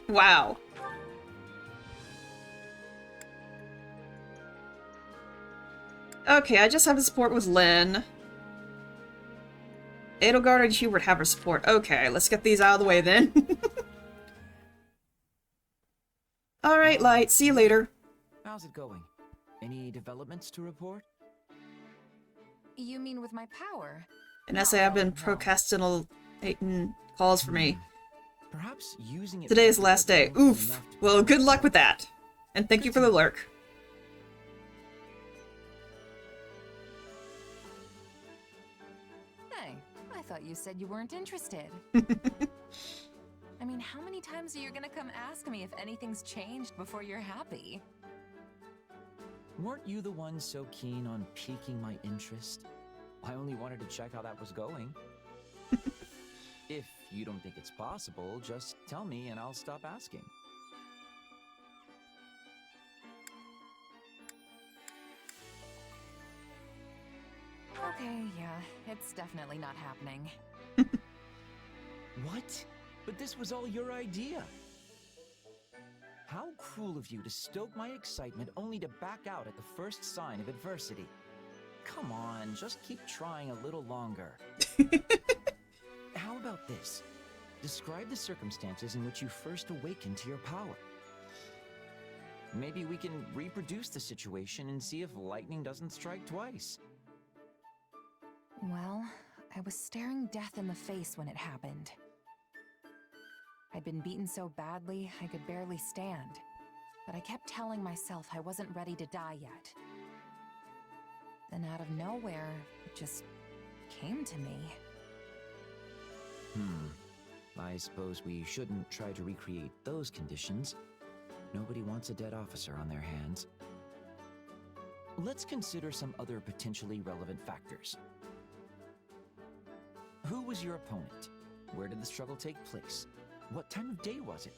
Wow. Okay, I just have a support with Lynn. Edelgard and Hubert have her support. Okay, let's get these out of the way then. Alright, Light, see you later. How's it going? Any developments to report? You mean with my power? And I say I've been procrastinating calls for me. Perhaps using it. Today is the last day. Oof. Well, good luck with that. And thank you for the lurk. Hey, I thought you said you weren't interested. I mean, how many times are you gonna come ask me if anything's changed before you're happy? Weren't you the one so keen on piquing my interest? I only wanted to check how that was going. If you don't think it's possible, just tell me and I'll stop asking. Okay, yeah, it's definitely not happening. What? But this was all your idea. How cruel of you to stoke my excitement only to back out at the first sign of adversity. Come on, just keep trying a little longer. How about this? Describe the circumstances in which you first awakened to your power. Maybe we can reproduce the situation and see if lightning doesn't strike twice. Well, I was staring death in the face when it happened. I'd been beaten so badly, I could barely stand. But I kept telling myself I wasn't ready to die yet. Then out of nowhere, it just came to me. I suppose we shouldn't try to recreate those conditions. Nobody wants a dead officer on their hands. Let's consider some other potentially relevant factors. Who was your opponent? Where did the struggle take place? What time of day was it?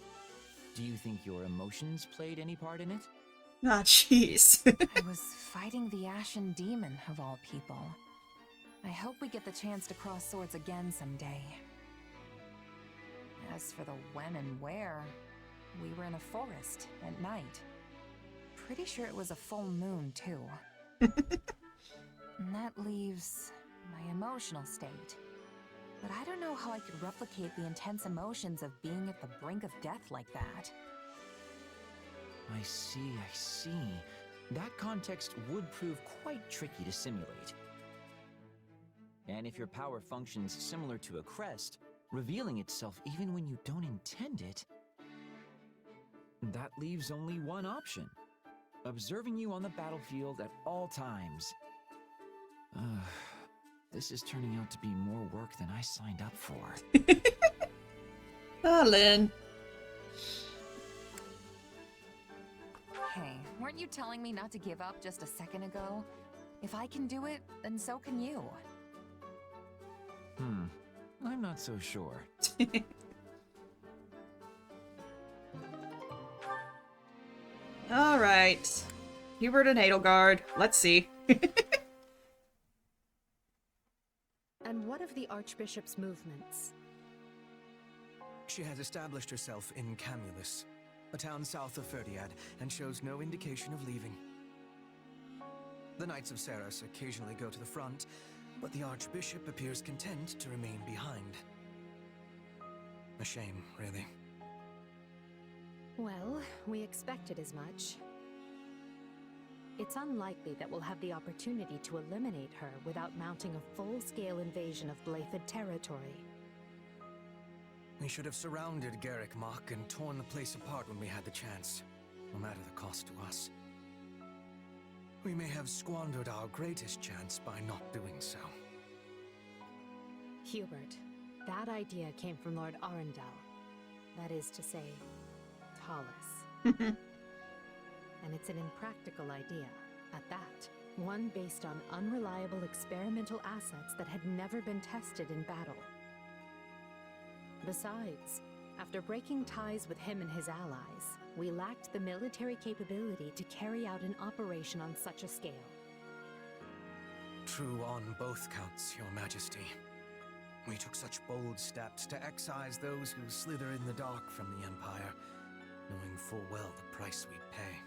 Do you think your emotions played any part in it? Ah, jeez. I was fighting the Ashen Demon, of all people. I hope we get the chance to cross swords again someday. As for the when and where, we were in a forest at night. Pretty sure it was a full moon, too. And that leaves my emotional state. But I don't know how I could replicate the intense emotions of being at the brink of death like that. I see. That context would prove quite tricky to simulate. And if your power functions similar to a crest, revealing itself even when you don't intend it, that leaves only one option. Observing you on the battlefield at all times. This is turning out to be more work than I signed up for. Ah, Lynn. Hey, weren't you telling me not to give up just a second ago? If I can do it, then so can you. I'm not so sure. Alright. Hubert and Edelgard. Let's see. And what of the Archbishop's movements? She has established herself in Camulus, a town south of Ferdiad, and shows no indication of leaving. The Knights of Saros occasionally go to the front, but the Archbishop appears content to remain behind. A shame, really. Well, we expected as much. It's unlikely that we'll have the opportunity to eliminate her without mounting a full-scale invasion of Blaidd territory. We should have surrounded Garrick Mach and torn the place apart when we had the chance, no matter the cost to us. We may have squandered our greatest chance by not doing so. Hubert, that idea came from Lord Arundel. That is to say, Tallis. And it's an impractical idea, at that. One based on unreliable experimental assets that had never been tested in battle. Besides, after breaking ties with him and his allies, we lacked the military capability to carry out an operation on such a scale. True on both counts, Your Majesty. We took such bold steps to excise those who slither in the dark from the Empire, knowing full well the price we'd pay.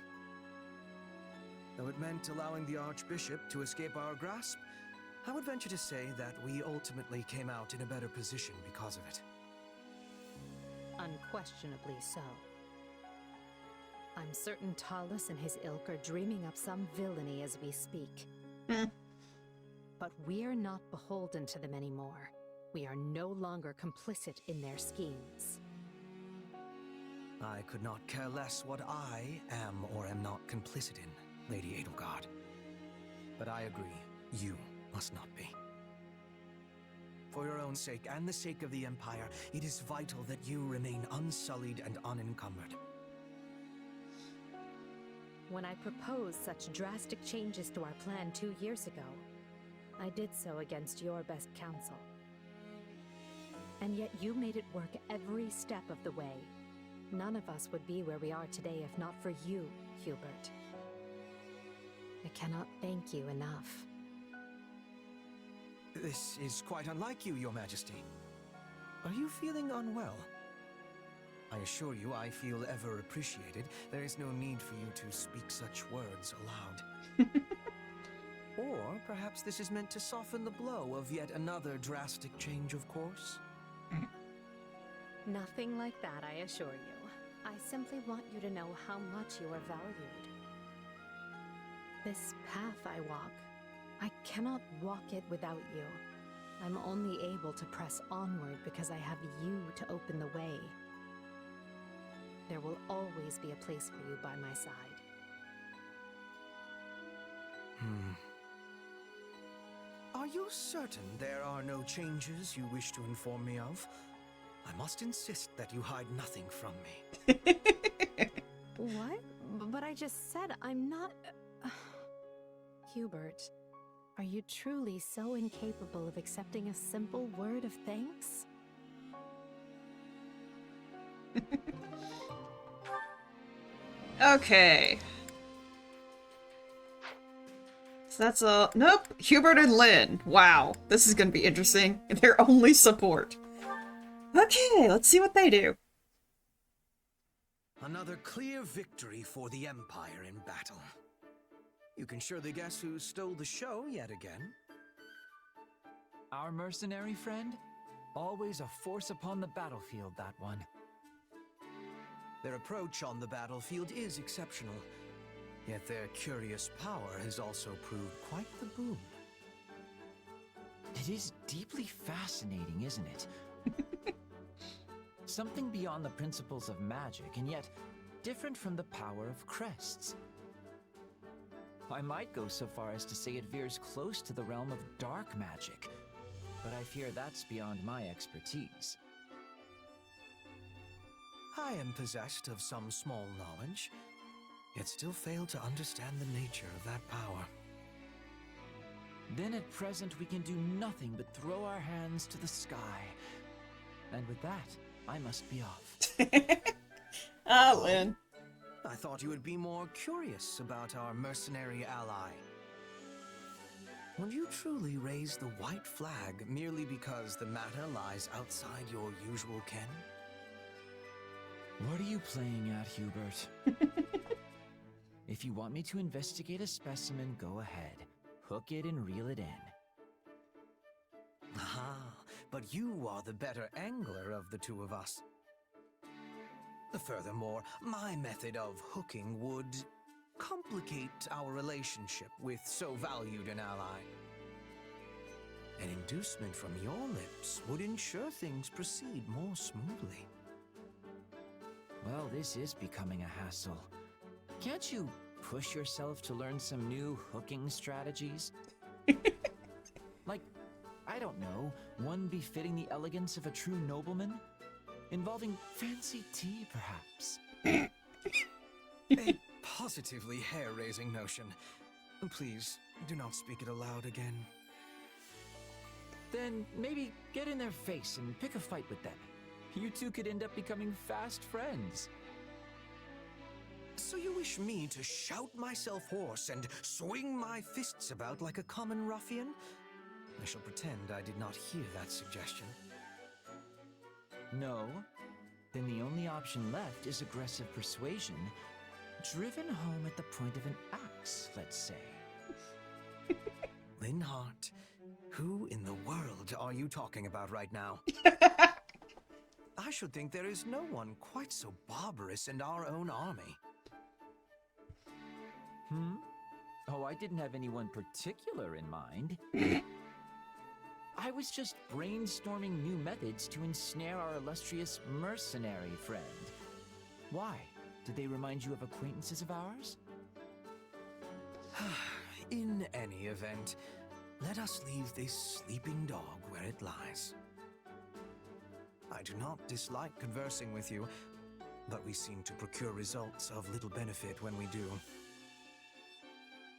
Though it meant allowing the Archbishop to escape our grasp, I would venture to say that we ultimately came out in a better position because of it. Unquestionably so. I'm certain Tallis and his ilk are dreaming up some villainy as we speak. But we're not beholden to them anymore. We are no longer complicit in their schemes. I could not care less what I am or am not complicit in, Lady Edelgard. But I agree, you must not be. For your own sake and the sake of the Empire, it is vital that you remain unsullied and unencumbered. When I proposed such drastic changes to our plan 2 years ago, I did so against your best counsel. And yet you made it work every step of the way. None of us would be where we are today if not for you, Hubert. I cannot thank you enough. This is quite unlike you, Your Majesty. Are you feeling unwell? I assure you I feel ever appreciated. There is no need for you to speak such words aloud. Or perhaps this is meant to soften the blow of yet another drastic change of course? Nothing like that, I assure you. I simply want you to know how much you are valued. This path I walk, I cannot walk it without you. I'm only able to press onward because I have you to open the way. There will always be a place for you by my side. Are you certain there are no changes you wish to inform me of? I must insist that you hide nothing from me. What? But I just said I'm not... Hubert, are you truly so incapable of accepting a simple word of thanks? Okay. So that's all. Nope. Hubert and Lynn. Wow. This is gonna be interesting. Their only support. Okay, let's see what they do. Another clear victory for the Empire in battle. You can surely guess who stole the show yet again. Our mercenary friend? Always a force upon the battlefield, that one. Their approach on the battlefield is exceptional, yet their curious power has also proved quite the boon. It is deeply fascinating, isn't it? Something beyond the principles of magic, and yet different from the power of crests. I might go so far as to say it veers close to the realm of dark magic, but I fear that's beyond my expertise. I am possessed of some small knowledge, yet still fail to understand the nature of that power. Then at present we can do nothing but throw our hands to the sky. And with that, I must be off. Ah, Lynn. I thought you would be more curious about our mercenary ally. Will you truly raise the white flag merely because the matter lies outside your usual ken? What are you playing at, Hubert? If you want me to investigate a specimen, go ahead. Hook it and reel it in. Ah, but you are the better angler of the two of us. Furthermore, my method of hooking would complicate our relationship with so valued an ally. An inducement from your lips would ensure things proceed more smoothly. Well, this is becoming a hassle. Can't you push yourself to learn some new hooking strategies? Like, I don't know, one befitting the elegance of a true nobleman? Involving fancy tea, perhaps? A positively hair-raising notion. Please, do not speak it aloud again. Then maybe get in their face and pick a fight with them. You two could end up becoming fast friends. So you wish me to shout myself hoarse and swing my fists about like a common ruffian? I shall pretend I did not hear that suggestion. No? Then the only option left is aggressive persuasion, driven home at the point of an axe, let's say. Linhardt, who in the world are you talking about right now? I should think there is no one quite so barbarous in our own army. Oh, I didn't have anyone particular in mind. I was just brainstorming new methods to ensnare our illustrious mercenary friend. Why? Did they remind you of acquaintances of ours? In any event, let us leave this sleeping dog where it lies. I do not dislike conversing with you, but we seem to procure results of little benefit when we do.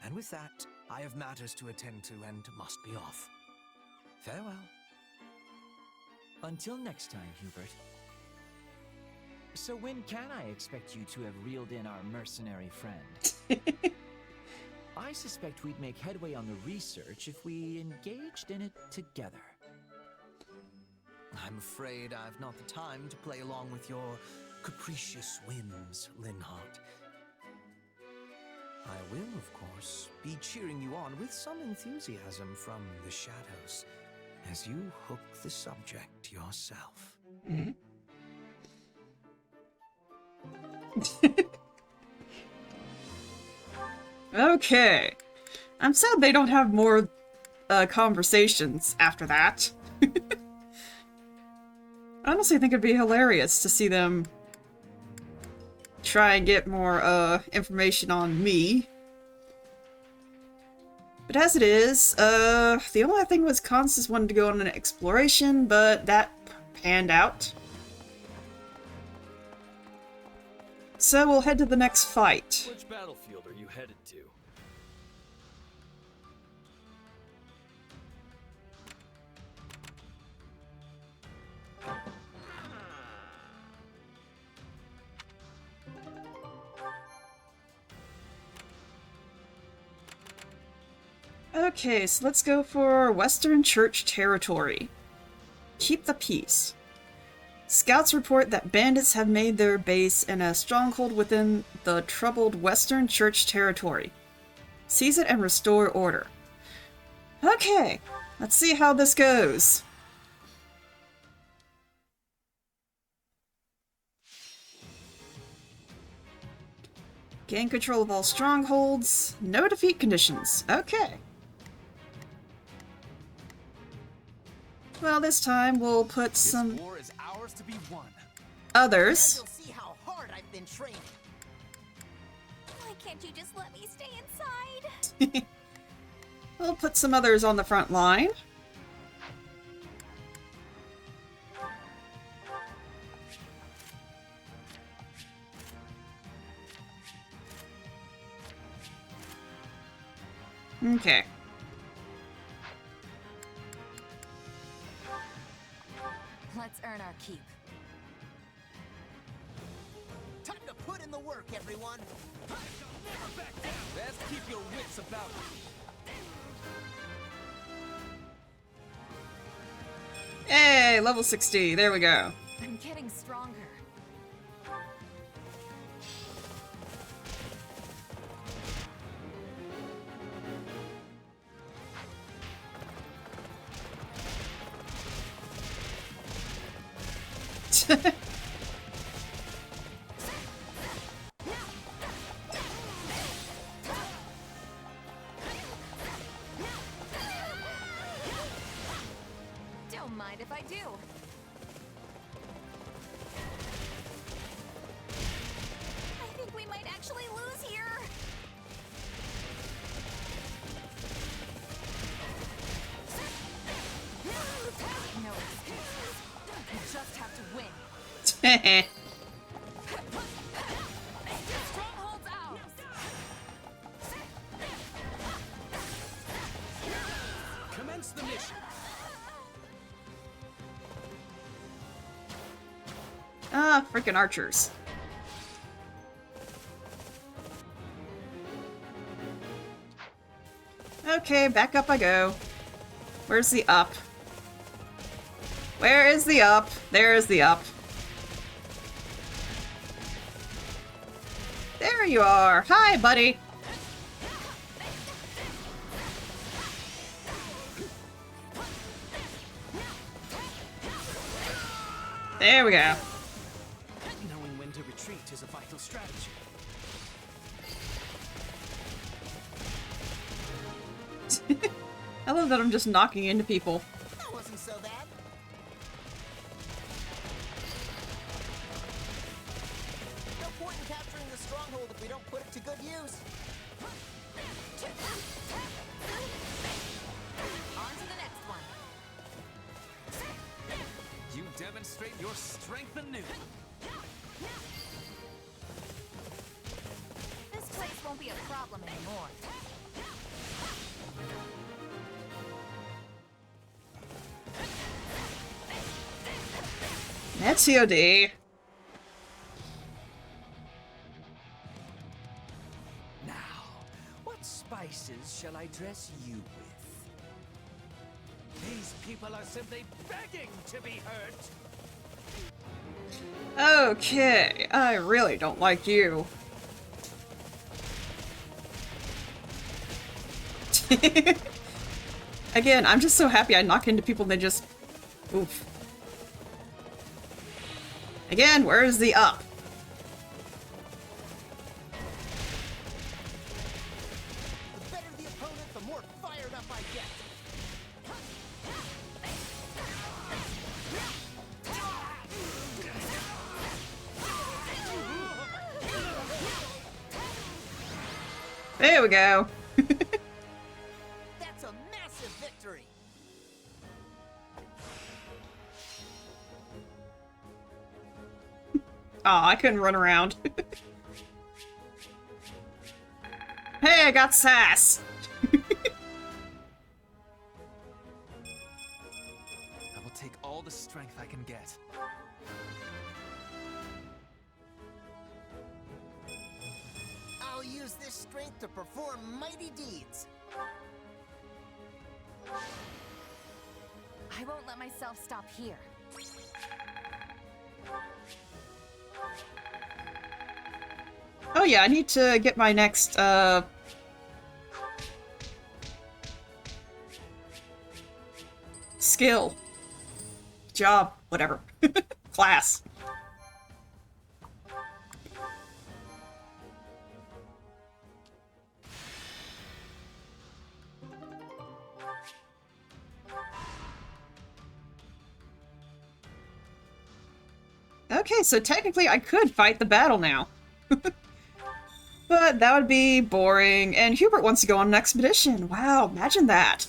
And with that, I have matters to attend to and must be off. Farewell. Until next time, Hubert. So when can I expect you to have reeled in our mercenary friend? I suspect we'd make headway on the research if we engaged in it together. I'm afraid I've not the time to play along with your capricious whims, Linhardt. I will, of course, be cheering you on with some enthusiasm from the shadows as you hook the subject yourself. Okay. I'm sad they don't have more conversations after that. I honestly think it'd be hilarious to see them try and get more information on me. But as it is, the only thing was Constance wanted to go on an exploration, but that panned out. So we'll head to the next fight. Which battlefield are you headed to? Okay, so let's go for Western Church territory. Keep the peace. Scouts report that bandits have made their base in a stronghold within the troubled Western Church territory. Seize it and restore order. Okay, let's see how this goes. Gain control of all strongholds. No defeat conditions. Okay. Well, this time we'll put some War is ours to be won. others. You'll see how hard I've been training. Why can't you just let me stay inside? We'll put some others on the front line. Okay. Let's earn our keep. Time to put in the work, everyone. Never back down. Best keep your wits about you. Hey, level 60. There we go. I'm getting stronger. Don't mind if I do. I think we might actually lose here. to win. Strongholds out. Commence the mission. Ah, freaking archers. Okay, back up I go. Where's the up? Where is the up? There is the up. There you are. Hi, buddy. There we go. Knowing when to retreat is a vital strategy. I love that I'm just knocking into people. That wasn't so bad. No point in capturing the stronghold if we don't put it to good use. On to the next one. You demonstrate your strength anew. This place won't be a problem anymore. That's COD. Now, what spices shall I dress you with? These people are simply begging to be hurt. Okay, I really don't like you. Again, I'm just so happy I knock into people and they just... Oof. Again, where's the up? The better the opponent, the more fired up I get. There we go. That's a massive victory. Aw, I couldn't run around. Hey, I got sass! I will take all the strength I can get. I'll use this strength to perform mighty deeds. I won't let myself stop here. Oh yeah, I need to get my next, skill. Job. Whatever. Class. Okay, so technically I could fight the battle now. But that would be boring, and Hubert wants to go on an expedition. Wow, imagine that.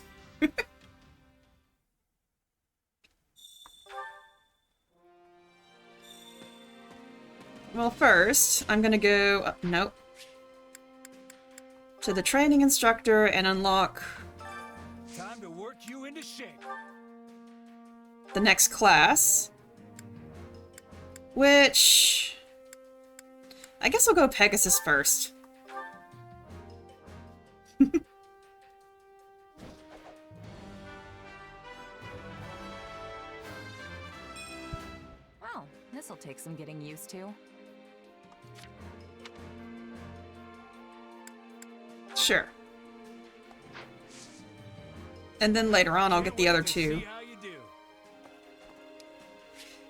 Well, first, I'm gonna go... nope. To the training instructor and unlock... Time to work you into shape. the next class. Which... I guess I'll go Pegasus first. Well, this'll take some getting used to. Sure. And then later on I'll get the other two.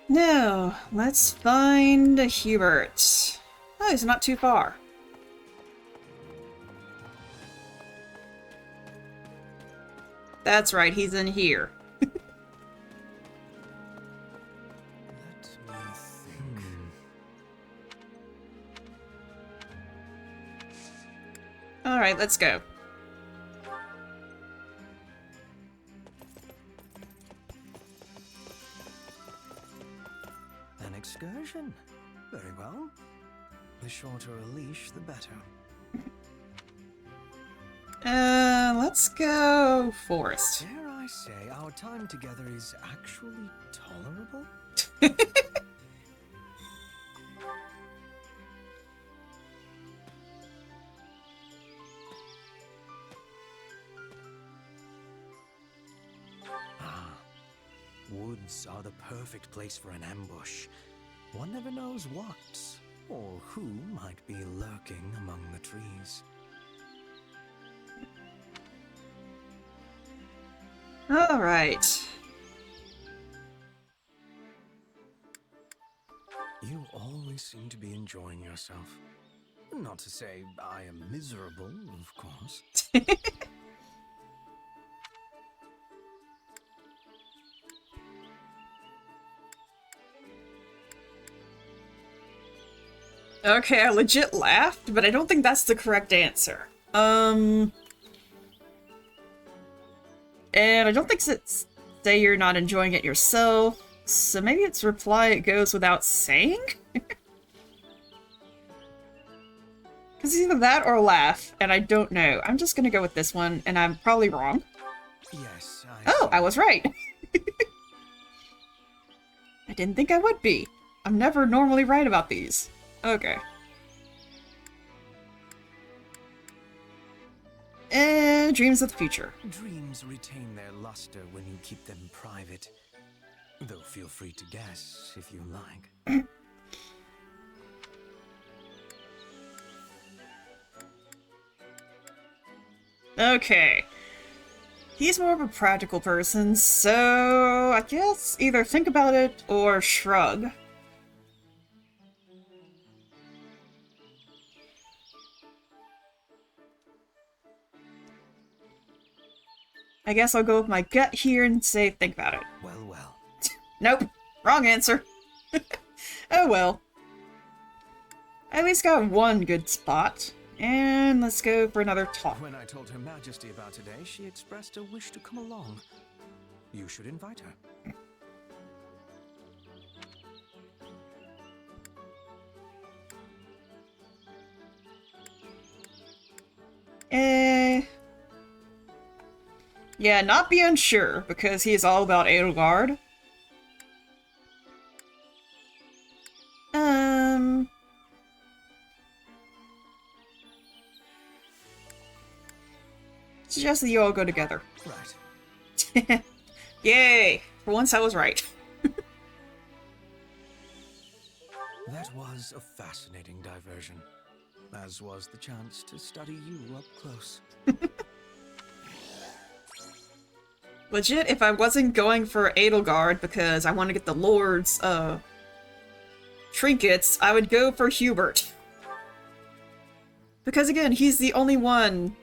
Now, let's find Hubert. Oh, he's not too far. That's right, he's in here. Alright, let's go. excursion. Very well. The shorter a leash, the better. Let's go forest. Dare I say our time together is actually tolerable? Woods are the perfect place for an ambush. One never knows what or who might be lurking among the trees. All right. You always seem to be enjoying yourself. Not to say I am miserable, of course. Okay, I legit laughed, but I don't think that's the correct answer. And I don't think it's say you're not enjoying it yourself, so maybe it's reply it goes without saying? Because either that or laugh, and I don't know. I'm just gonna go with this one, and I'm probably wrong. Yes, I was right! I didn't think I would be. I'm never normally right about these. Okay. Dreams of the future. Dreams retain their luster when you keep them private. Though feel free to guess if you like. Okay. He's more of a practical person, so I guess either think about it or shrug. I guess I'll go with my gut here and say think about it. Well, well. Nope. Wrong answer. Oh well. I at least got one good spot. And let's go for another talk. When I told Her Majesty about today, she expressed a wish to come along. You should invite her. Yeah, not be unsure, because he is all about Edelgard. Suggest that you all go together. Right. Yay! For once I was right. That was a fascinating diversion, as was the chance to study you up close. Legit, if I wasn't going for Edelgard because I want to get the Lord's, trinkets, I would go for Hubert. Because again, he's the only one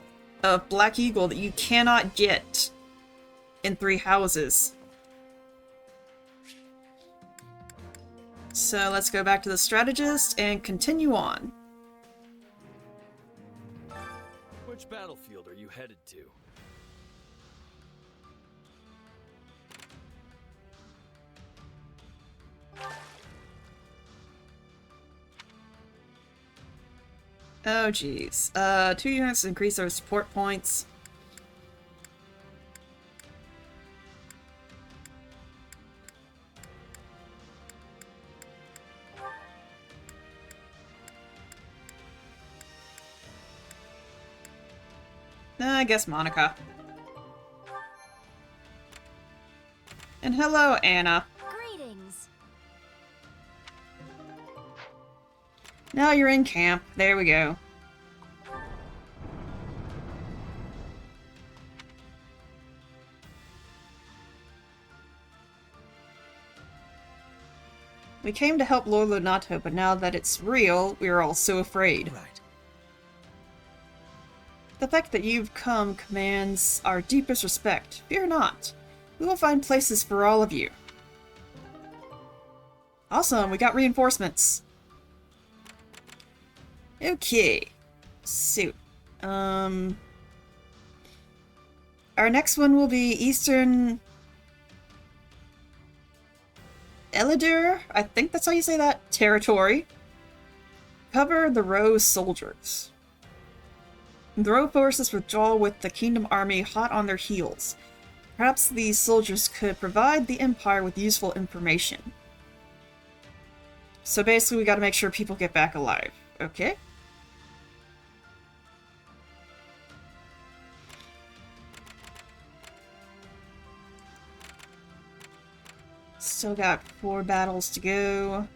of Black Eagle that you cannot get in 3 houses. So let's go back to the strategist and continue on. Which battlefield are you headed to? Oh geez. 2 units increase our support points. I guess Monica. And hello, Anna. Greetings. Now you're in camp. There we go. We came to help Lord Lonato, but now that it's real, we are all so afraid. Right. The fact that you've come commands our deepest respect. Fear not. We will find places for all of you. Awesome, we got reinforcements. Okay. So, our next one will be Eastern... Elidur, I think that's how you say that, territory. Cover the Rose soldiers. The Row forces withdraw with the Kingdom army hot on their heels. Perhaps these soldiers could provide the Empire with useful information. So basically we gotta make sure people get back alive. Okay. Still got 4 battles to go.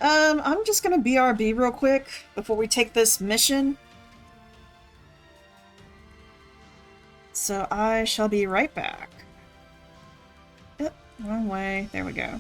I'm just gonna BRB real quick before we take this mission. So I shall be right back. Yep, wrong way. There we go.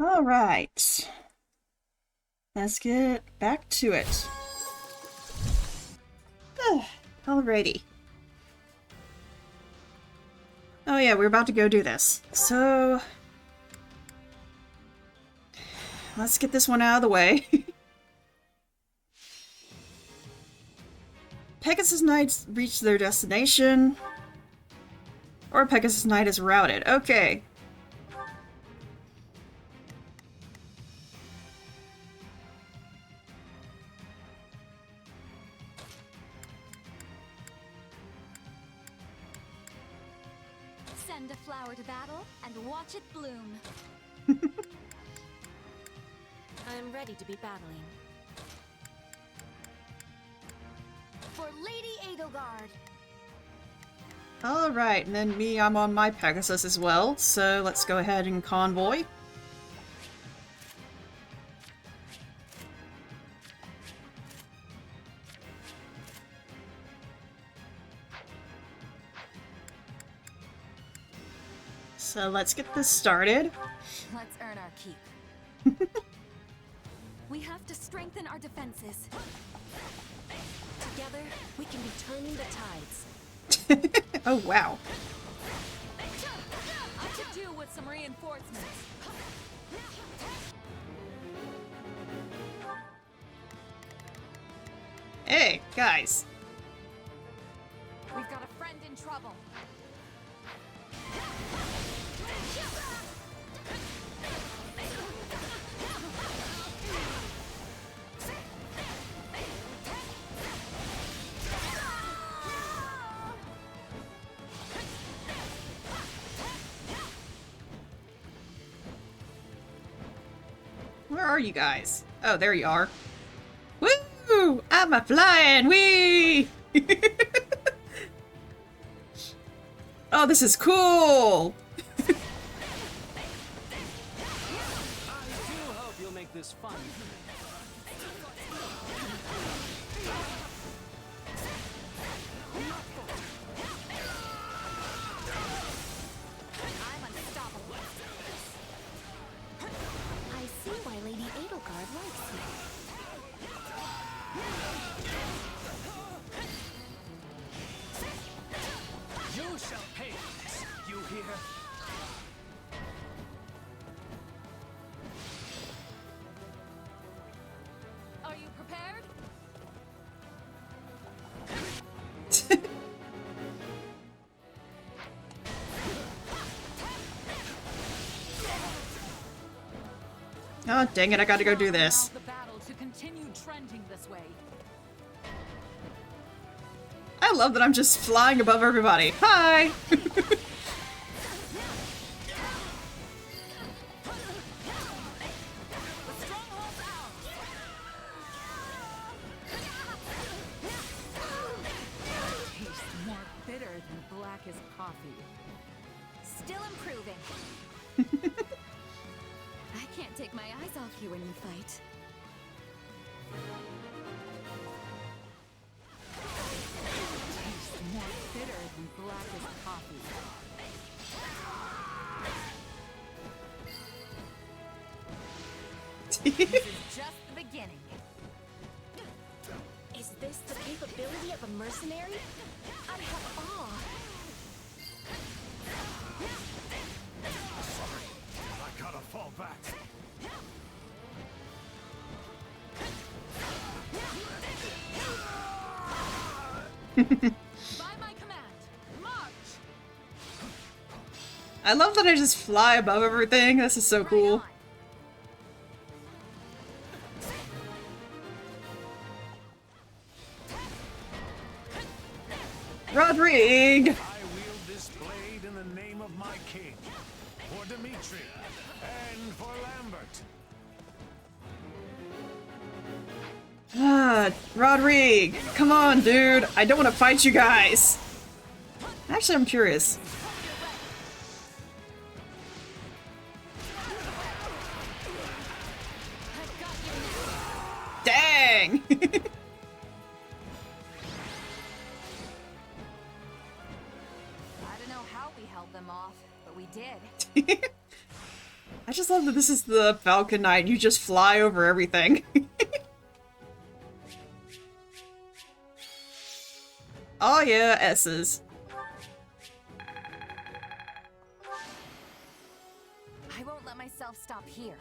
Alright. Let's get back to it. Alrighty. Oh yeah, we're about to go do this. So... let's get this one out of the way. Pegasus Knights reached their destination. Or Pegasus Knight is routed. Okay. Send a flower to battle and watch it bloom. I'm ready to be battling. For Lady Edelgard. Alright, and then me, I'm on my Pegasus as well, so let's go ahead and convoy. So let's get this started. Let's earn our keep. We have to strengthen our defenses. Together, we can be turning the tides. Oh, wow. I could do with some reinforcements. Hey, guys. We've got a friend in trouble. Where are you guys? Oh, there you are. Woo! I'm a flying! Wee! Oh, this is cool! I do hope you'll make this fun for me. I'm unstoppable. I see why Lady Edelgard likes you. You shall pay for this, you hear? Are you prepared? Oh, dang it, I gotta go do this. The battle to continue trending this way. I love that I'm just flying above everybody. Hi! Tastes more bitter than black as coffee. Still improving. I can't take my eyes off you when you fight. Tastes more bitter than black as coffee. This is just the beginning. Is this the capability of a mercenary? I have awe. Sorry, I gotta fall back. By my command, march! I love that I just fly above everything. This is so cool. Rodrigue! I wield this blade in the name of my king, for Dimitri, and for Lambert. Ah, Rodrigue! Come on, dude! I don't want to fight you guys! Actually, I'm curious. Dang! I don't know how we held them off, but we did. I just love that this is the Falcon Knight. You just fly over everything. Oh yeah, S's. I won't let myself stop here.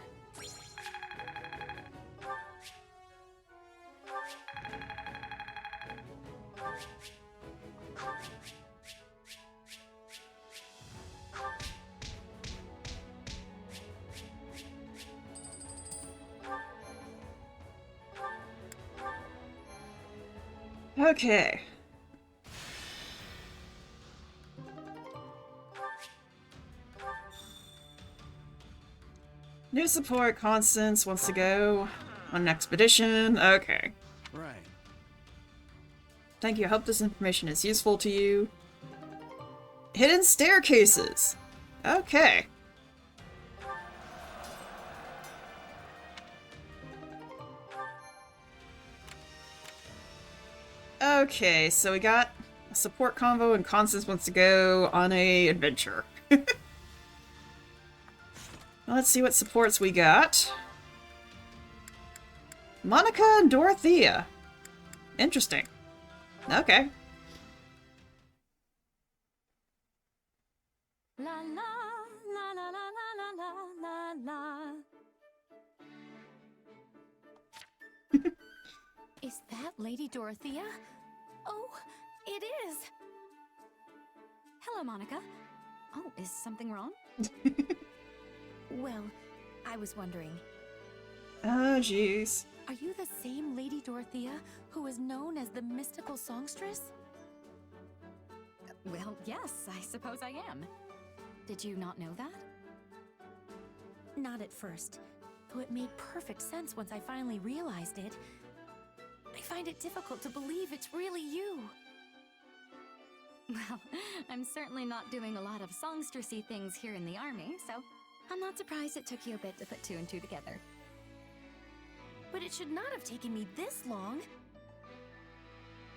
Okay. New support, Constance wants to go on an expedition. Okay. Right. Thank you. I hope this information is useful to you. Hidden staircases. Okay. Okay, so we got a support convo and Constance wants to go on a adventure. Let's see what supports we got. Monica and Dorothea. Interesting. Okay. La la la la la la la la la. Is that Lady Dorothea? Oh, it is. Hello, Monica. Oh, is something wrong? Well, I was wondering. Oh, jeez. Are you the same Lady Dorothea who is known as the mystical songstress? Well, yes, I suppose I am. Did you not know that? Not at first, though it made perfect sense once I finally realized it. I find it difficult to believe it's really you. Well, I'm certainly not doing a lot of songstressy things here in the army, so I'm not surprised it took you a bit to put two and two together. But it should not have taken me this long.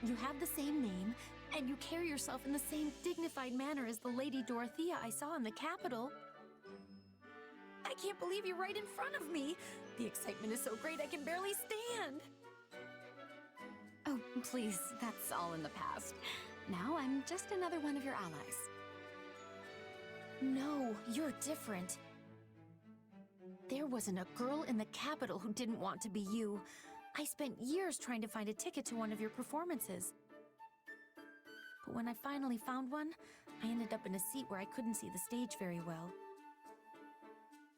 You have the same name, and you carry yourself in the same dignified manner as the Lady Dorothea I saw in the capital. I can't believe you're right in front of me. The excitement is so great I can barely stand. Oh, please, that's all in the past. Now I'm just another one of your allies. No, you're different. There wasn't a girl in the capital who didn't want to be you. I spent years trying to find a ticket to one of your performances. But when I finally found one, I ended up in a seat where I couldn't see the stage very well.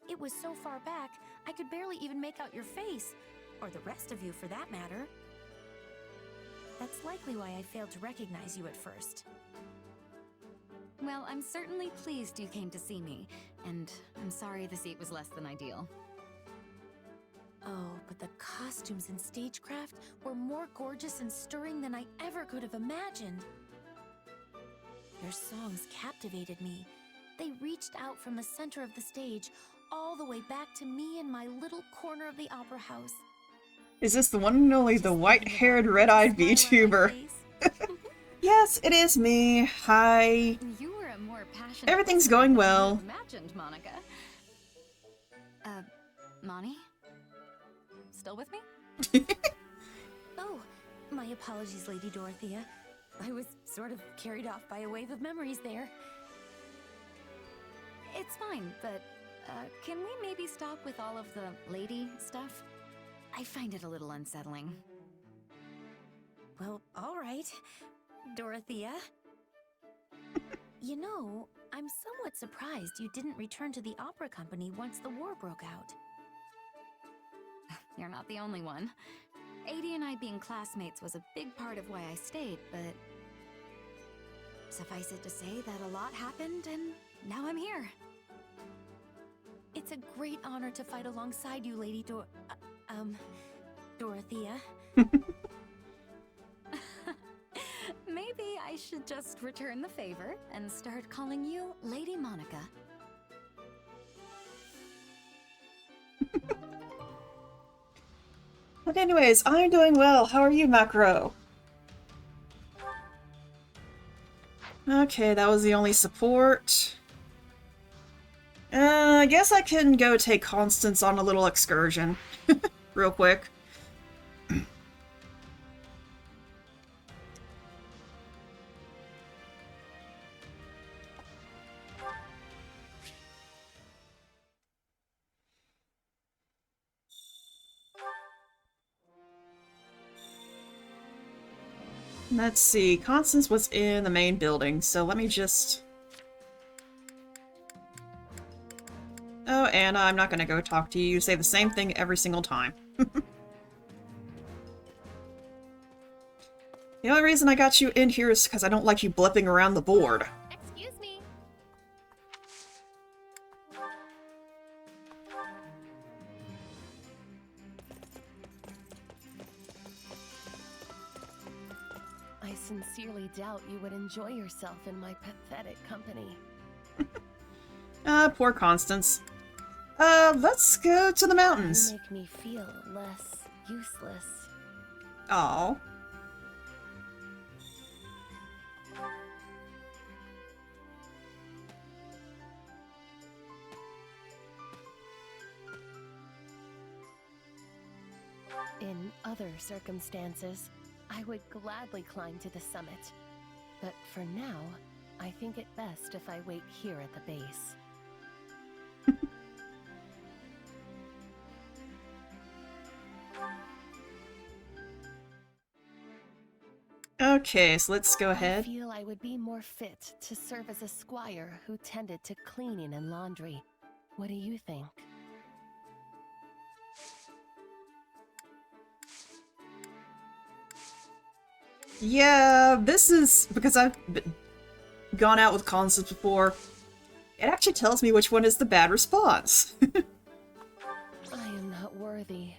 It was so far back, I could barely even make out your face, or the rest of you for that matter. That's likely why I failed to recognize you at first. Well, I'm certainly pleased you came to see me, and I'm sorry the seat was less than ideal. Oh, but the costumes and stagecraft were more gorgeous and stirring than I ever could have imagined. Your songs captivated me. They reached out from the center of the stage, all the way back to me in my little corner of the opera house. Is this the one and only the white-haired, red-eyed VTuber? Yes, it is me. Hi. You were a more passionate Everything's going well. Imagined, Monica. Moni? Still with me? Oh, my apologies, Lady Dorothea. I was sort of carried off by a wave of memories there. It's fine, but can we maybe stop with all of the lady stuff? I find it a little unsettling. Well, all right, Dorothea. You know, I'm somewhat surprised you didn't return to the opera company once the war broke out. You're not the only one. Adie and I being classmates was a big part of why I stayed, but suffice it to say that a lot happened, and now I'm here. It's a great honor to fight alongside you, Lady Dorothea. Maybe I should just return the favor and start calling you Lady Monica. But anyways, I'm doing well. How are you, Macro? Okay, that was the only support. I guess I can go take Constance on a little excursion. Real quick. Let's see, Constance was in the main building, so let me just... Oh, Anna, I'm not gonna go talk to you. You say the same thing every single time. The only reason I got you in here is because I don't like you blipping around the board. Excuse me. I sincerely doubt you would enjoy yourself in my pathetic company. Poor Constance. Let's go to the mountains. You make me feel less useless. Aww. In other circumstances, I would gladly climb to the summit. But for now, I think it best if I wait here at the base. Okay, so let's go ahead. I feel I would be more fit to serve as a squire who tended to cleaning and laundry. What do you think? Yeah, this is... because I've gone out with Constance before. It actually tells me which one is the bad response. I am not worthy.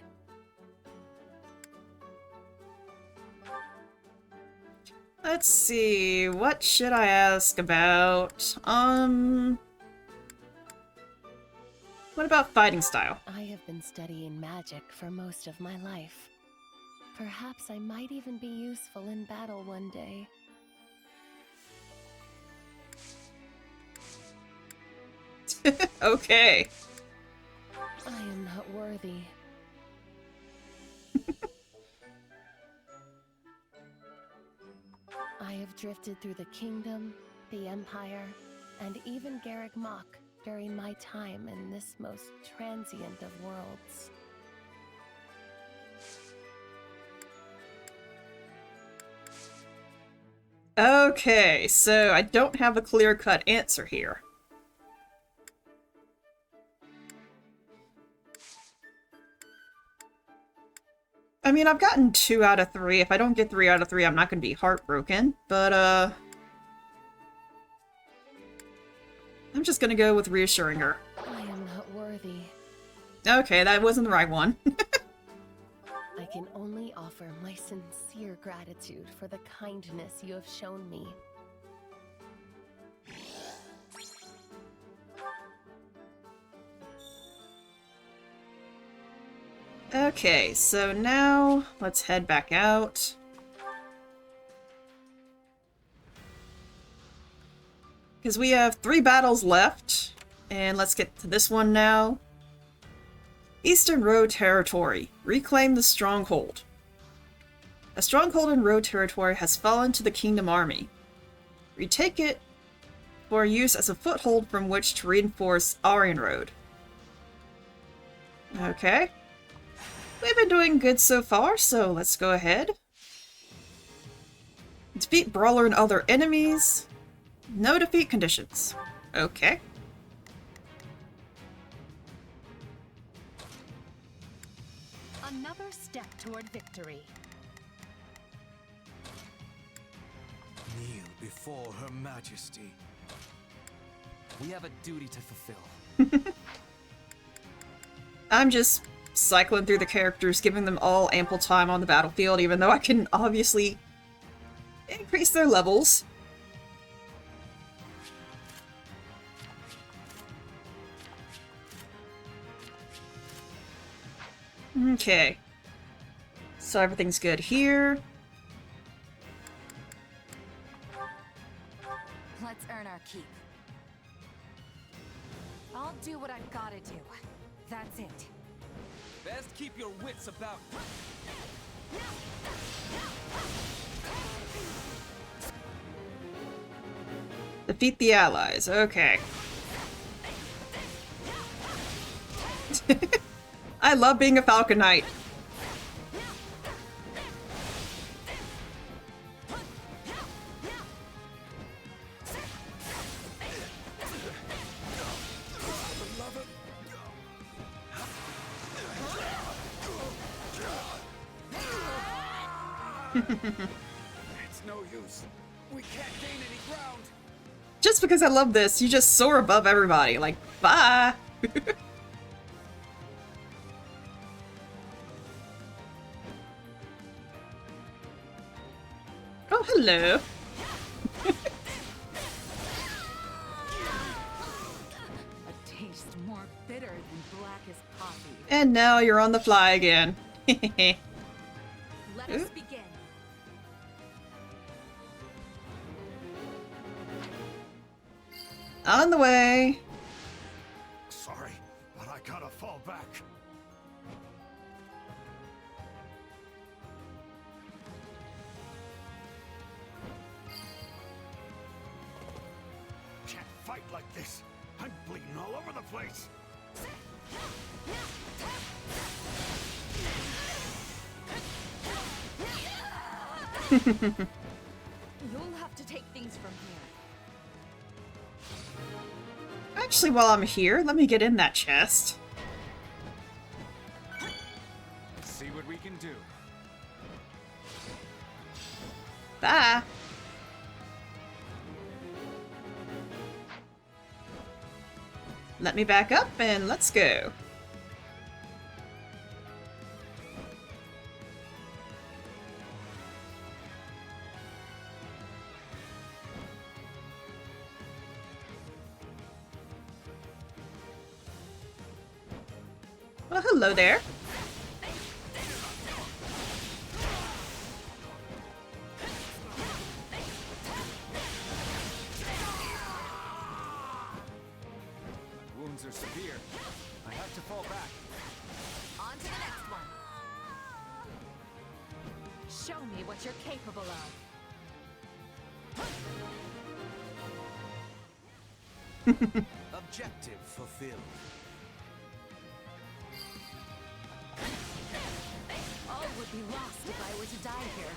Let's see, what should I ask about? What about fighting style? I have been studying magic for most of my life. Perhaps I might even be useful in battle one day. Okay. I am not worthy. I have drifted through the kingdom, the empire, and even Garrick Mach during my time in this most transient of worlds. Okay, so I don't have a clear-cut answer here. I mean, I've gotten 2 out of 3. If I don't get 3 out of 3, I'm not going to be heartbroken, but, I'm just going to go with reassuring her. I am not worthy. Okay, that wasn't the right one. I can only offer my sincere gratitude for the kindness you have shown me. Okay, so now let's head back out. Because we have 3 battles left, and let's get to this one now. Eastern Road Territory. Reclaim the stronghold. A stronghold in Road Territory has fallen to the Kingdom Army. Retake it for use as a foothold from which to reinforce Aryan Road. Okay. We've been doing good so far, so let's go ahead. Defeat Brawler and other enemies. No defeat conditions. Okay. Another step toward victory. Kneel before Her Majesty. We have a duty to fulfill. I'm just cycling through the characters, giving them all ample time on the battlefield, even though I can obviously increase their levels. Okay. So everything's good here. Let's earn our keep. I'll do what I've gotta do. That's it. Best keep your wits about you. Defeat the allies. Okay. I love being a Falcon Knight. It's no use. We can't gain any ground. Just because I love this, you just soar above everybody. Like, bye! Oh, hello. A taste more bitter than blackest coffee. And now you're on the fly again. Let us begin. On the way. Sorry, but I gotta fall back. Can't fight like this. I'm bleeding all over the place. You'll have to take things from here. Actually, while I'm here, let me get in that chest. Let's see what we can do. Bye. Let me back up and let's go. Well, hello there. My wounds are severe. I have to fall back. On to the next one. Show me what you're capable of. Objective fulfilled. All would be lost if I were to die here.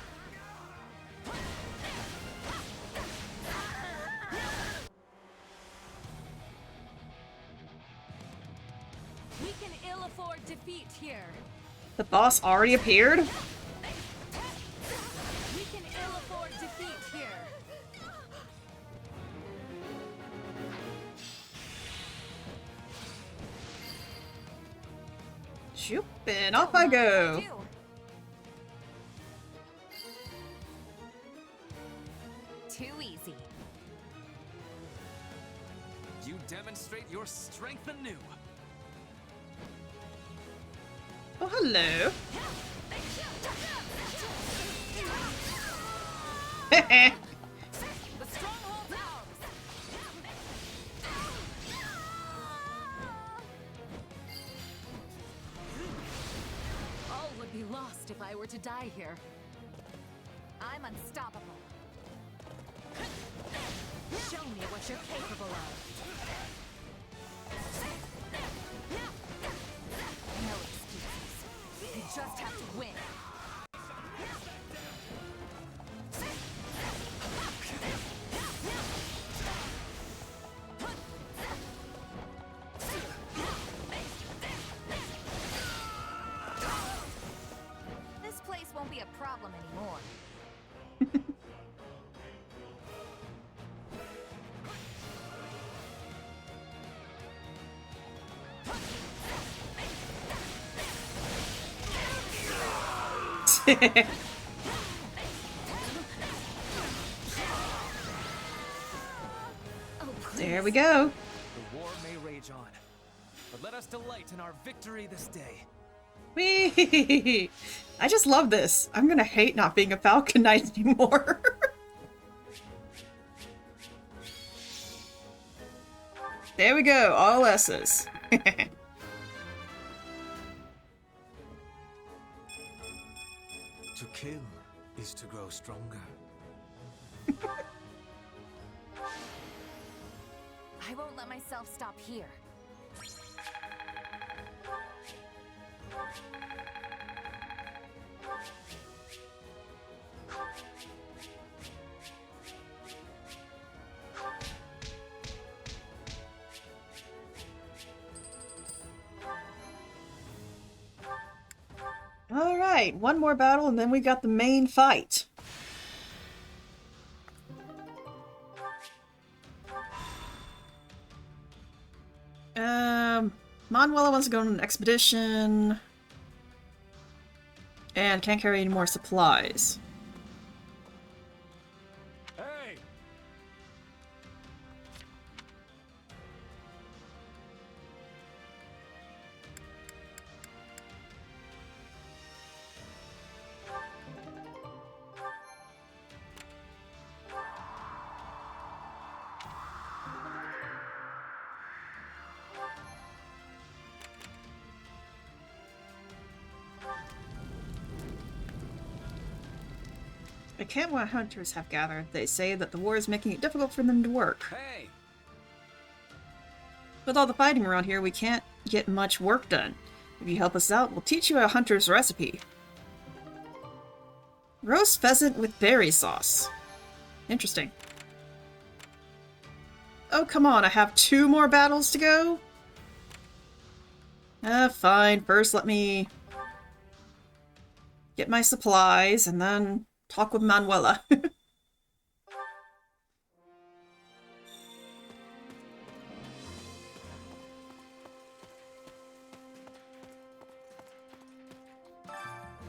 We can ill afford defeat here. The boss already appeared? We can ill afford defeat here. Shoop, and off I go. Too easy. You demonstrate your strength anew. Oh, hello. The stronghold's ours. All would be lost if I were to die here. I'm unstoppable. Show me what you're capable of. No excuses. You just have to win. This place won't be a problem anymore. There we go. The war may rage on, but let us delight in our victory this day. Whee! I just love this. I'm gonna hate not being a Falcon Knight anymore. There we go, all S's. To kill is to grow stronger. I won't let myself stop here. Alright, one more battle and then we got the main fight. Manuela wants to go on an expedition and can't carry any more supplies. Hey! The camp where hunters have gathered. They say that the war is making it difficult for them to work. Hey! With all the fighting around here, we can't get much work done. If you help us out, we'll teach you a hunter's recipe. Roast pheasant with berry sauce. Interesting. Oh, come on, I have 2 more battles to go? Fine. First, let me get my supplies, and then talk with Manuela.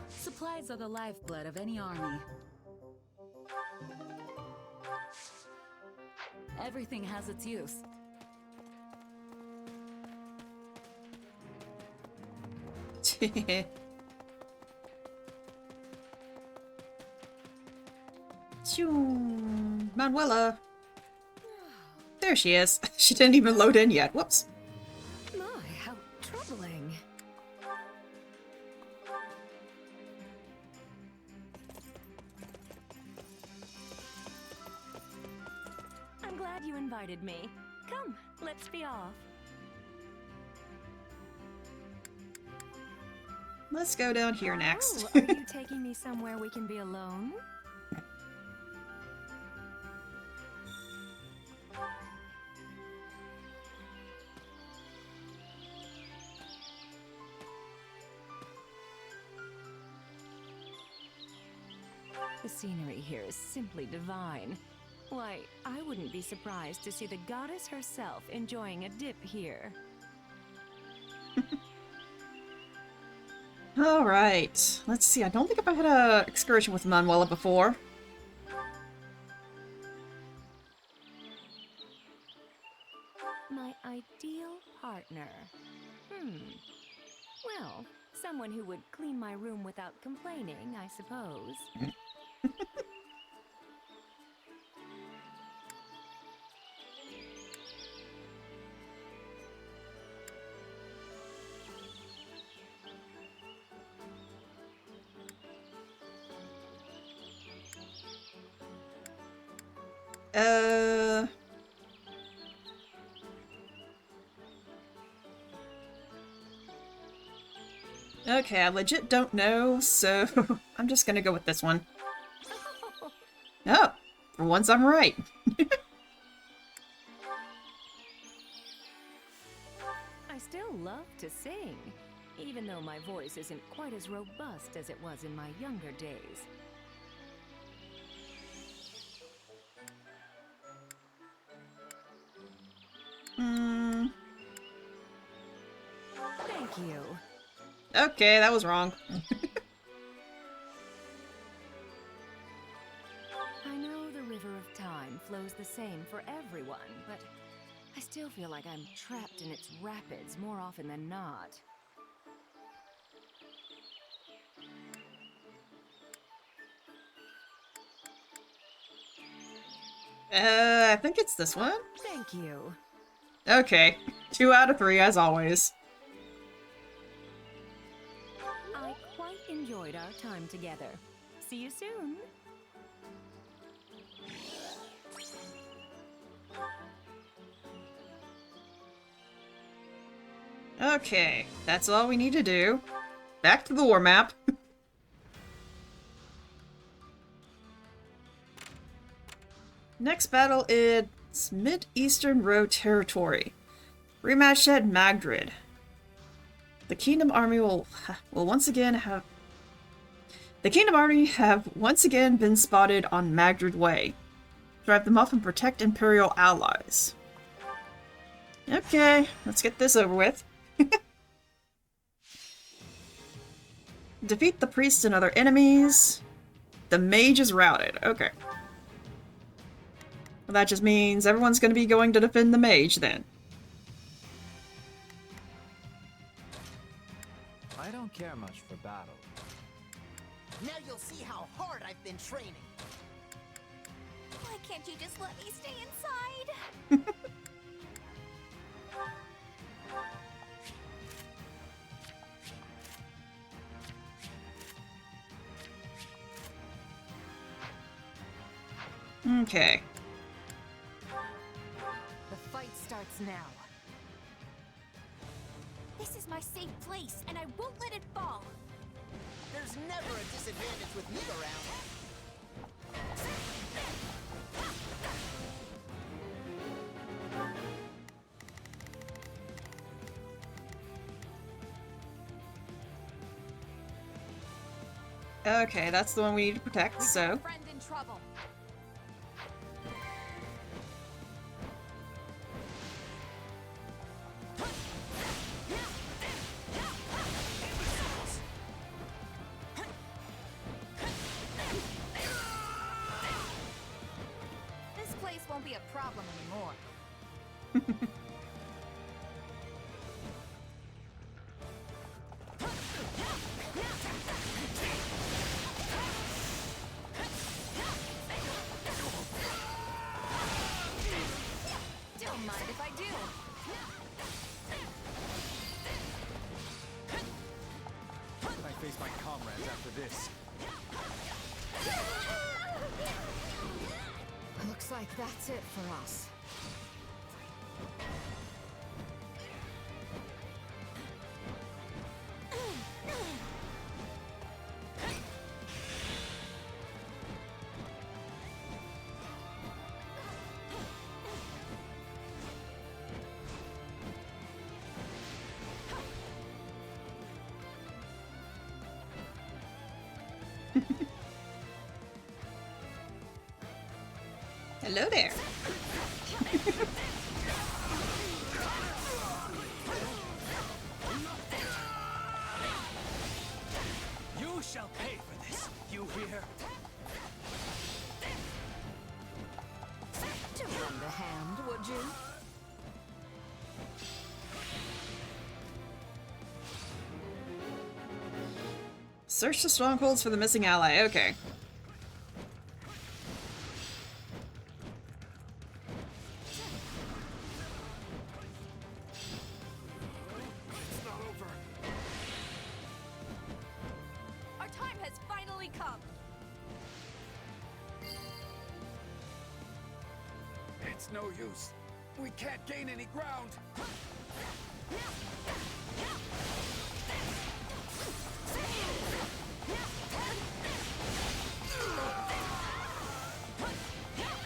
Supplies are the lifeblood of any army. Everything has its use. Manuela. There she is. She didn't even load in yet. Whoops. My, how troubling. I'm glad you invited me. Come, let's be off. Let's go down here next. Oh, are you taking me somewhere we can be alone? The scenery here is simply divine. Why, I wouldn't be surprised to see the goddess herself enjoying a dip here. Alright. Let's see. I don't think I've had an excursion with Manuela before. My ideal partner. Well, someone who would clean my room without complaining, I suppose. Okay, I legit don't know, so I'm just gonna go with this one. Oh, for once I'm right. I still love to sing, even though my voice isn't quite as robust as it was in my younger days. Thank you. Okay, that was wrong. I know the river of time flows the same for everyone, but I still feel like I'm trapped in its rapids more often than not. I think it's this one. Thank you. Okay. 2 out of 3, as always. I quite enjoyed our time together. See you soon. Okay, that's all we need to do. Back to the war map. Next battle is Mid-Eastern Road Territory. Rematch at Magdrid. The Kingdom Army will once again have... The Kingdom Army have once again been spotted on Magdrid Way. Drive them off and protect Imperial allies. Okay, let's get this over with. Defeat the priests and other enemies. The mage is routed. Okay. Well, that just means everyone's going to be going to defend the mage then. I don't care much for battle. Now you'll see how hard I've been training. Why can't you just let me stay inside? Okay. The fight starts now. This is my safe place, and I won't let it fall. There's never a disadvantage with me around. Okay, that's the one we need to protect, so... Friend in trouble. This place won't be a problem anymore. Don't mind if I do. I face my comrades after this. Looks like that's it for us. Hello there. You shall pay for this, you hear? To lend a hand, would you? Search the strongholds for the missing ally. Okay. Our time has finally come. It's no use. We can't gain any ground.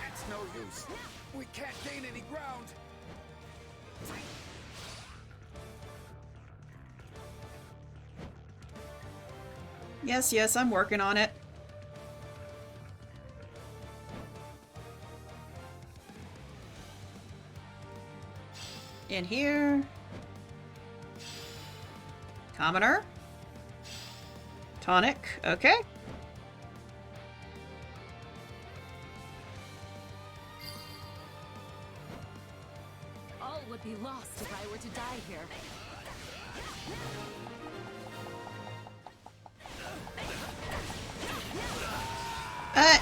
It's no use. We can't gain any ground. Yes, yes, I'm working on it. In here. Commoner. Tonic, okay. All would be lost if I were to die here.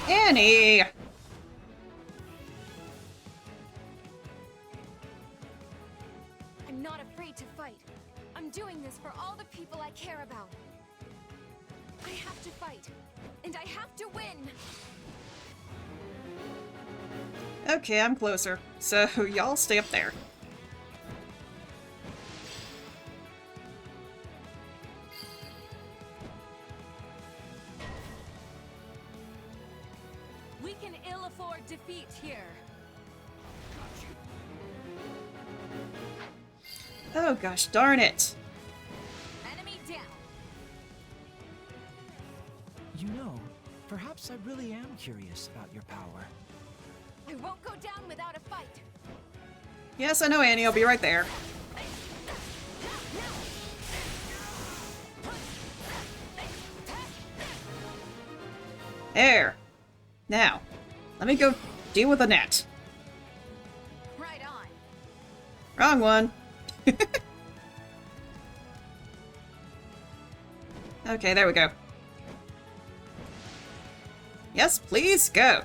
Annie! I'm doing this for all the people I care about. I have to fight, and I have to win! Okay, I'm closer. So, y'all stay up there. We can ill afford defeat here. Oh gosh, darn it. Enemy down. You know, perhaps I really am curious about your power. I won't go down without a fight. Yes, I know, Annie. I'll be right there. There. Now, let me go deal with the net. Right on. Wrong one. Okay, there we go. Yes, please, go.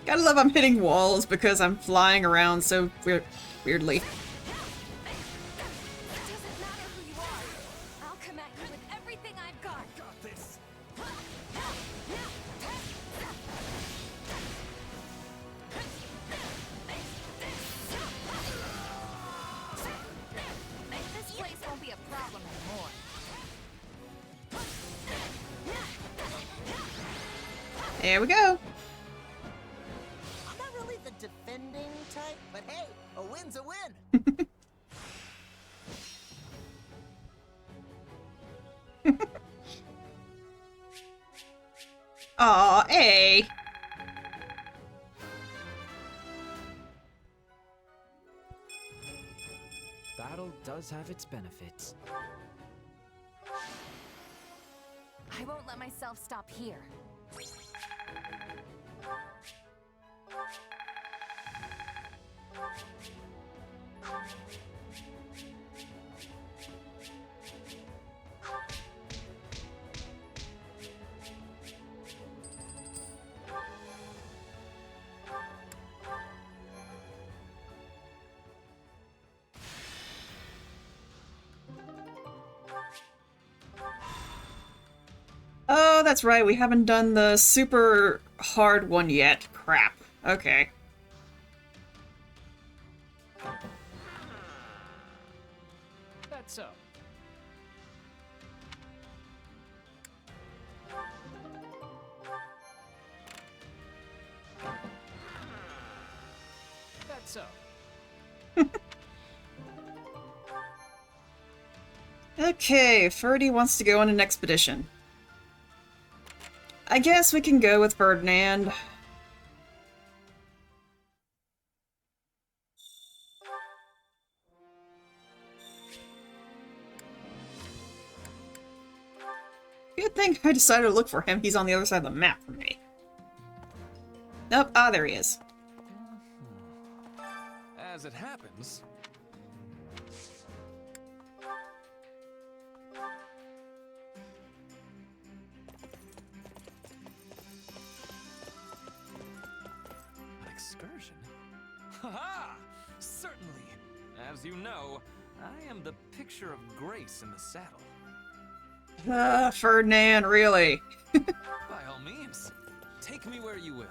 Gotta love I'm hitting walls because I'm flying around so weirdly. It doesn't matter who you are. I'll come at you with everything I've got. Got this. This place won't be a problem anymore. There we go. I'm not really the defending type, but hey, a win's a win. Aw, A. Battle does have its benefits. I won't let myself stop here. Oh, that's right. We haven't done the super hard one yet. Crap. Okay. That's so. That's so. Okay, Ferdy wants to go on an expedition. I guess we can go with Ferdinand. Good thing I decided to look for him. He's on the other side of the map from me. Nope. Ah, there he is. As it happens... An excursion? Haha! Certainly! As you know, I am the picture of grace in the saddle. Ferdinand, really? By all means, take me where you will.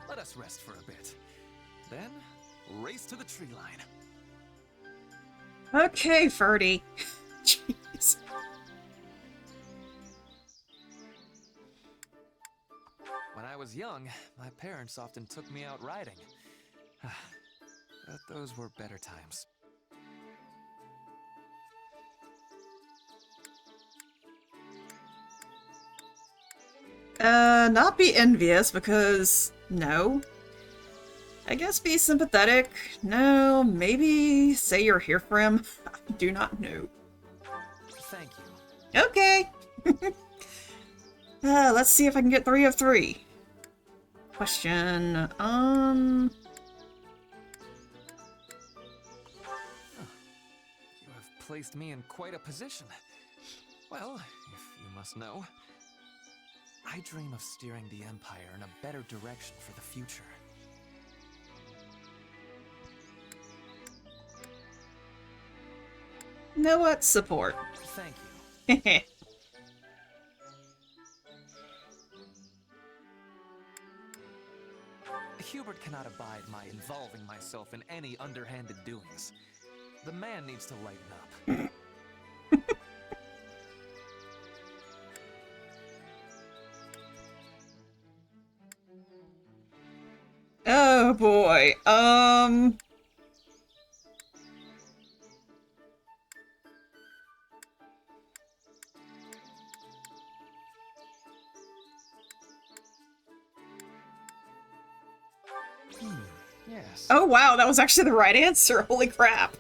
Let us rest for a bit. Then, race to the tree line. Okay, Ferdy. Jeez. When I was young, my parents often took me out riding. But those were better times. Not be envious, because no. I guess be sympathetic. No, maybe say you're here for him. I do not know. Thank you. Okay. Let's see if I can get 3 of 3. Question. You have placed me in quite a position. Well, if you must know, I dream of steering the Empire in a better direction for the future. Know what? Support. Thank you. Hubert cannot abide my involving myself in any underhanded doings. The man needs to lighten up. Oh boy. Yes. Oh wow, that was actually the right answer. Holy crap.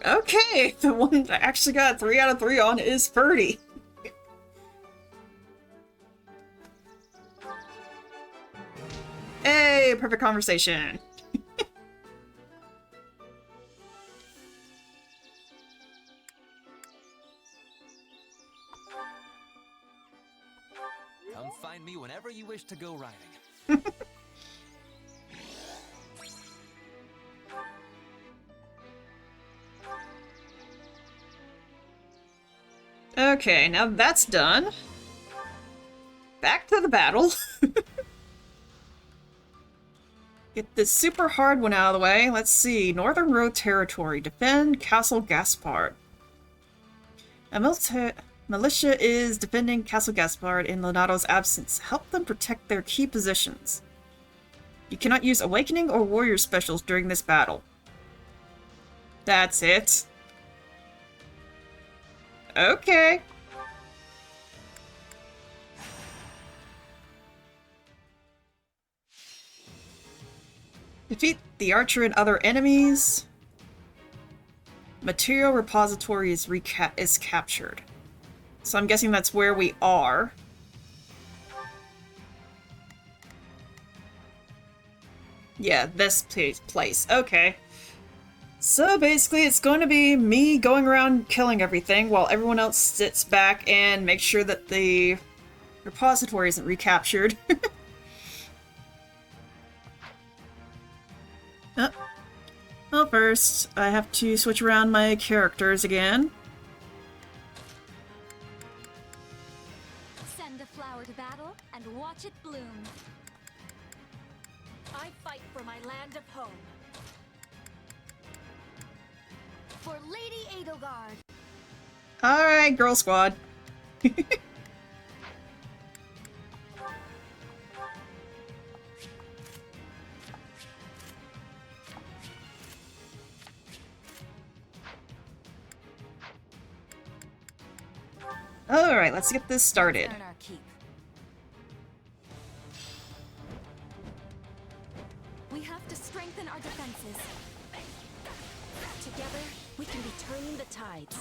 Okay, the one that actually got 3 out of 3 on is Ferdy. Hey, perfect conversation. Come find me whenever you wish to go riding. Okay, now that's done. Back to the battle. Get this super hard one out of the way. Let's see. Northern Road Territory. Defend Castle Gaspard. A militia is defending Castle Gaspard in Lonato's absence. Help them protect their key positions. You cannot use Awakening or Warrior specials during this battle. That's it. Okay. Defeat the archer and other enemies. Material repository is captured. So I'm guessing that's where we are. Yeah, this place. Okay. So basically it's going to be me going around killing everything while everyone else sits back and makes sure that the repository isn't recaptured. Oh. Well, first, I have to switch around my characters again. Send a flower to battle and watch it bloom. I fight for my land of home. For Lady Edelgard. Alright, girl squad. Alright, let's get this started. We have to strengthen our defenses. Together, we can be turning the tides.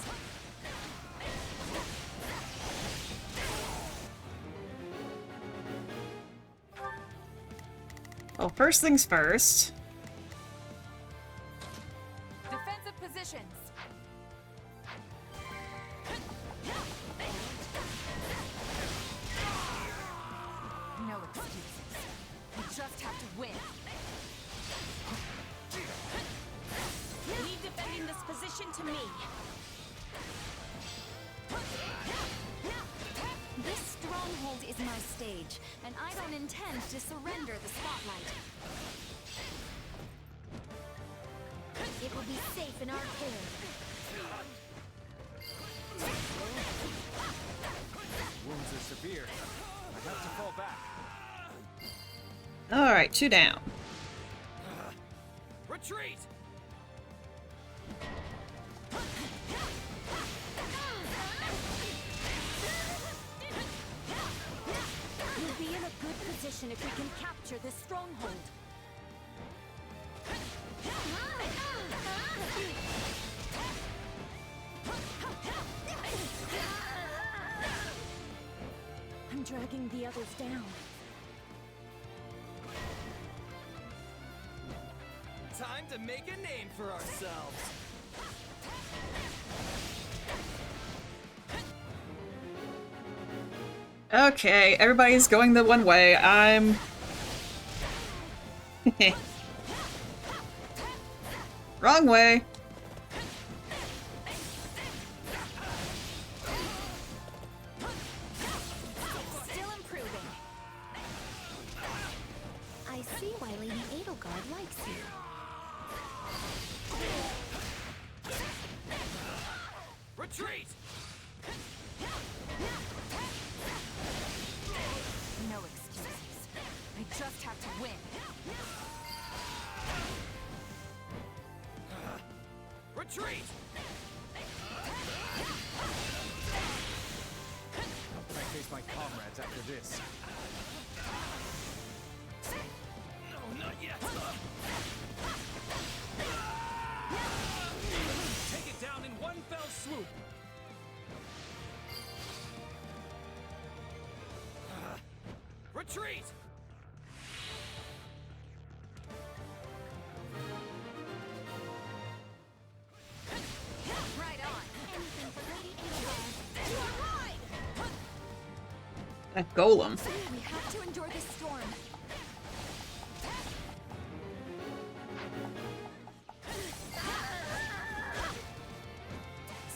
Well, first things first. Defensive positions. No excuses. We just have to win. Leave defending this position to me. This stronghold is my stage, and I don't intend to surrender the spotlight. It will be safe in our care. Wounds are severe. I have to fall back. Alright, 2 down. Retreat! We'll be in a good position if we can capture this stronghold. dragging the others down. Time to make a name for ourselves. Okay, everybody's going the one way. I'm... Wrong way. Still improving. I see why Lady Edelgard likes you. Retreat! No excuses. I just have to win. Retreat! I face my comrades after this. No, not yet. Take it down in one fell swoop. Retreat! Right on. Anything for Lady Edelgard. To our ride! That golem. We have to endure this storm.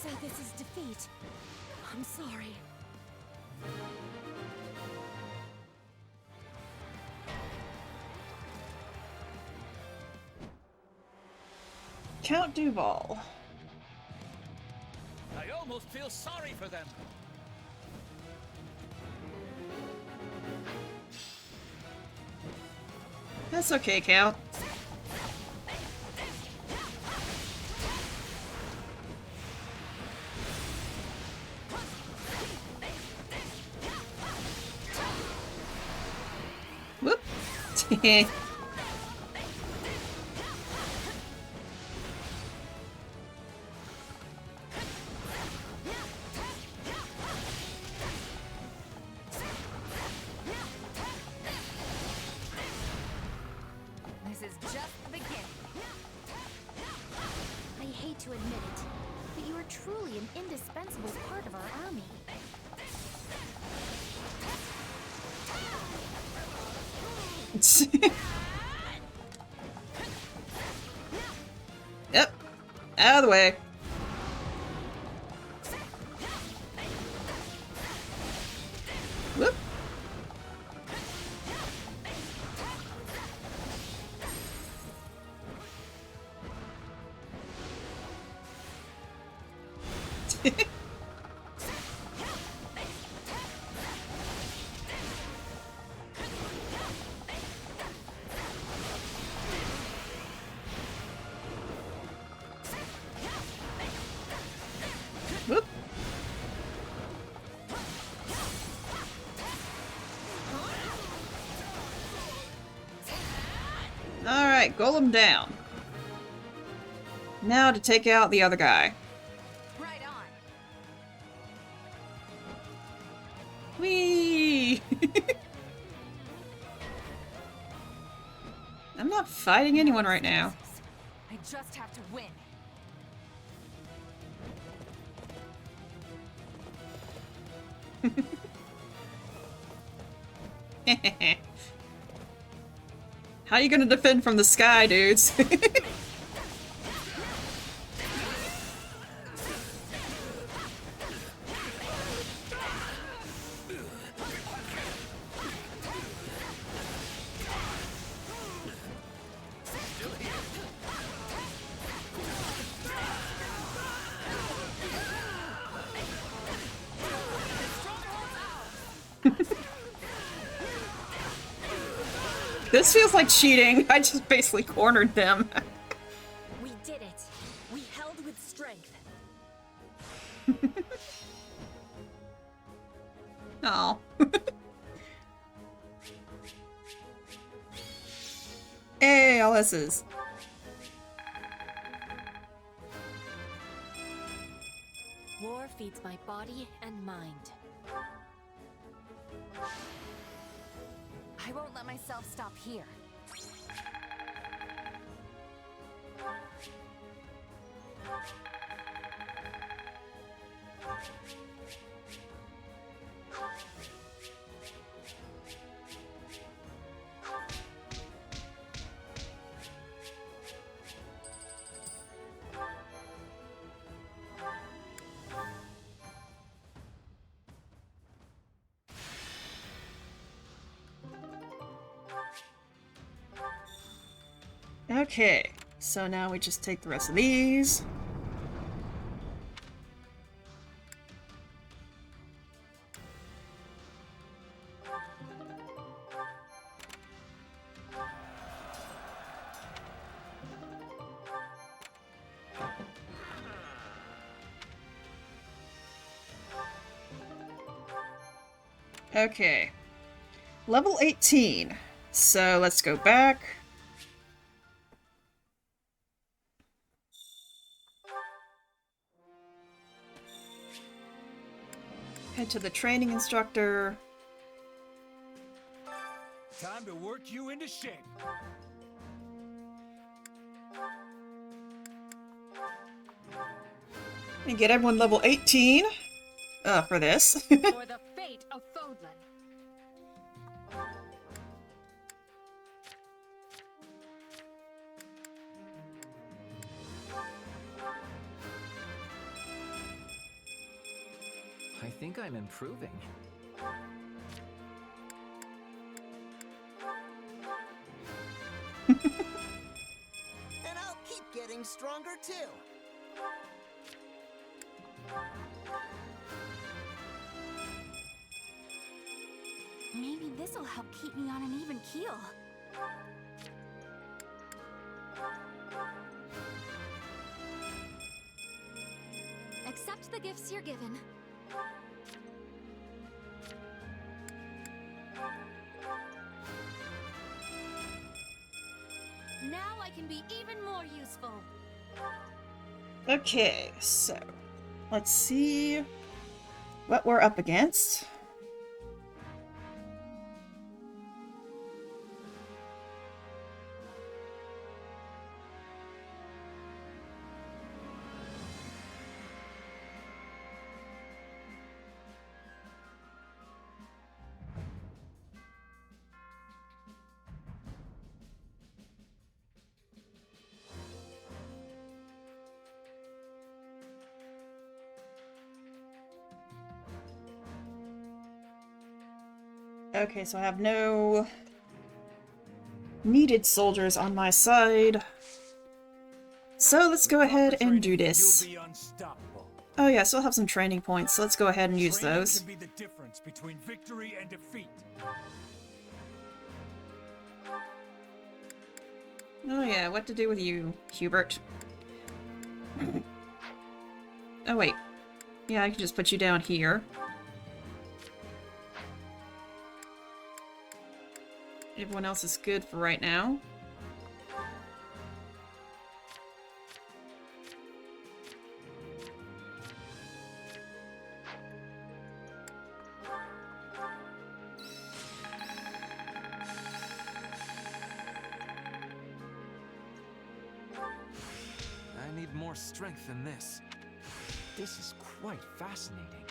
So this is defeat. I'm sorry. Count Duval. I almost feel sorry for them. That's okay, Count. Whoop. This is just the beginning. I hate to admit it, but you are truly an indispensable part of our army. Yep. Out of the way. Whoop. Whoop. Alright, golem down. Now to take out the other guy. Right on. Whee! I'm not fighting anyone right now. I just have to win. How are you gonna defend from the sky, dudes? This feels like cheating. I just basically cornered them. We did it. We held with strength. Oh. Hey, LS's. War feeds my body and mind. I won't let myself stop here. Okay, so now we just take the rest of these. Okay. Level 18. So let's go back. Head to the training instructor. Time to work you into shape. And get everyone level 18. For this. For the fate of Fodlan. I think I'm improving. And I'll keep getting stronger too. Maybe this'll help keep me on an even keel. Accept the gifts you're given. Now I can be even more useful. Okay, so let's see what we're up against. Okay, so I have no needed soldiers on my side. So let's go ahead and do this. Oh yeah, I still have some training points, so let's go ahead and use those. Can be the difference between victory and defeat. Oh yeah, what to do with you, Hubert? Oh wait. Yeah, I can just put you down here. Everyone else is good for right now. I need more strength than this. This is quite fascinating.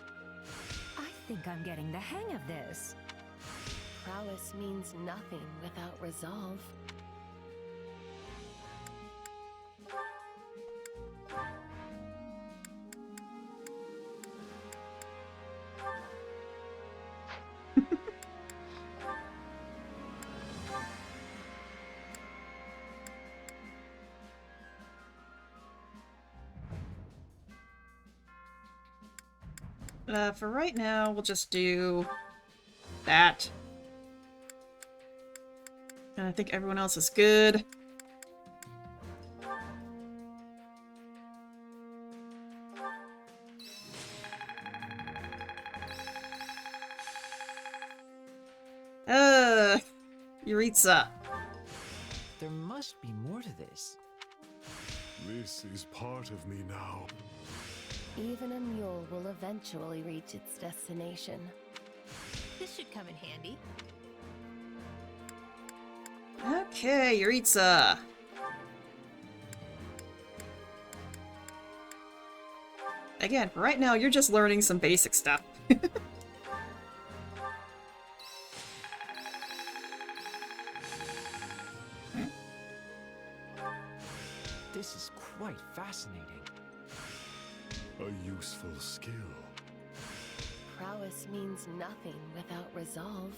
I think I'm getting the hang of this. Prowess means nothing without resolve. For right now, we'll just do that. And I think everyone else is good. Yuritsa. There must be more to this. This is part of me now. Even a mule will eventually reach its destination. This should come in handy. Okay, Yuritsa. Again, right now you're just learning some basic stuff. This is quite fascinating. A useful skill. Prowess means nothing without resolve.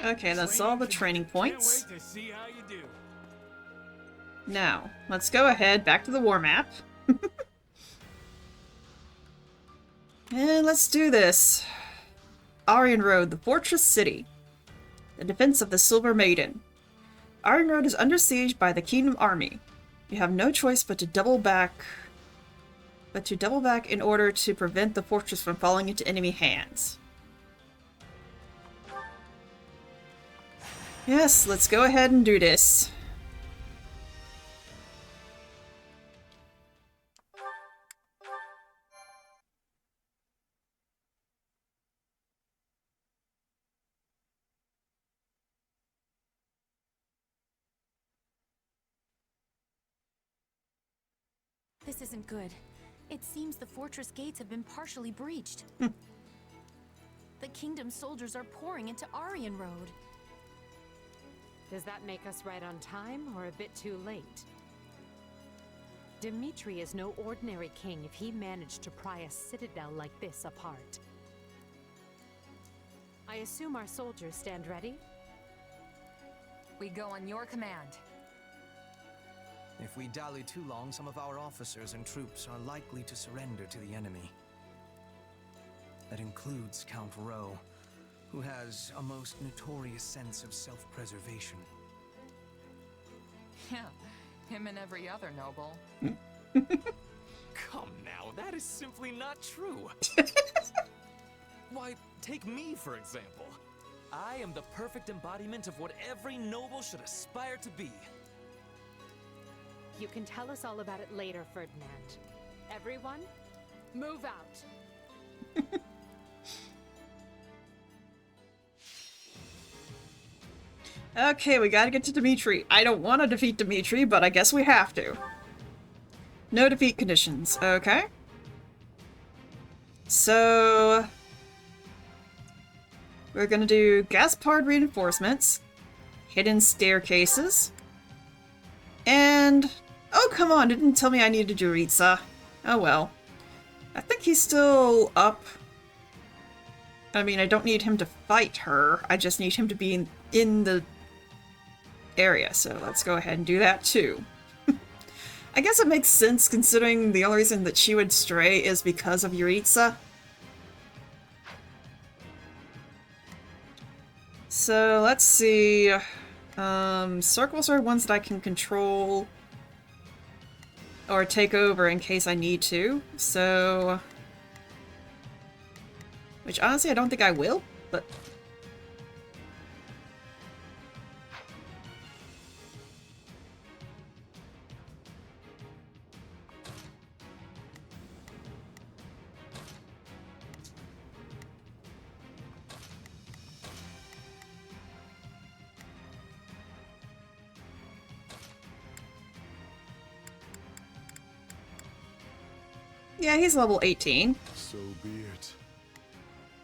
Okay, that's all the training points. Can't wait to see how you do. Now, let's go ahead back to the war map. And let's do this. Aryan Road, the Fortress City. The defense of the Silver Maiden. Aryan Road is under siege by the Kingdom Army. You have no choice but to double back in order to prevent the fortress from falling into enemy hands. Yes, let's go ahead and do this. This isn't good. It seems the fortress gates have been partially breached. The kingdom's soldiers are pouring into Aryan Road. Does that make us right on time, or a bit too late? Dmitri is no ordinary king if he managed to pry a citadel like this apart. I assume our soldiers stand ready? We go on your command. If we dally too long, some of our officers and troops are likely to surrender to the enemy. That includes Count Rowe, who has a most notorious sense of self-preservation. Yeah, him and every other noble. Come now, that is simply not true. Why, take me for example. I am the perfect embodiment of what every noble should aspire to be. You can tell us all about it later, Ferdinand. Everyone, move out. Okay, we gotta get to Dmitri. I don't want to defeat Dmitri, but I guess we have to. No defeat conditions. Okay. So... we're gonna do Gaspard reinforcements, hidden staircases, and... oh, come on, it didn't tell me I needed Yuritsa. Oh well. I think he's still up. I mean, I don't need him to fight her. I just need him to be in the area, so let's go ahead and do that too. I guess it makes sense considering the only reason that she would stray is because of Yuritsa. So let's see. Circles are ones that I can control or take over in case I need to. So, which honestly I don't think I will, but yeah, he's level 18. So be it.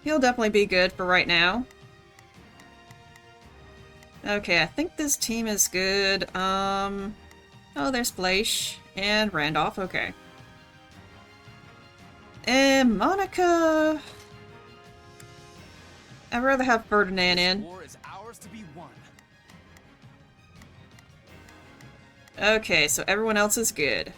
He'll definitely be good for right now. Okay, I think this team is good. Oh, there's Blaish and Randolph. Okay. And Monica. I'd rather have Ferdinand in. War is ours to be won. Okay, so everyone else is good.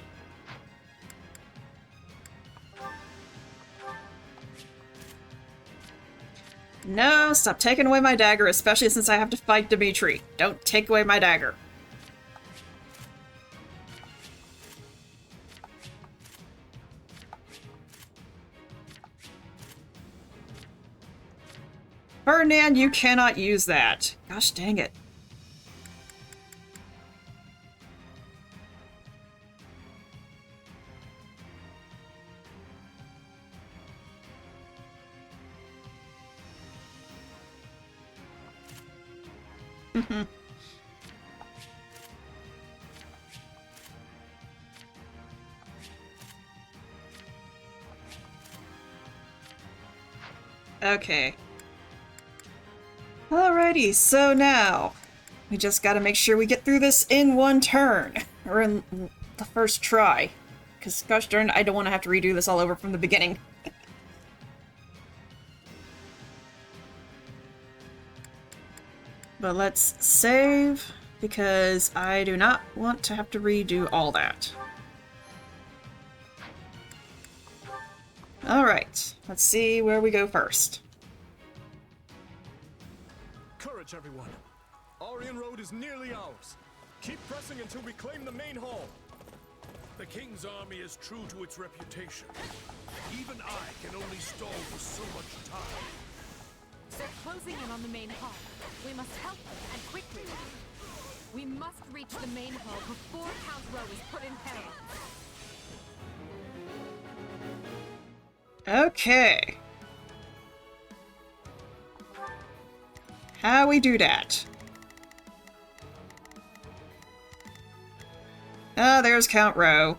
No, stop taking away my dagger, especially since I have to fight Dmitri. Don't take away my dagger. Ferdinand, you cannot use that. Gosh dang it. Okay. Alrighty, so now we just gotta make sure we get through this in one turn, or in the first try. Because gosh darn, I don't want to have to redo this all over from the beginning. But let's save, because I do not want to have to redo all that. Alright, let's see where we go first. Courage, everyone. Aryan Road is nearly ours. Keep pressing until we claim the main hall. The King's army is true to its reputation. Even I can only stall for so much time. They're closing in on the main hall. We must help them, and quickly. We must reach the main hall before Count Row is put in peril. Okay. How we do that? Ah, there's Count Row.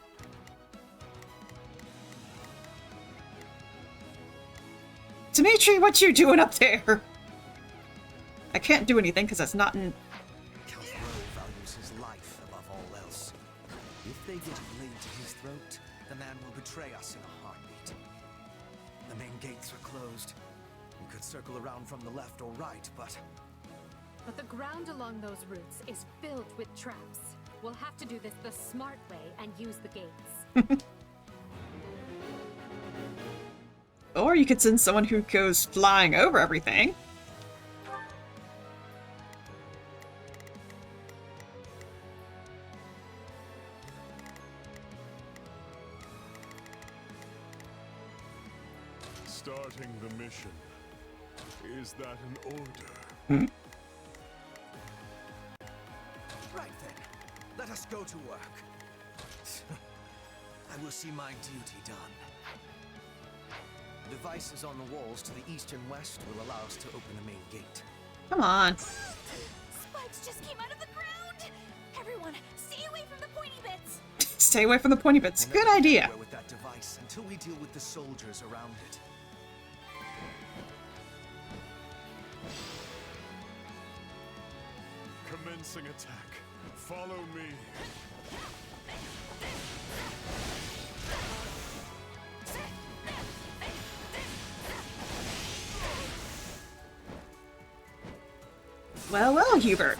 Dimitri, what you doing up there? I can't do anything because that's not in... Count Row values his life above all else. If they get a blade to his throat, the man will betray us in a heartbeat. The main gates are closed. We could circle around from the left or right, but the ground along those routes is filled with traps. We'll have to do this the smart way and use the gates. Or you could send someone who goes flying over everything. Starting the mission. Is that an order? Hmm? right then. Let us go to work. I will see my duty done. Devices on the walls to the east and west will allow us to open the main gate. Come on. Spikes just came out of the ground! Everyone, stay away from the pointy bits! Stay away from the pointy bits. Good idea. With that device until we deal with the soldiers around it. Commencing attack. Follow me. Well, well, Hubert.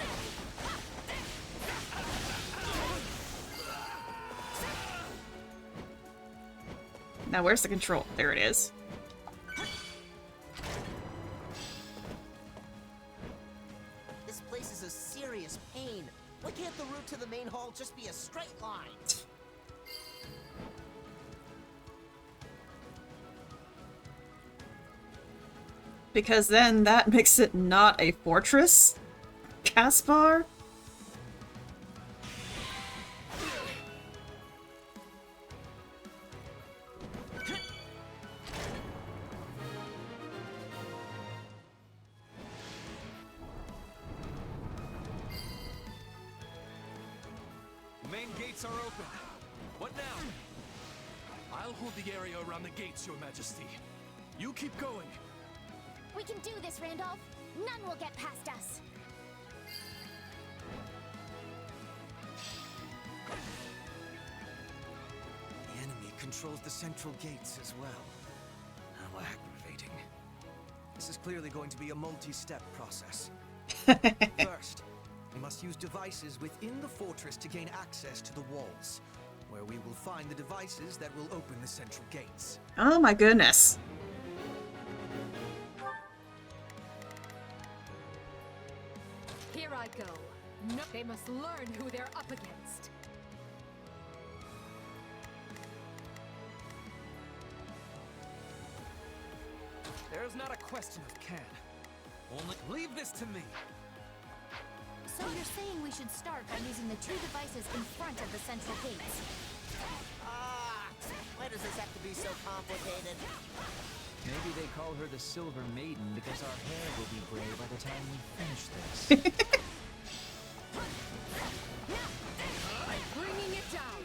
Now, where's the control? There it is. This place is a serious pain. Why can't the route to the main hall just be a straight line? Because then that makes it not a fortress, Caspar? Main gates are open. What now? I'll hold the area around the gates, Your Majesty. You keep going. We can do this, Randolph. None will get past us. The enemy controls the central gates as well. How aggravating. This is clearly going to be a multi-step process. First, we must use devices within the fortress to gain access to the walls, where we will find the devices that will open the central gates. Oh my goodness. Here I go. No, they must learn who they're up against. There's not a question of can. Only leave this to me. So you're saying we should start by using the two devices in front of the central gates? Why does this have to be so complicated? Maybe they call her the Silver Maiden because our hair will be gray by the time we finish this. Bringing it down.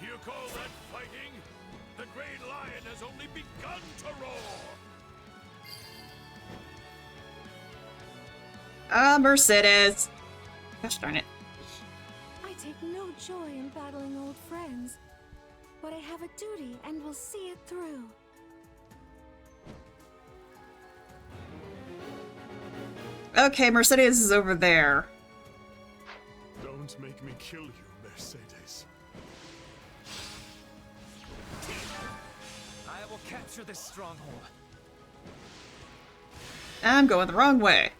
You call that has only begun to roar! Ah, Mercedes. Gosh darn it. I take no joy in battling old friends, but I have a duty and will see it through. Okay, Mercedes is over there. Don't make me kill you, Mercedes. I will capture this stronghold. I'm going the wrong way.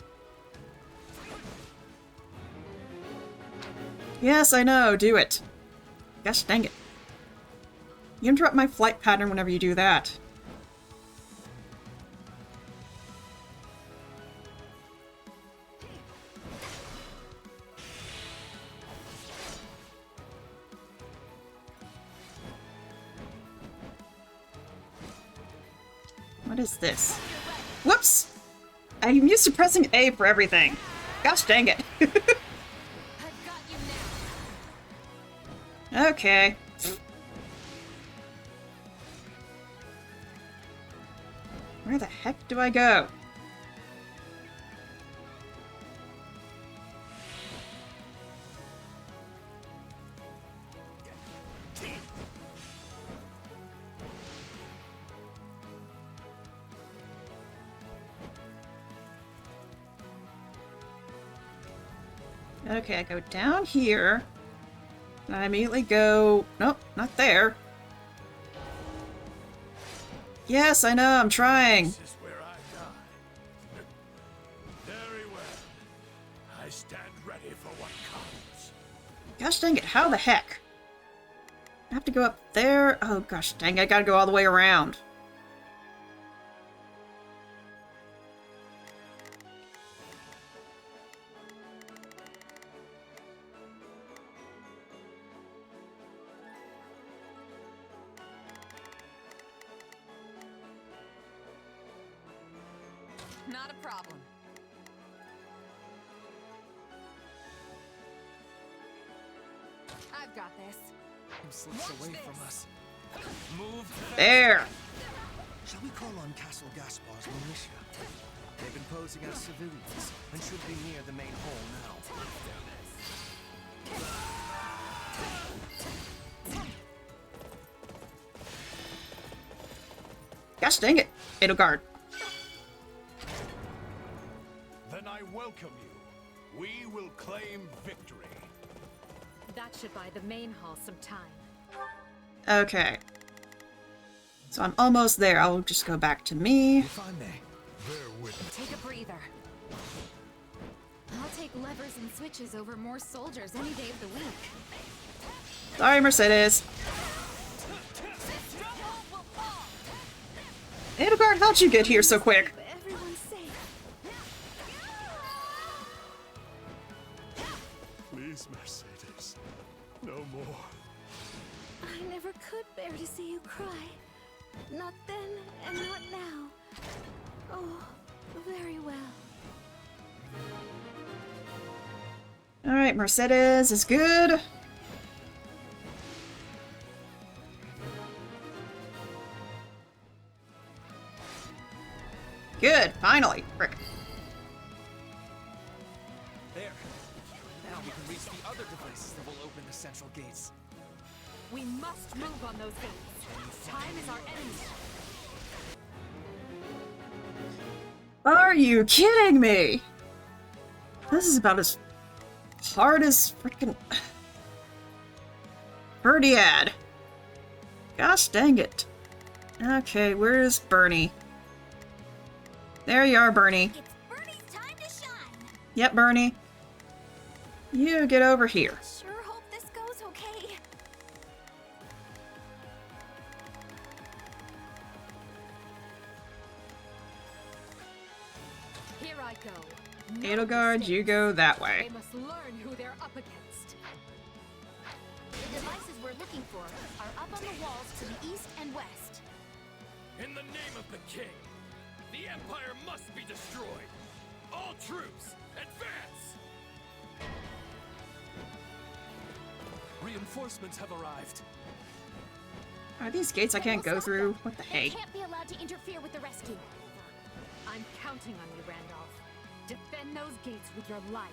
Yes, I know, do it. Gosh dang it. You interrupt my flight pattern whenever you do that. What is this? Whoops! I'm used to pressing A for everything. Gosh dang it. Okay. Where the heck do I go? Okay, I go down here. And I immediately go... Nope, not there. Yes, I know, I'm trying. This is where I die. Very well. I stand ready for what comes. Gosh dang it, how the heck? I have to go up there? Oh gosh dang, I gotta go all the way around. Not a problem. I've got this. He slips away from us. Move. There! Shall we call on Castle Gaspar's militia? They've been posing as civilians and should be near the main hall now. Gosh dang it, Edelgard. Then I welcome you. We will claim victory. That should buy the main hall some time. Okay. So I'm almost there. I'll just go back to me. If I may, bear with me. Take a breather. I'll take levers and switches over more soldiers any day of the week. Sorry, Mercedes. Edelgard, how'd you get here so quick? Everyone's safe. Please, Mercedes. No more. I never could bear to see you cry. Not then and not now. Oh, very well. Alright, Mercedes is good. Good, finally. Frick. There. Now we can reach the other devices that will open the central gates. We must move on those gates. Time is our enemy. Are you kidding me? This is about as hard as freaking Birdiad. Gosh dang it. Okay, where's Bernie? There you are, Bernie. It's Bernie's time to shine. Yep, Bernie. You get over here. Sure hope this goes okay. Here I go. Edelgard, you go that way. They must learn who they're up against. The devices we're looking for are up on the walls to the east and west. In the name of the king, the Empire must be destroyed! All troops, advance! Reinforcements have arrived. Are these gates I can't go through? What the They heck? can't be allowed to interfere with the rescue. I'm counting on you, Randolph. Defend those gates with your life.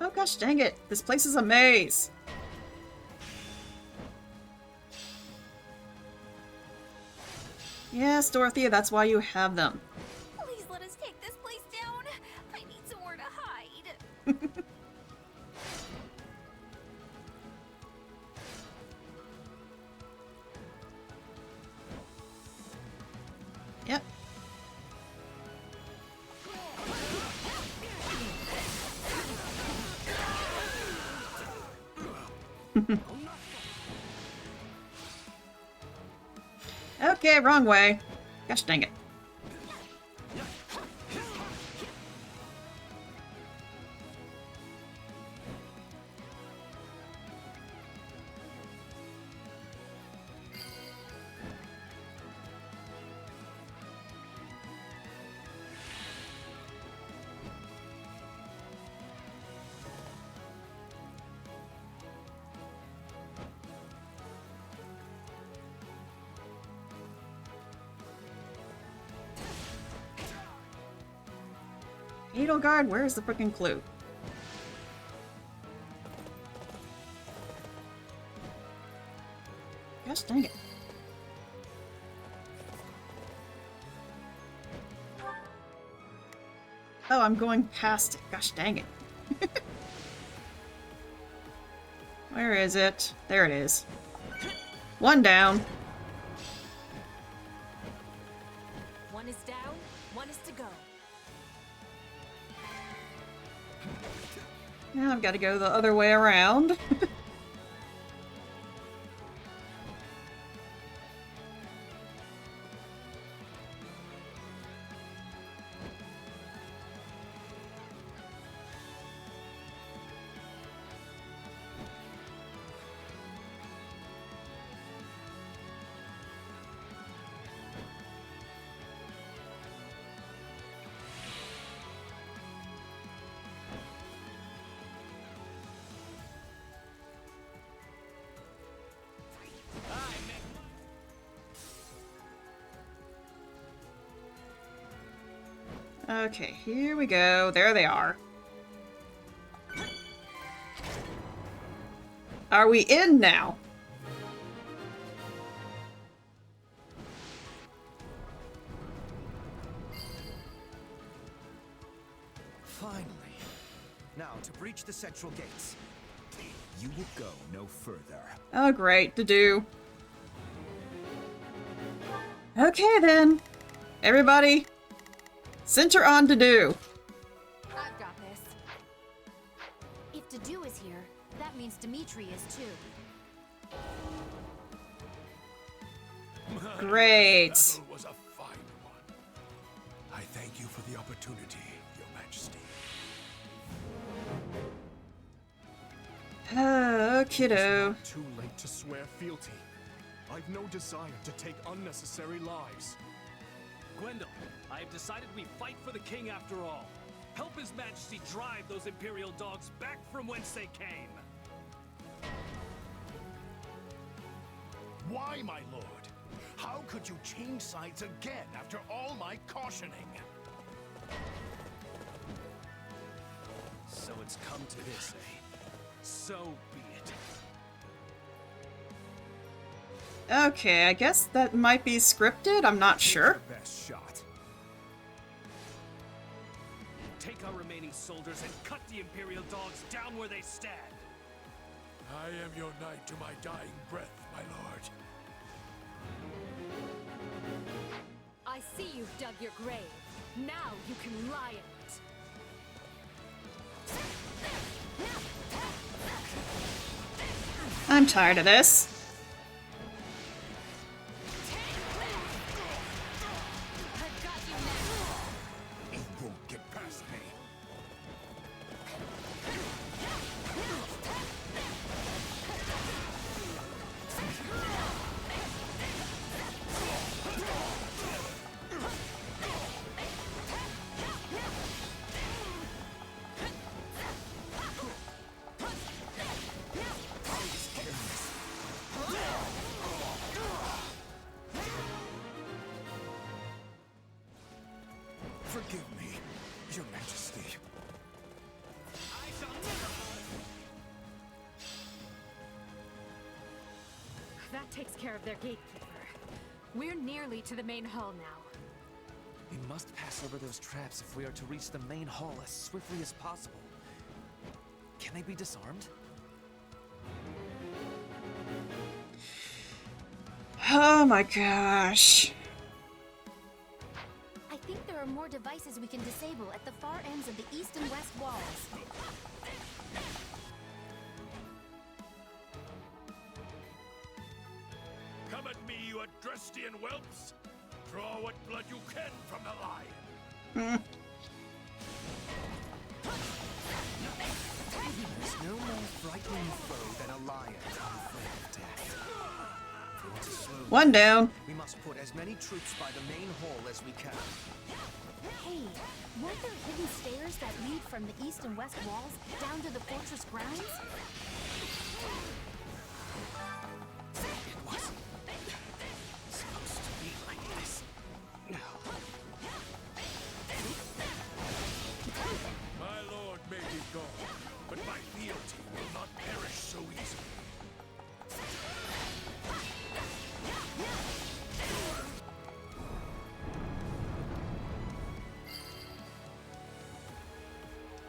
Oh gosh dang it, this place is a maze! Yes, Dorothea, that's why you have them. Please let us take this place down. I need somewhere to hide. Yep. Okay, wrong way. Gosh dang it. Edelgard, where's the frickin' clue? Gosh dang it. Oh, I'm going past it. Gosh dang it. Where is it? There it is. One down. One is down, one is to go. Now I've got to go the other way around. Okay, here we go. There they are. Are we in now? Finally. Now, to breach the central gates. You will go no further. Oh, great. To do. Okay, then. Everybody, center on to do. I've got this. If Dedu is here, that means Dimitri is too. Great. That battle was a fine one. I thank you for the opportunity, Your Majesty. Oh, kiddo. It's not too late to swear fealty. I've no desire to take unnecessary lives. Gwendol, I have decided we fight for the king after all. Help His Majesty drive those Imperial dogs back from whence they came. Why, my lord? How could you change sides again after all my cautioning? So it's come to this, eh? So be it. Okay, I guess that might be scripted. I'm not sure. Best shot. Take our remaining soldiers and cut the Imperial dogs down where they stand. I am your knight to my dying breath, my lord. I see you've dug your grave. Now you can lie in it. I'm tired of this. You won't get past me. Forgive me, Your Majesty. I shall never... That takes care of their gatekeeper. We're nearly to the main hall now. We must pass over those traps if we are to reach the main hall as swiftly as possible. Can they be disarmed? Oh my gosh. I think there are more devices we can disable at the far ends of the east and west walls. Come at me, you Adrestian whelps! Draw what blood you can from the lion! There's no more frightening foe than a lion afraid of death. If we want to slow One down. We must put as many troops by the main hall as we can. Hey, weren't there hidden stairs that lead from the east and west walls down to the fortress grounds? It wasn't supposed to be like this. No. My lord may be gone, but my fealty will not perish so easily.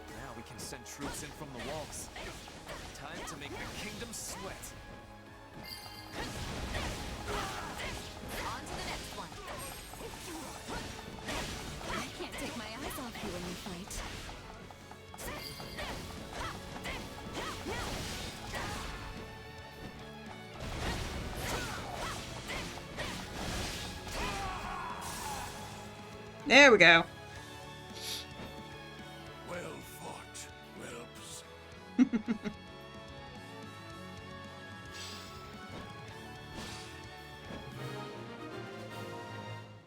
Now we can send troops in from the walls. Time to make the kingdom sweat. On to the next one. I can't take my eyes off you when you fight. There we go. Well fought, whelps.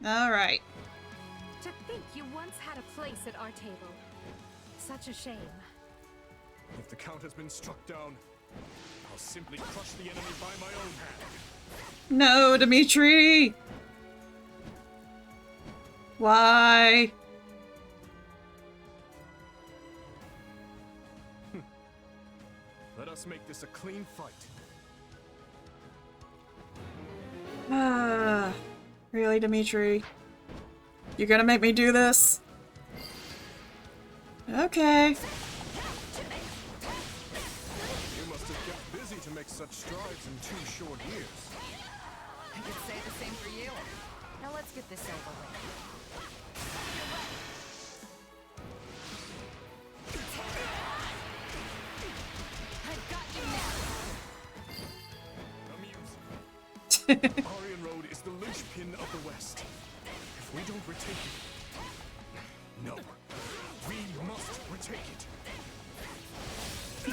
All right. To think you once had a place at our table. Such a shame. If the Count has been struck down, I'll simply crush the enemy by my own hand. No, Dimitri! Why? Let us make this a clean fight. Ah, really, Dimitri? You're gonna make me do this? Okay. You must have kept busy to make such strides in 2 short years. I could say the same for you. Now let's get this over with. I've got you now. Amusing. Aryan Road is the linchpin of the West. If we don't retake it... No. We must retake it.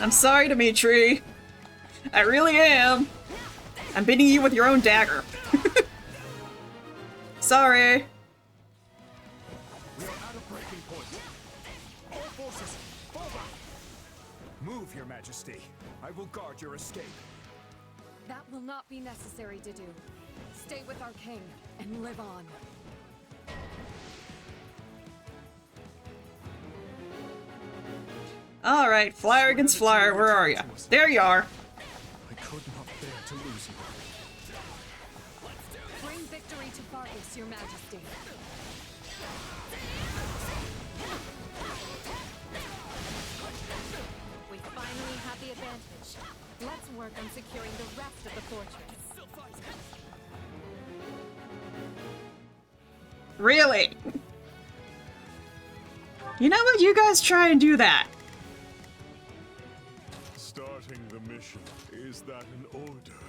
I'm sorry, Dimitri. I really am. I'm beating you with your own dagger. Sorry. We are at a breaking point. All forces, fall back! Move, Your Majesty. I will guard your escape. That will not be necessary to do. Stay with our king and live on. Alright, flyer against flyer, where are you? There you are. I could not bear to lose you. Bring victory to Fargus, Your Majesty. We finally have the advantage. Let's work on securing the rest of the fortress. Really? You know what? You guys try and do that. Starting the mission. Is that an order?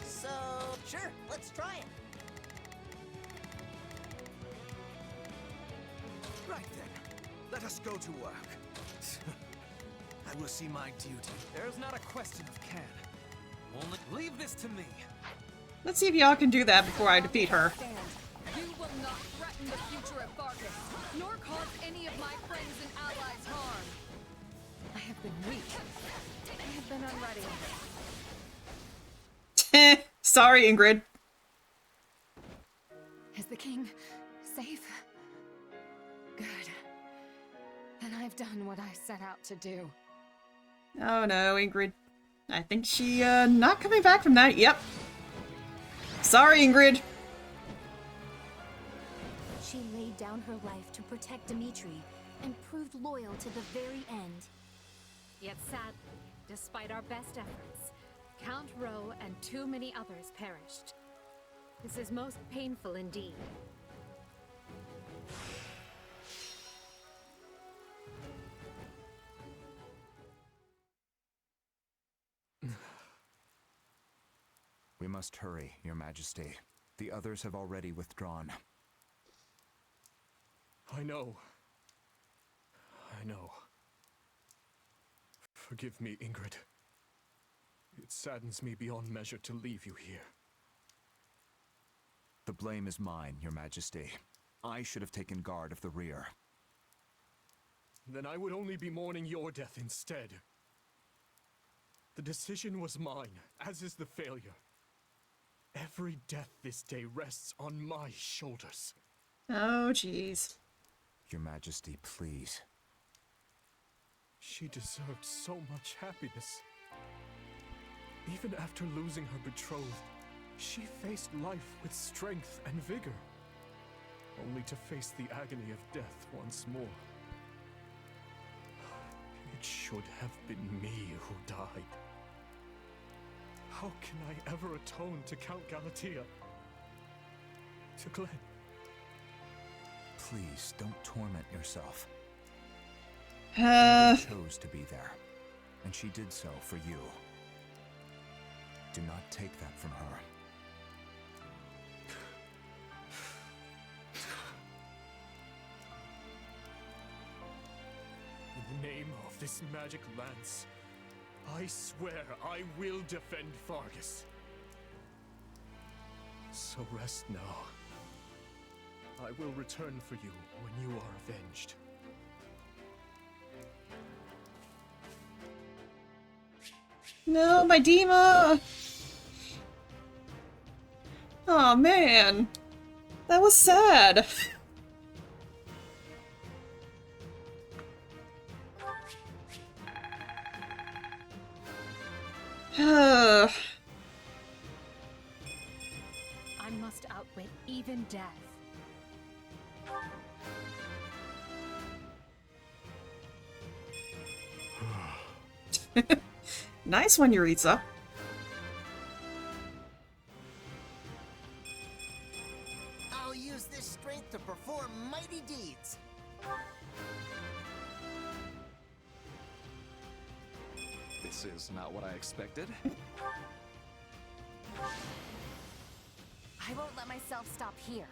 So, sure, let's try it. Right then. Let us go to work. I will see my duty. There's not a question of can. Only leave this to me. Let's see if y'all can do that before I defeat her. You will not threaten the future of Fargus, nor cause any of my friends and allies harm. I have been weak. I have been unready. Sorry, Ingrid. Is the king safe? Good. Then I've done what I set out to do. Oh no, Ingrid. I think she, not coming back from that. Yep. Sorry, Ingrid. She laid down her life to protect Dimitri and proved loyal to the very end. Yet sadly, despite our best efforts, Count Rowe and too many others perished. This is most painful indeed. We must hurry, Your Majesty. The others have already withdrawn. I know. I know. Forgive me, Ingrid. It saddens me beyond measure to leave you here. The blame is mine, Your Majesty. I should have taken guard of the rear. Then I would only be mourning your death instead. The decision was mine, as is the failure. Every death this day rests on my shoulders. Oh, jeez. Your Majesty, please. She deserved so much happiness. Even after losing her betrothed, she faced life with strength and vigor, only to face the agony of death once more. It should have been me who died. How can I ever atone to Count Galatea? To Glenn? Please, don't torment yourself. Uh... Ingrid chose to be there, and she did so for you. Do not take that from her. In the name of this magic lance, I swear I will defend Fargus. So rest now. I will return for you when you are avenged. No, my Dima! Oh man, that was sad. I must outwit even death. Nice one, Yuritsa. I'll use this strength to perform mighty deeds. This is not what I expected. I won't let myself stop here.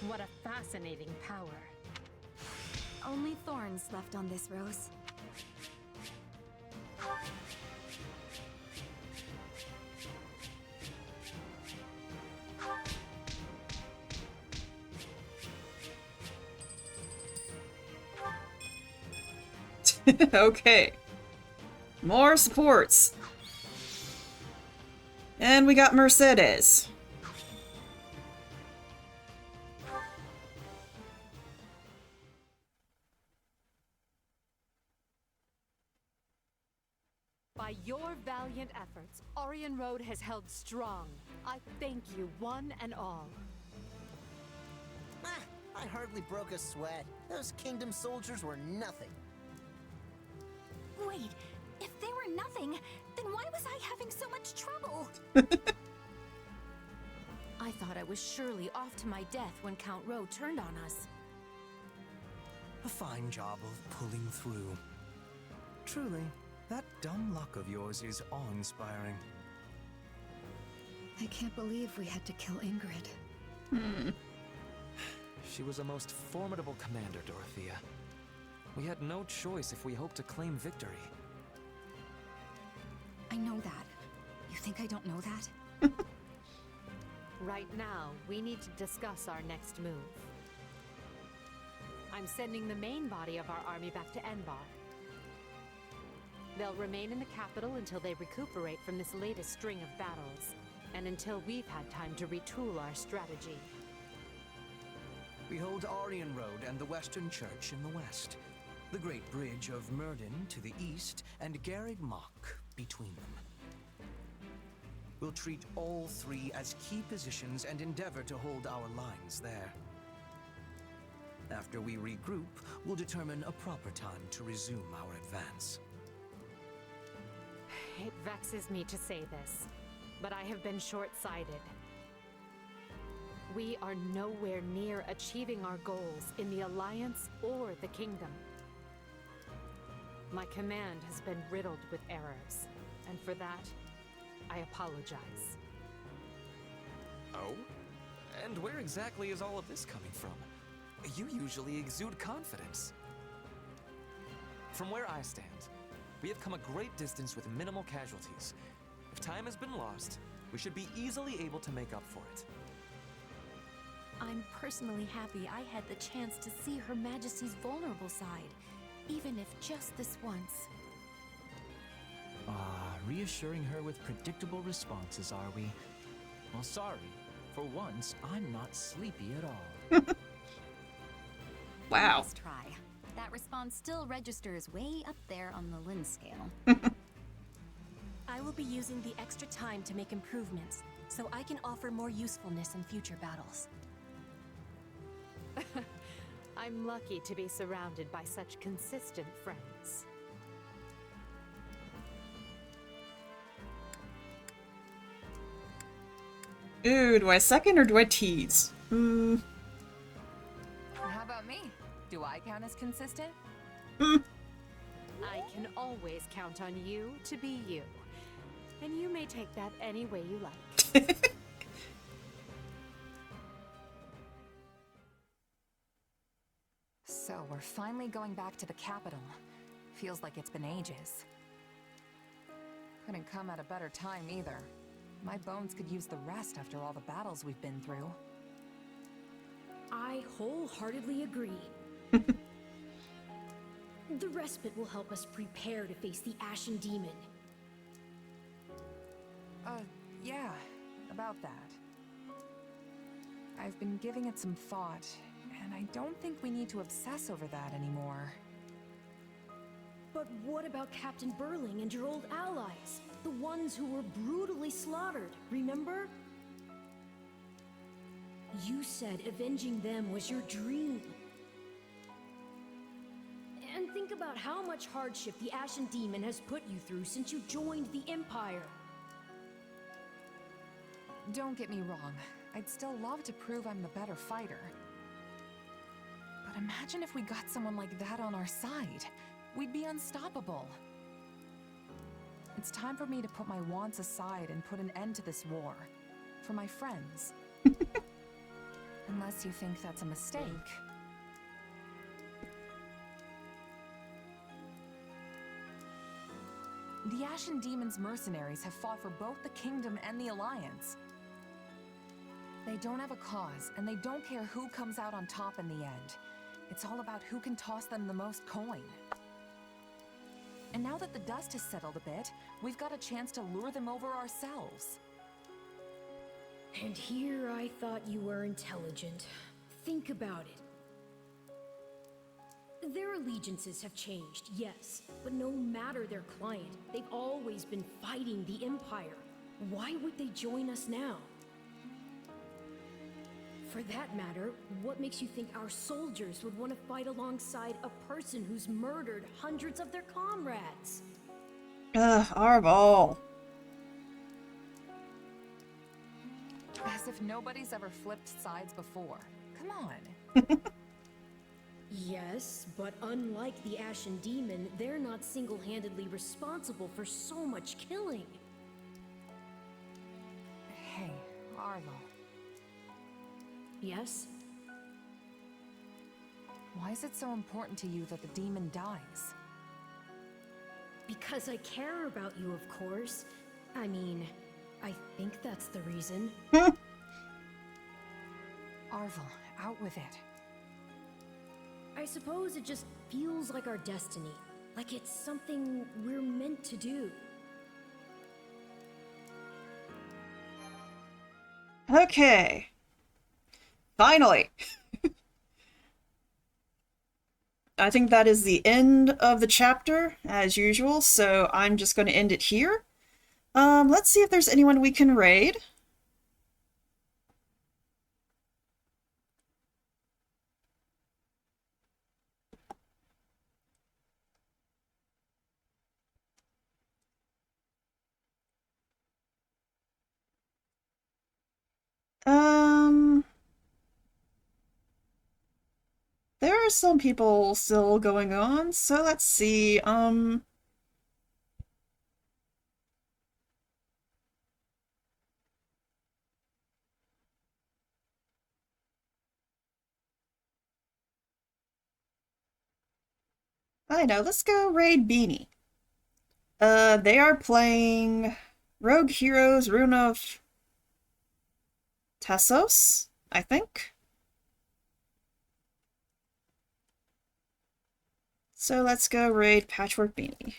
What a fascinating power. Only thorns left on this rose. Okay. More supports. And we got Mercedes. By your valiant efforts, Aryan Road has held strong. I thank you, one and all. Ah, I hardly broke a sweat. Those kingdom soldiers were nothing. Wait, if they were nothing, then why was I having so much trouble? I thought I was surely off to my death when Count Rowe turned on us. A fine job of pulling through. Truly, that dumb luck of yours is awe-inspiring. I can't believe we had to kill Ingrid. She was a most formidable commander, Dorothea. We had no choice if we hoped to claim victory. I know that. You think I don't know that? Right now, we need to discuss our next move. I'm I'm sending the main body of our army back to Enbar. They'll remain in the capital until they recuperate from this latest string of battles, and until we've had time to retool our strategy. We hold Aryan Road and the Western Church in the west, the Great Bridge of Myrden to the east, and Garreg Mach between them. We'll treat all three as key positions and endeavor to hold our lines there. After we regroup, we'll determine a proper time to resume our advance. It vexes me to say this, but I have been short-sighted. We are nowhere near achieving our goals in the Alliance or the Kingdom. My command has been riddled with errors, and for that, I apologize. Oh? And where exactly is all of this coming from? You usually exude confidence. From where I stand, we have come a great distance with minimal casualties. If time has been lost, we should be easily able to make up for it. I'm personally happy I had the chance to see Her Majesty's vulnerable side, even if just this once. Reassuring her with predictable responses, are we? Well, sorry. For once, I'm not sleepy at all. Wow. Nice try. That response still registers way up there on the Lin scale. I will be using the extra time to make improvements, so I can offer more usefulness in future battles. I'm lucky to be surrounded by such consistent friends. Ooh, do I second or do I tease? How about me? Do I count as consistent? I can always count on you to be you. And you may take that any way you like. So we're finally going back to the capital. Feels like it's been ages. Couldn't come at a better time either. My bones could use the rest after all the battles we've been through. I wholeheartedly agree. The respite will help us prepare to face the Ashen Demon. Yeah, about that. I've been giving it some thought, and I don't think we need to obsess over that anymore. But what about Captain Burling and your old allies? The ones who were brutally slaughtered, remember? You said avenging them was your dream. And think about how much hardship the Ashen Demon has put you through since you joined the Empire. Don't get me wrong, I'd still love to prove I'm the better fighter. But imagine if we got someone like that on our side. We'd be unstoppable. It's time for me to put my wants aside and put an end to this war. For my friends. Unless you think that's a mistake. The Ashen Demon's mercenaries have fought for both the Kingdom and the Alliance. They don't have a cause, and they don't care who comes out on top in the end. It's all about who can toss them the most coin. And now that the dust has settled a bit, we've got a chance to lure them over ourselves. And here I thought you were intelligent. Think about it. Their allegiances have changed, yes, but no matter their client, they've always been fighting the Empire. Why would they join us now? For that matter, what makes you think our soldiers would want to fight alongside a person who's murdered hundreds of their comrades? Arval. As if nobody's ever flipped sides before. Come on. Yes, but unlike the Ashen Demon, they're not single-handedly responsible for so much killing. Hey, Arlo. Yes? Why is it so important to you that the demon dies? Because I care about you, of course. I mean, I think that's the reason. Arvel, out with it. I I suppose it just feels like our destiny. Like it's something we're meant to do. Okay. Finally. I think that is the end of the chapter, as usual, so I'm just going to end it here. Let's see if there's anyone we can raid. There are some people still going on, so let's see, I know, let's go raid Beanie. They are playing Rogue Heroes Rune of Tassos, I think. So let's go raid Patchwork Beanie.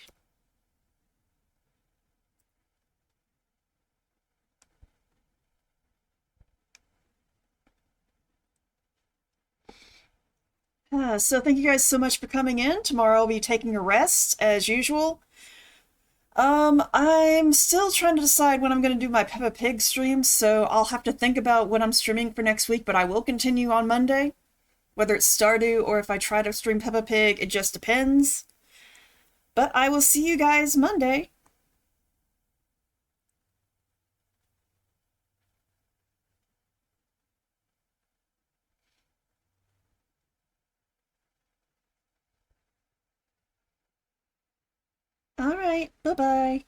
So thank you guys so much for coming in. Tomorrow I'll be taking a rest, as usual. I'm still trying to decide when I'm going to do my Peppa Pig stream, so I'll have to think about what I'm streaming for next week, but I will continue on Monday. Whether it's Stardew or if I try to stream Peppa Pig, it just depends. But I will see you guys Monday. Alright, bye-bye.